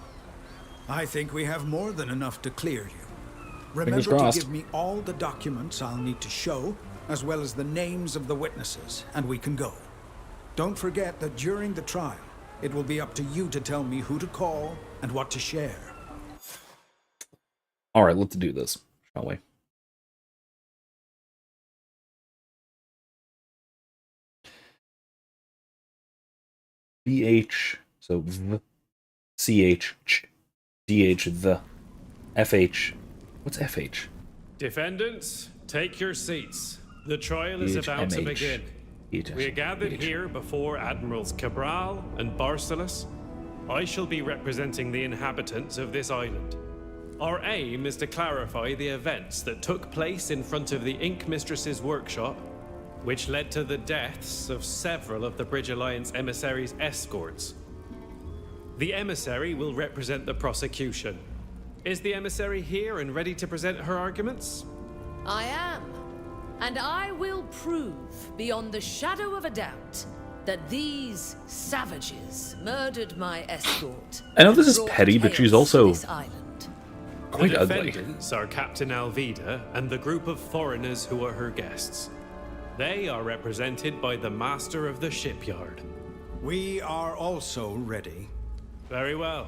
I think we have more than enough to clear you. Remember to give me all the documents I'll need to show, as well as the names of the witnesses, and we can go. Don't forget that during the trial, it will be up to you to tell me who to call and what to share. All right, let's do this, shall we? BH, so V, CH, ch, DH, the, FH. What's FH? Defendants, take your seats. The trial is about to begin. We are gathered here before Admirals Cabral and Barcelos. I shall be representing the inhabitants of this island. Our aim is to clarify the events that took place in front of the Ink Mistress's workshop, which led to the deaths of several of the Bridge Alliance emissaries' escorts. The emissary will represent the prosecution. Is the emissary here and ready to present her arguments? I am. And I will prove, beyond the shadow of a doubt, that these savages murdered my escort. I know this is petty, but she's also quite the ugly. defendants are Captain Alvida and the group of foreigners who are her guests. They are represented by the master of the shipyard. We are also ready. Very well.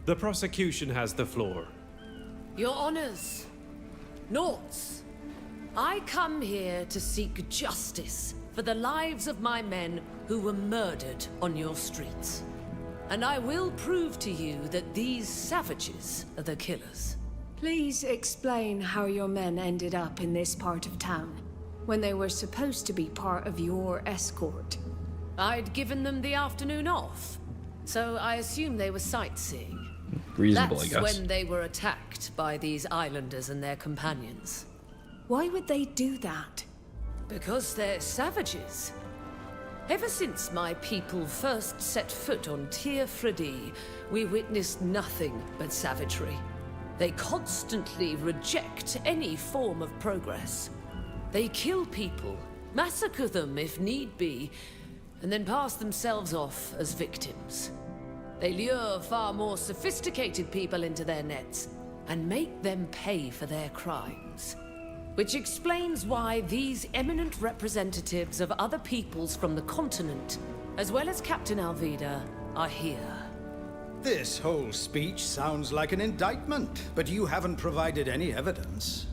The prosecution has the floor. Your honors, Nauts, I come here to seek justice for the lives of my men who were murdered on your streets. And I will prove to you that these savages are the killers. Please explain how your men ended up in this part of town, when they were supposed to be part of your escort. I'd given them the afternoon off, so I assume they were sightseeing. Reasonable, I That's guess. when they were attacked by these islanders and their companions. Why would they do that? Because they're savages. Ever since my people first set foot on Tir Fredi, we witnessed nothing but savagery. They constantly reject any form of progress. They kill people, massacre them if need be, and then pass themselves off as victims. They lure far more sophisticated people into their nets and make them pay for their crimes. Which explains why these eminent representatives of other peoples from the continent, as well as Captain Alvida, are here. This whole speech sounds like an indictment, but you haven't provided any evidence.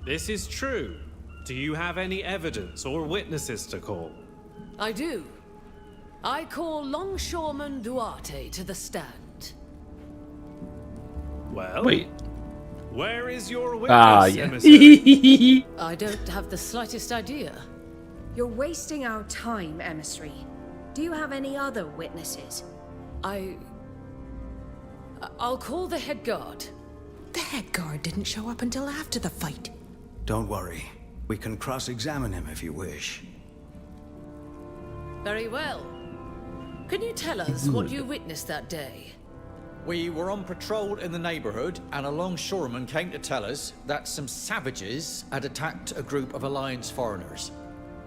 This is true. Do you have any evidence or witnesses to call? I do. I call Longshoreman Duarte to the stand. Well? Wait. Where is your witness, yeah. emissary? I don't have the slightest idea. You're wasting our time, emissary. Do you have any other witnesses? I'll call the head guard. The head guard didn't show up until after the fight. Don't worry. We can cross-examine him if you wish. Very well. Can you tell us what you witnessed that day? We were on patrol in the neighborhood, and a longshoreman came to tell us that some savages had attacked a group of Alliance foreigners.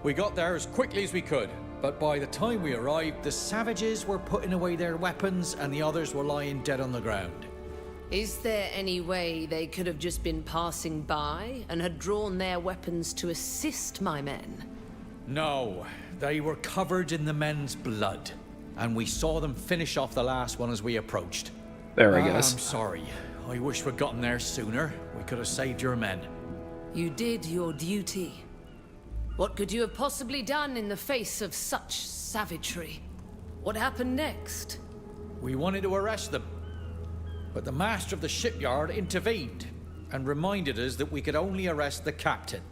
We got there as quickly as we could, but by the time we arrived, the savages were putting away their weapons and the others were lying dead on the ground. Is there any way they could have just been passing by and had drawn their weapons to assist my men? No, they were covered in the men's blood, and we saw them finish off the last one as we approached. There I guess. I'm sorry. I wish we'd gotten there sooner. We could have saved your men. You did your duty. What could you have possibly done in the face of such savagery? What happened next? We wanted to arrest them, but the master of the shipyard intervened and reminded us that we could only arrest the captain.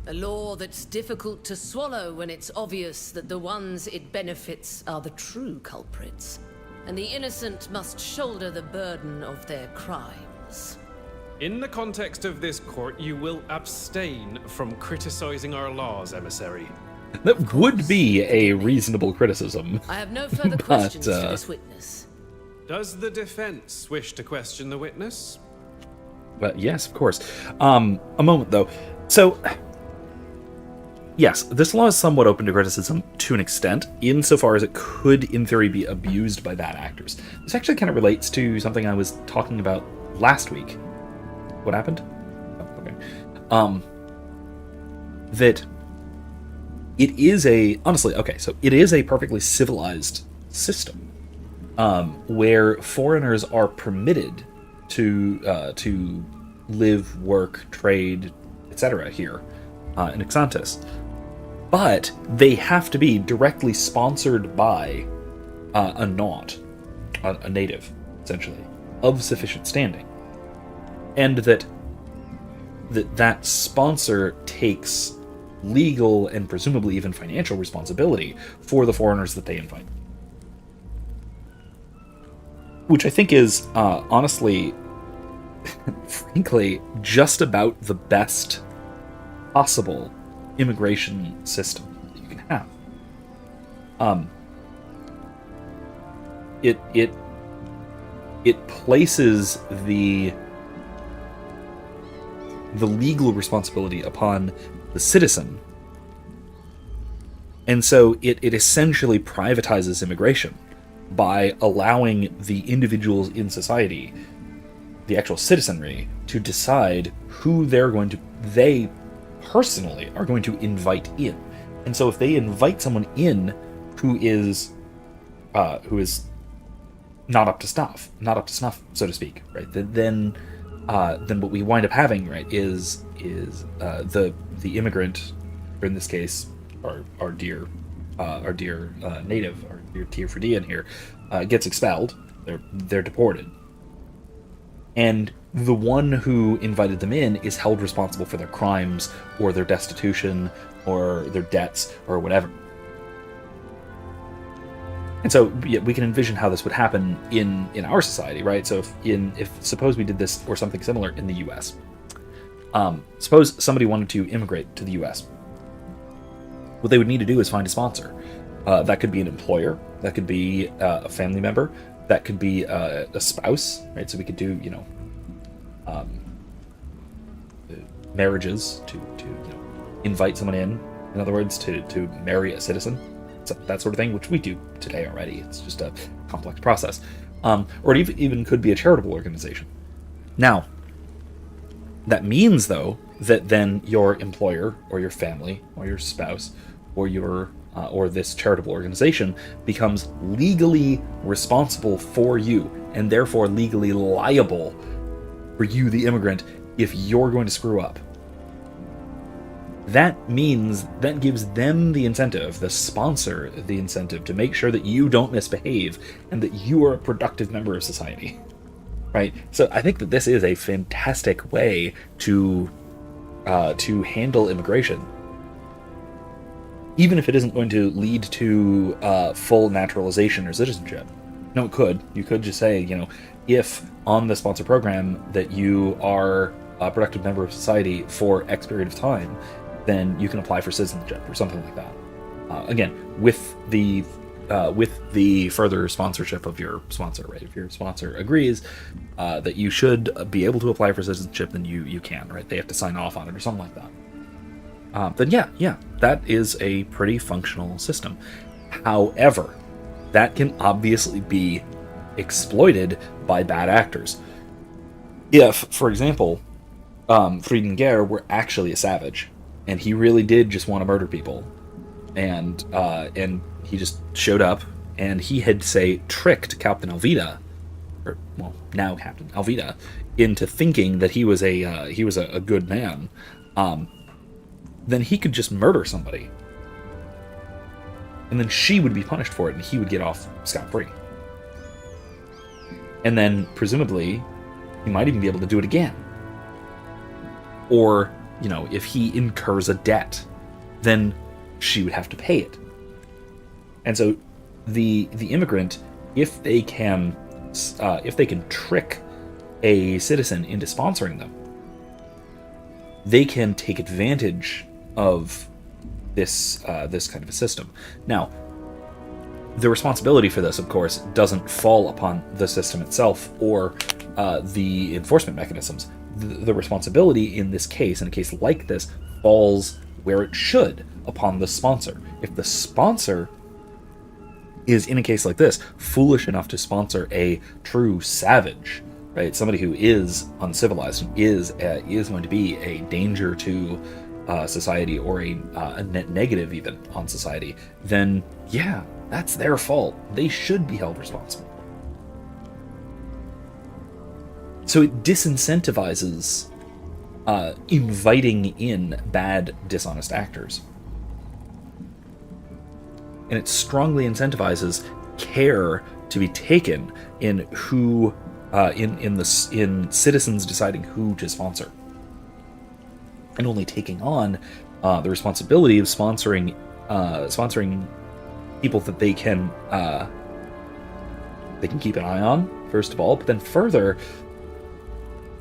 A law that's difficult to swallow when it's obvious that the ones it benefits are the true culprits, and the innocent must shoulder the burden of their crimes. In the context of this court, you will abstain from criticizing our laws, emissary. That would be a reasonable criticism. I have no further questions to this witness. Does the defense wish to question the witness? But yes, of course. A moment, though. So, yes, this law is somewhat open to criticism to an extent, insofar as it could, in theory, be abused by bad actors. This actually kind of relates to something I was talking about last week. What happened? Oh, okay. That it is it is a perfectly civilized system, where foreigners are permitted to live, work, trade, etc. here in Exantis, but they have to be directly sponsored by a native, essentially, of sufficient standing. And that sponsor takes legal and presumably even financial responsibility for the foreigners that they invite. Which I think is, honestly, frankly, just about the best possible immigration system that you can have. It places the legal responsibility upon the citizen, and so it essentially privatizes immigration by allowing the individuals in society, the actual citizenry, to decide who they personally are going to invite in. And so if they invite someone in who is not up to snuff, so to speak, right? Then what we wind up having, right, is the immigrant, or in this case, our dear native, our dear Tir Fredian here, gets expelled. They're deported, and the one who invited them in is held responsible for their crimes or their destitution or their debts or whatever. And so we can envision how this would happen in our society, right? So if suppose we did this or something similar in the U.S. Suppose somebody wanted to immigrate to the U.S. What they would need to do is find a sponsor. That could be an employer. That could be a family member. That could be a spouse, right? So we could do, marriages to invite someone in other words, to marry a citizen, so that sort of thing, which we do today already. It's just a complex process. Or it even could be a charitable organization. Now, that means, though, that then your employer or your family or your spouse or your or this charitable organization becomes legally responsible for you, and therefore legally liable for you, the immigrant, if you're going to screw up. That means that gives them the incentive, the sponsor the incentive, to make sure that you don't misbehave and that you are a productive member of society. Right? So I think that this is a fantastic way to handle immigration, even if it isn't going to lead to full naturalization or citizenship. No, it could. You could just say, if on the sponsor program that you are a productive member of society for X period of time, then you can apply for citizenship or something like that. Again, with the further sponsorship of your sponsor, right? If your sponsor agrees that you should be able to apply for citizenship, then you can, right? They have to sign off on it or something like that. Then yeah, that is a pretty functional system. However, that can obviously be exploited by bad actors. If, for example, Friedengehr were actually a savage, and he really did just want to murder people, and he just showed up, and he had, say, tricked Captain Alvida, or, well, now Captain Alvida, into thinking that he was a good man, then he could just murder somebody. And then she would be punished for it, and he would get off scot-free. And then, presumably, he might even be able to do it again. Or, if he incurs a debt, then she would have to pay it. And so the immigrant, if they can trick a citizen into sponsoring them, they can take advantage of this kind of a system. Now, the responsibility for this, of course, doesn't fall upon the system itself or the enforcement mechanisms. The responsibility in this case, in a case like this, falls where it should, upon the sponsor. If the sponsor is, in a case like this, foolish enough to sponsor a true savage, right, somebody who is uncivilized, who is going to be a danger to society, or a net negative even on society, then yeah, that's their fault. They should be held responsible. So it disincentivizes inviting in bad, dishonest actors. And it strongly incentivizes care to be taken in who, in citizens deciding who to sponsor, and only taking on the responsibility of sponsoring people that they can keep an eye on, first of all, but then further,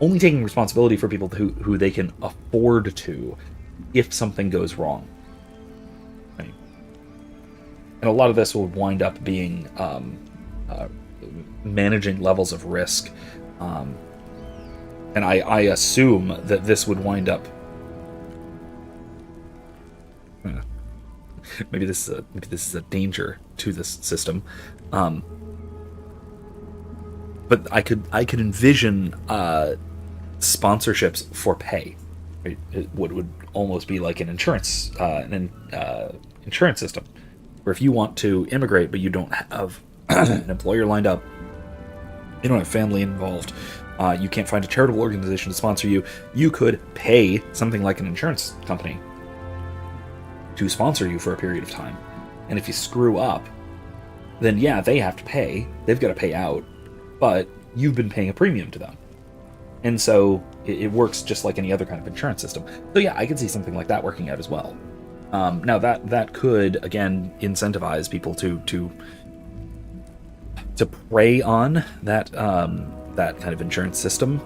only taking responsibility for people who they can afford to if something goes wrong. Right? And a lot of this will wind up being managing levels of risk. And I assume that this would wind up... Maybe this is a danger to this system. But I could envision sponsorships for pay. Right? It would almost be like an insurance insurance system, where if you want to immigrate but you don't have an employer lined up, you don't have family involved, you can't find a charitable organization to sponsor you, you could pay something like an insurance company to sponsor you for a period of time. And if you screw up, then yeah, they have to pay. They've got to pay out, but you've been paying a premium to them. And so it works just like any other kind of insurance system. So yeah, I could see something like that working out as well. Now that could, again, incentivize people to prey on that kind of insurance system.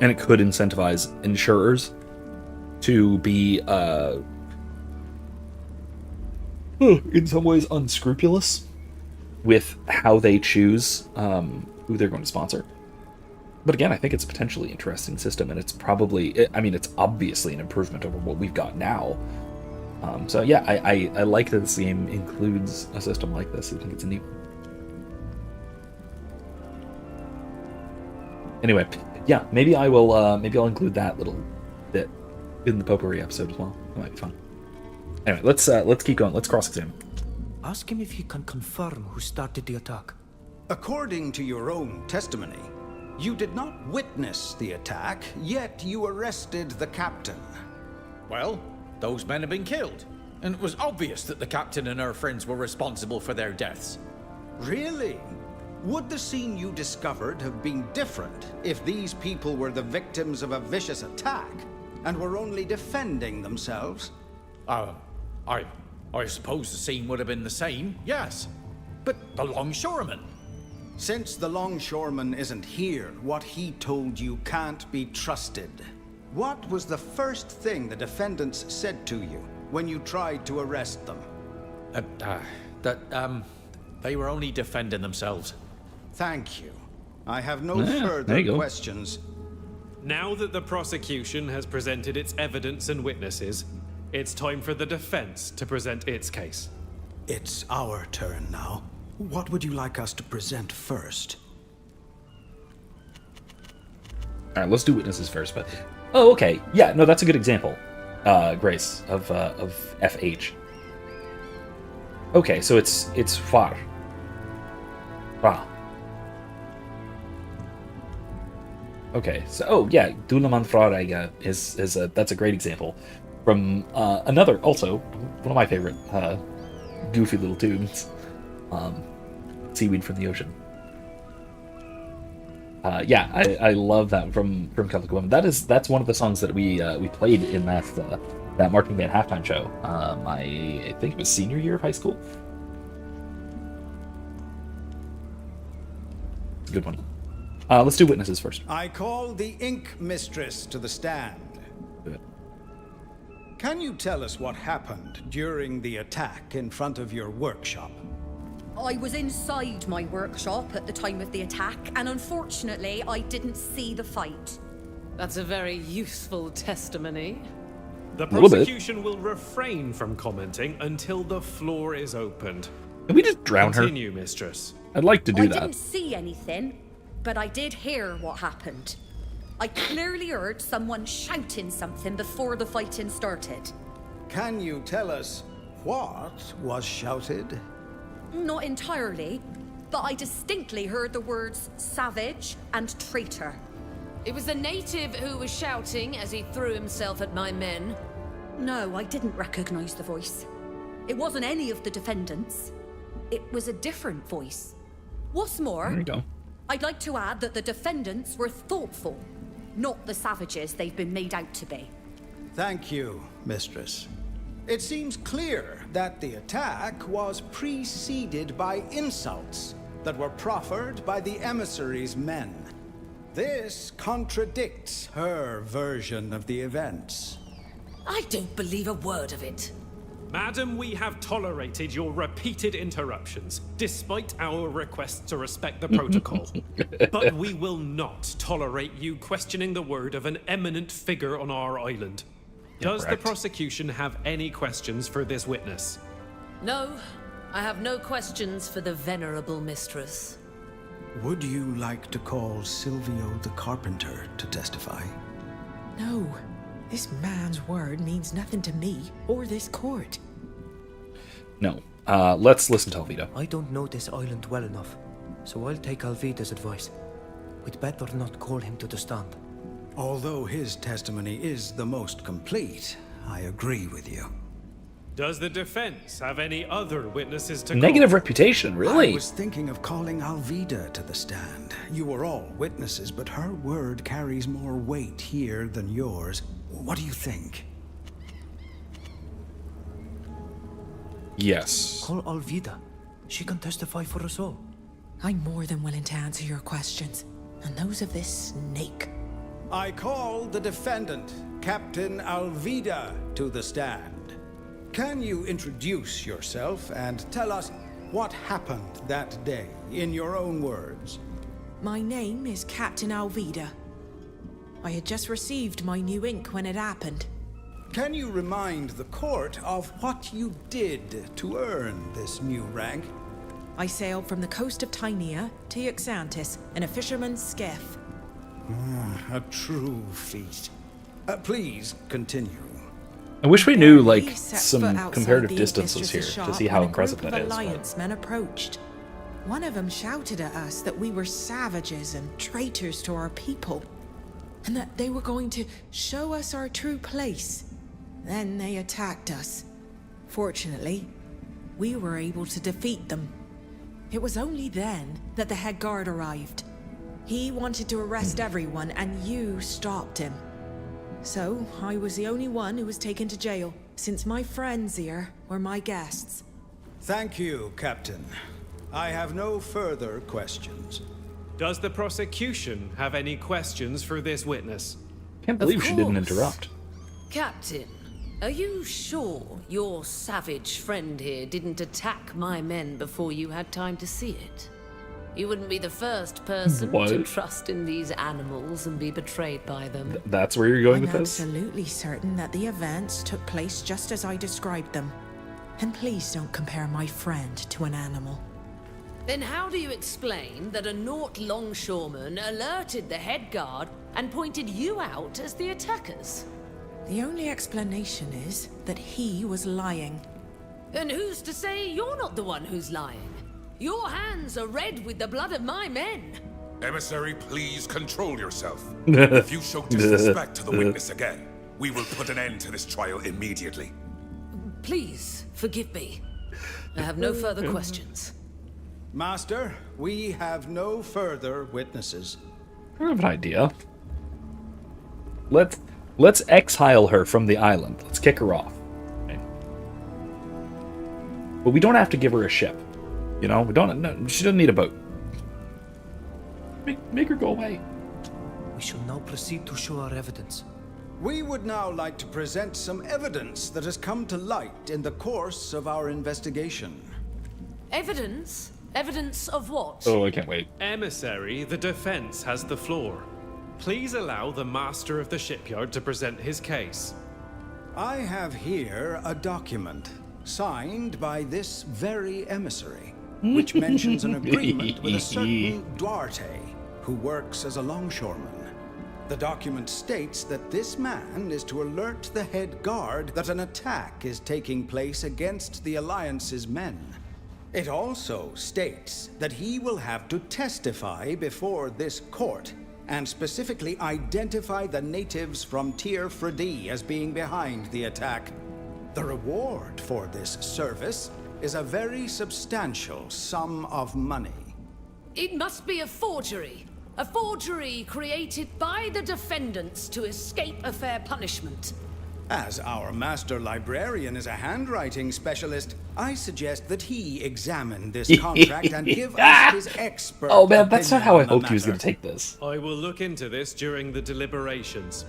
And it could incentivize insurers to be in some ways unscrupulous with how they choose who they're going to sponsor. But again, I think it's a potentially interesting system, and it's probably, I mean, it's obviously an improvement over what we've got now. So yeah, I like that this game includes a system like this. I think it's a neat. Anyway, yeah, maybe I'll include that little bit in the potpourri episode as well. That might be fun. Anyway, let's keep going. Let's cross-examine. Ask him if he can confirm who started the attack. According to your own testimony, you did not witness the attack, yet you arrested the captain. Well, those men have been killed, and it was obvious that the captain and her friends were responsible for their deaths. Really? Would the scene you discovered have been different if these people were the victims of a vicious attack and were only defending themselves? I suppose the scene would have been the same, yes. But the longshoreman? Since the longshoreman isn't here, what he told you can't be trusted. What was the first thing the defendants said to you when you tried to arrest them? They were only defending themselves. Thank you. I have no further questions. Now that the prosecution has presented its evidence and witnesses, it's time for the defense to present its case. It's our turn now. What would you like us to present first? All right, let's do witnesses first. But okay, yeah, no, that's a good example, Grace, of FH. Okay, so it's far. Wow. Okay, so yeah, Dulaman Frarega is that's a great example from another, also one of my favorite goofy little tunes, Seaweed from the Ocean. Yeah, I love that from Celtic Women. That's one of the songs that we played in that marching band halftime show. I think it was senior year of high school. It's a good one. Let's do witnesses first. I call the Ink Mistress to the stand. Good. Can you tell us what happened during the attack in front of your workshop? I was inside my workshop at the time of the attack, and unfortunately, I didn't see the fight. That's a very useful testimony. The prosecution will refrain from commenting until the floor is opened. Can we just drown her? Continue, mistress. I'd like to do that. I didn't see anything, but I did hear what happened. I clearly heard someone shouting something before the fighting started. Can you tell us what was shouted? Not entirely, but I distinctly heard the words savage and traitor. It was a native who was shouting as he threw himself at my men. No, I didn't recognize the voice. It wasn't any of the defendants. It was a different voice. What's more, there you go. I'd like to add that the defendants were thoughtful, not the savages they've been made out to be. Thank you, Mistress. It seems clear that the attack was preceded by insults that were proffered by the emissary's men. This contradicts her version of the events. I don't believe a word of it. Madam, we have tolerated your repeated interruptions, despite our request to respect the protocol. But we will not tolerate you questioning the word of an eminent figure on our island. Does the prosecution have any questions for this witness? No, I have no questions for the venerable mistress. Would you like to call Silvio the Carpenter to testify? No. This man's word means nothing to me or this court. No. Let's listen to Alvida. I don't know this island well enough, so I'll take Alvida's advice. We'd better not call him to the stand. Although his testimony is the most complete, I agree with you. Does the defense have any other witnesses to Negative call? reputation, really? I was thinking of calling Alvida to the stand. You were all witnesses, but her word carries more weight here than yours. What do you think? Yes. Call Alvida. She can testify for us all. I'm more than willing to answer your questions, and those of this snake. I call the defendant, Captain Alvida, to the stand. Can you introduce yourself and tell us what happened that day, in your own words? My name is Captain Alvida. I had just received my new ink when it happened. Can you remind the court of what you did to earn this new rank? I sailed from the coast of Tynea to Yaxantis in a fisherman's skiff. A true feat. Please continue. I wish we knew, like, We set some foot outside comparative the distances here mistress's to shop see how when impressive a group that of is. but- Alliance men approached. One of them shouted at us that we were savages and traitors to our people, and that they were going to show us our true place. Then they attacked us. Fortunately, we were able to defeat them. It was only then that the head guard arrived. He wanted to arrest everyone, and you stopped him. So, I was the only one who was taken to jail, since my friends here were my guests. Thank you, Captain. I have no further questions. Does the prosecution have any questions for this witness? Can't believe she didn't interrupt. Captain, are you sure your savage friend here didn't attack my men before you had time to see it? You wouldn't be the first person to What? trust in these animals and be betrayed by them. That's where you're going I'm with this? absolutely certain that the events took place just as I described them. And please don't compare my friend to an animal. Then how do you explain that a Naut longshoreman alerted the head guard and pointed you out as the attackers? The only explanation is that he was lying. And who's to say you're not the one who's lying? Your hands are red with the blood of my men. Emissary, please control yourself. If you show disrespect to the witness again, we will put an end to this trial immediately. Please, forgive me. I have no further questions. Master, we have no further witnesses. I have an idea. Let's exile her from the island. Let's kick her off. Okay. But we don't have to give her a ship. You know, we don't. No, she doesn't need a boat. Make her go away. We shall now proceed to show our evidence. We would now like to present some evidence that has come to light in the course of our investigation. Evidence? Evidence of what? Oh, I can't wait. Emissary, the defense has the floor. Please allow the master of the shipyard to present his case. I have here a document signed by this very emissary, which mentions an agreement with a certain Duarte, who works as a longshoreman. The document states that this man is to alert the head guard that an attack is taking place against the Alliance's men. It also states that he will have to testify before this court and specifically identify the natives from Tir Fredi as being behind the attack. The reward for this service is a very substantial sum of money. It must be a forgery. A forgery created by the defendants to escape a fair punishment. As our master librarian is a handwriting specialist, I suggest that he examine this contract and give us his expert Oh man, that's not how I opinion on the hoped he was going matter. to take this. I will look into this during the deliberations.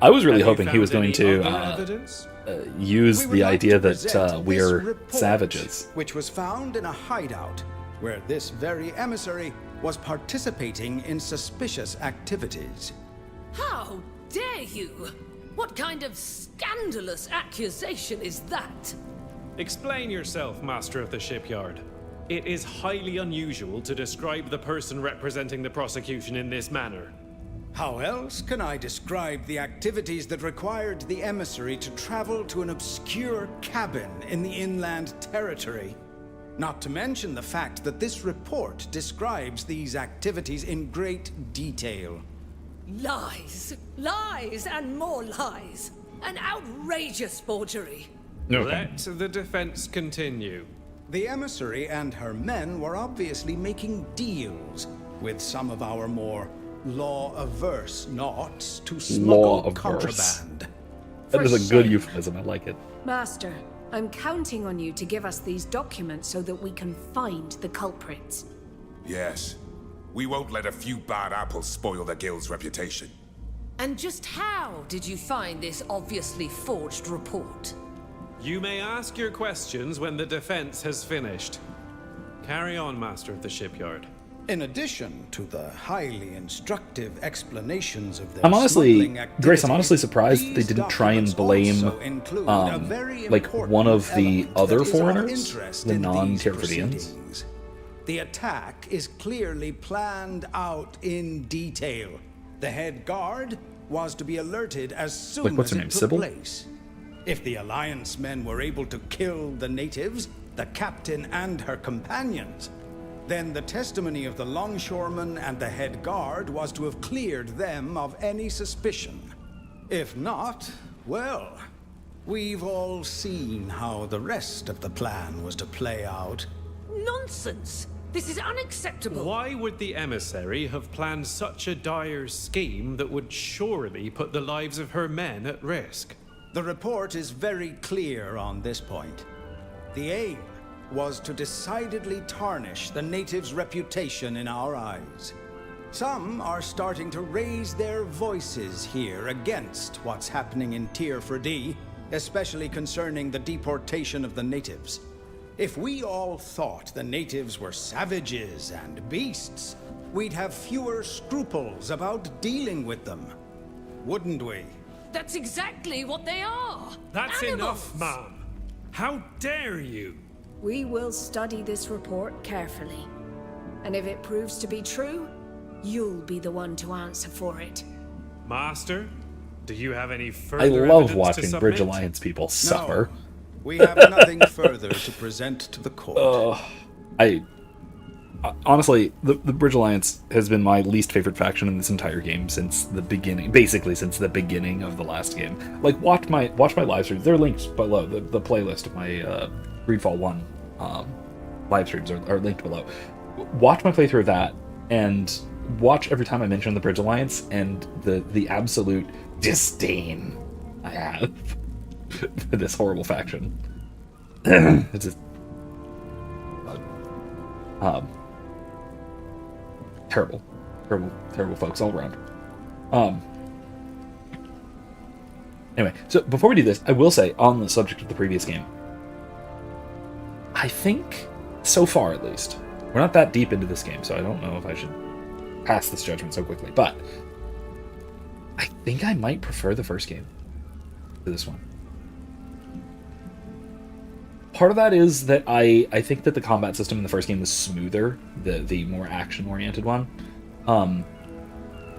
I was really Have you hoping he was found going any to other evidence? use We would the like idea to that present this we're report, savages. which was found in a hideout where this very emissary was participating in suspicious activities. How dare you? What kind of scandalous accusation is that? Explain yourself, master of the shipyard. It is highly unusual to describe the person representing the prosecution in this manner. How else can I describe the activities that required the emissary to travel to an obscure cabin in the inland territory? Not to mention the fact that this report describes these activities in great detail. Lies, lies, and more lies. An outrageous forgery. Let the defense continue. The emissary and her men were obviously making deals with some of our more law-averse Nauts to smuggle Law-averse. contraband. That is For a good shame. euphemism. I like it. Master, I'm counting on you to give us these documents so that we can find the culprits. Yes. We won't let a few bad apples spoil the guild's reputation. And just how did you find this obviously forged report? You may ask your questions when the defense has finished. Carry on, Master of the Shipyard. In addition to the highly instructive explanations of their I'm honestly, smuggling activities, Grace, I'm honestly surprised that they didn't try and blame, also include a very like, one of the important other that is of foreigners, interest the in these non-Tyrfodians. proceedings. The attack is clearly planned out in detail. The head guard was to be alerted as soon Like, what's as her it name, took Sybil? place. If the Alliance men were able to kill the natives, the captain and her companions, then the testimony of the longshoreman and the head guard was to have cleared them of any suspicion. If not, well, we've all seen how the rest of the plan was to play out. Nonsense! This is unacceptable. Why would the emissary have planned such a dire scheme that would surely put the lives of her men at risk? The report is very clear on this point. The aim was to decidedly tarnish the natives' reputation in our eyes. Some are starting to raise their voices here against what's happening in Tier 4D, especially concerning the deportation of the natives. If we all thought the natives were savages and beasts, we'd have fewer scruples about dealing with them, wouldn't we? That's exactly what they are. That's Animals. enough, ma'am. How dare you? We will study this report carefully. And if it proves to be true, you'll be the one to answer for it. Master, do you have any further I love evidence to watching submit? Bridge Alliance people suffer. No, we have nothing further to present to the court. Honestly, the Bridge Alliance has been my least favorite faction in this entire game since the beginning. Basically, since the beginning of the last game. Like, watch my live streams. They're linked below. The playlist of my Greedfall 1 live streams are linked below. Watch my playthrough of that, and watch every time I mention the Bridge Alliance and the absolute disdain I have for this horrible faction. It's just terrible folks all around. Anyway, so before we do this, I will say, on the subject of the previous game, I think, so far at least, we're not that deep into this game, so I don't know if I should pass this judgment so quickly, but I think I might prefer the first game to this one. Part of that is that I think that the combat system in the first game was smoother, the more action-oriented one.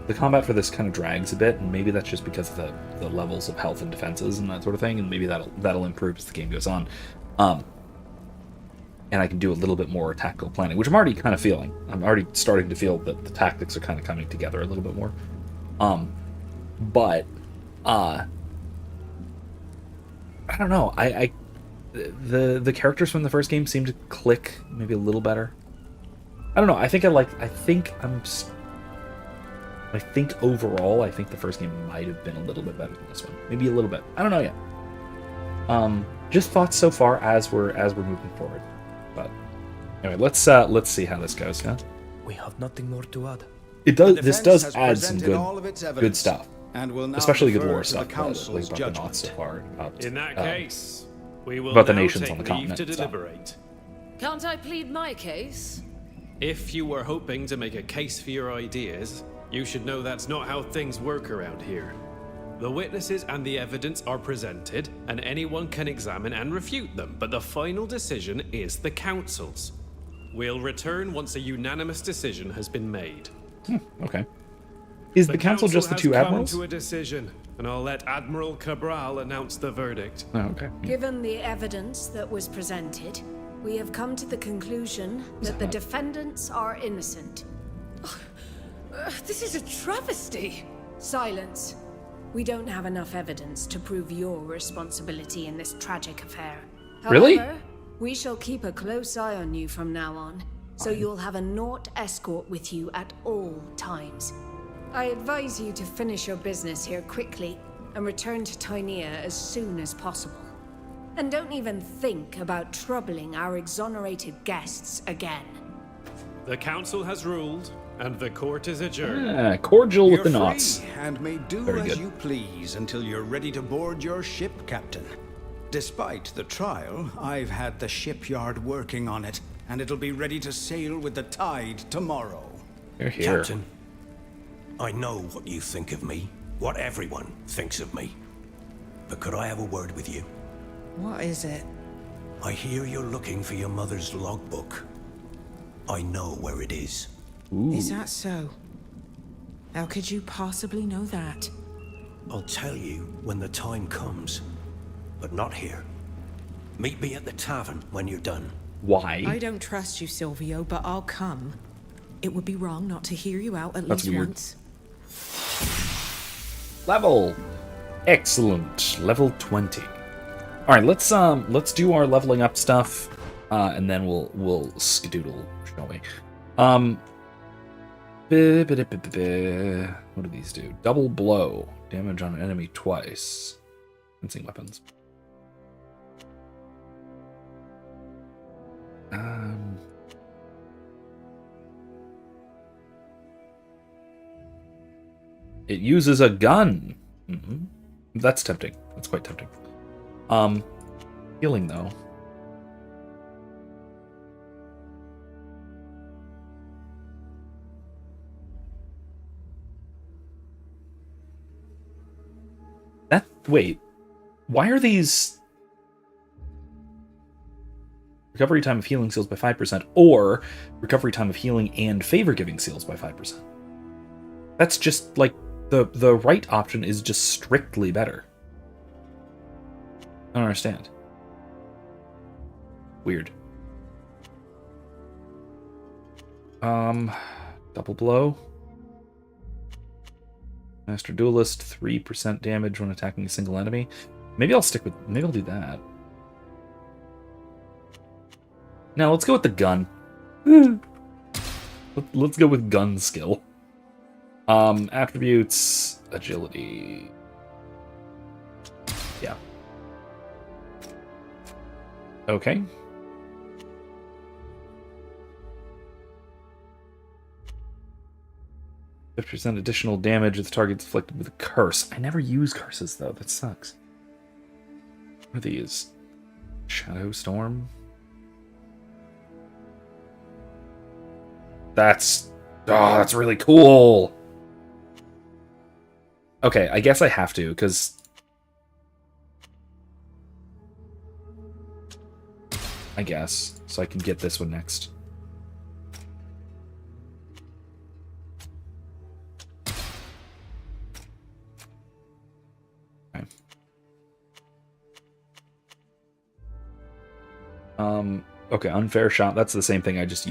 The combat for this kind of drags a bit, and maybe that's just because of the levels of health and defenses and that sort of thing, and maybe that'll improve as the game goes on. And I can do a little bit more tactical planning, which I'm already kind of feeling. I'm already starting to feel that the tactics are kind of coming together a little bit more. But I don't know. The characters from the first game seem to click maybe a little better. I don't know. I think overall, I think the first game might have been a little bit better than this one. Maybe a little bit. I don't know yet. Just thoughts so far as we're moving forward. But anyway, let's see how this goes. Yeah. We have nothing more to add. It does. This does add some good stuff, and will now especially good defer lore to stuff. the council's About judgment. the knots so far. In that case, we will about the now nations take on the leave continent. to and stuff. deliberate. Can't I plead my case? If you were hoping to make a case for your ideas, you should know that's not how things work around here. The witnesses and the evidence are presented, and anyone can examine and refute them, but the final decision is the council's. We'll return once a unanimous decision has been made. Okay. Is the council just the two has admirals? come to a decision, and I'll let Admiral Cabral announce the verdict. Oh, okay. Given the evidence that was presented, we have come to the conclusion that the defendants are innocent. This is a travesty. Silence. We don't have enough evidence to prove your responsibility in this tragic affair. Really? However, we shall keep a close eye on you from now on, so you'll have a Nort escort with you at all times. I advise you to finish your business here quickly and return to Tynea as soon as possible. And don't even think about troubling our exonerated guests again. The council has ruled, and the court is adjourned. Cordial with You're the free, knots. and may do Very as good. you please until you're ready to board your ship, Captain. Despite the trial, I've had the shipyard working on it, and it'll be ready to sail with the tide tomorrow. Here. Captain, I know what you think of me, what everyone thinks of me. But could I have a word with you? What is it? I hear you're looking for your mother's logbook. I know where it is. Ooh. Is that so? How could you possibly know that? I'll tell you when the time comes, but not here. Meet me at the tavern when you're done. Why? I don't trust you, Silvio, but I'll come. It would be wrong not to hear you out at least once. Level. Excellent. Level 20. All right, let's do our leveling up stuff, and then we'll skedoodle, shall we? What do these do? Double blow. Damage on an enemy twice. Fencing weapons. It uses a gun. That's tempting. That's quite tempting. Healing though. Wait, why are these recovery time of healing seals by 5% or recovery time of healing and favor giving seals by 5%? That's just like the right option is just strictly better. I don't understand. Weird. Double blow. Master Duelist, 3% damage when attacking a single enemy. Maybe I'll do that. Now let's go with the gun. Let's go with gun skill. Attributes, agility. Yeah. Okay. 50% additional damage if the target's afflicted with a curse. I never use curses, though. That sucks. What are these? Shadow Storm? That's really cool! Okay, I guess I have to, because... I guess. So I can get this one next. Okay, unfair shot. That's the same thing I just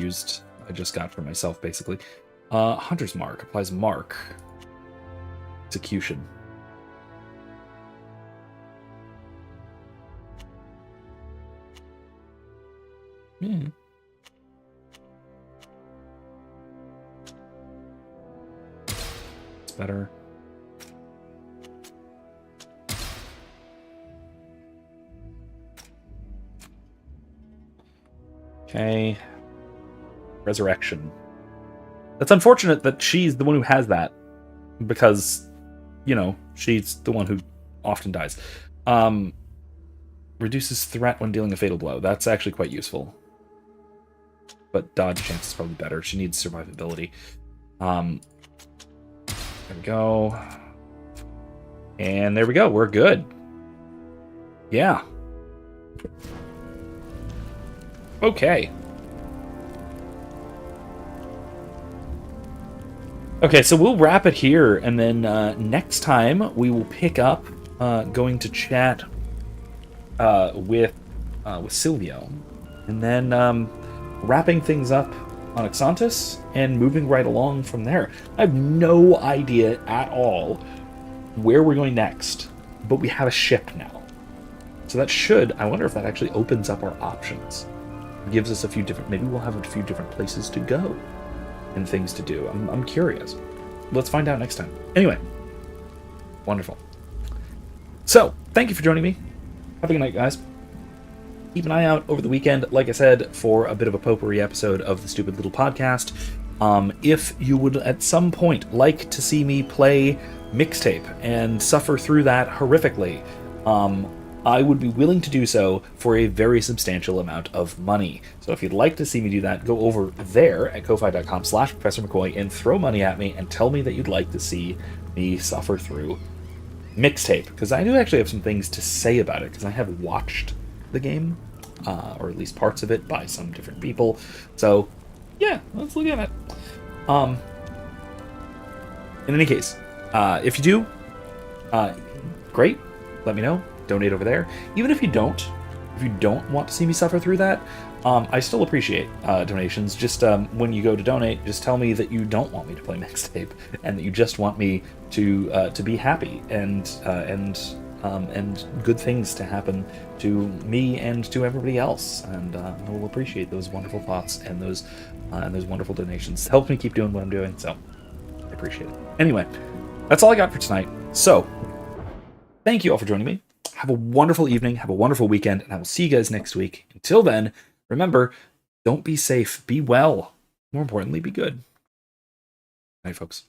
got for myself, basically. Hunter's Mark applies mark. Execution. Yeah. It's better. Okay. Resurrection. That's unfortunate that she's the one who has that. Because, you know, she's the one who often dies. Reduces threat when dealing a fatal blow. That's actually quite useful. But dodge chance is probably better. She needs survivability. There we go. And there we go. We're good. Yeah. Okay. Okay, so we'll wrap it here, and then next time we will pick up going to chat with Silvio, and then wrapping things up on Exantis and moving right along from there. I have no idea at all where we're going next, but we have a ship now. So that should, I wonder if that actually opens up our options. Gives us a few different, maybe we'll have a few different places to go and things to do. I'm curious. Let's find out next time. Anyway, wonderful. So, thank you for joining me. Have a good night, guys. Keep an eye out over the weekend, like I said, for a bit of a potpourri episode of the Stupid Little Podcast. If you would at some point like to see me play Mixtape and suffer through that horrifically, I would be willing to do so for a very substantial amount of money. So if you'd like to see me do that, go over there at ko-fi.com/Professor McCoy and throw money at me and tell me that you'd like to see me suffer through Mixtape, because I do actually have some things to say about it, because I have watched the game, or at least parts of it, by some different people. So, yeah, let's look at it. In any case, if you do, great, let me know. Donate over there. Even if you don't want to see me suffer through that, I still appreciate donations. Just when you go to donate, just tell me that you don't want me to play Mixtape, and that you just want me to be happy and good things to happen to me and to everybody else. And I will appreciate those wonderful thoughts and those wonderful donations. It helps me keep doing what I'm doing, so I appreciate it. Anyway, that's all I got for tonight. So, thank you all for joining me. Have a wonderful evening, have a wonderful weekend, and I will see you guys next week. Until then, remember, don't be safe, be well. More importantly, be good. Good night, folks.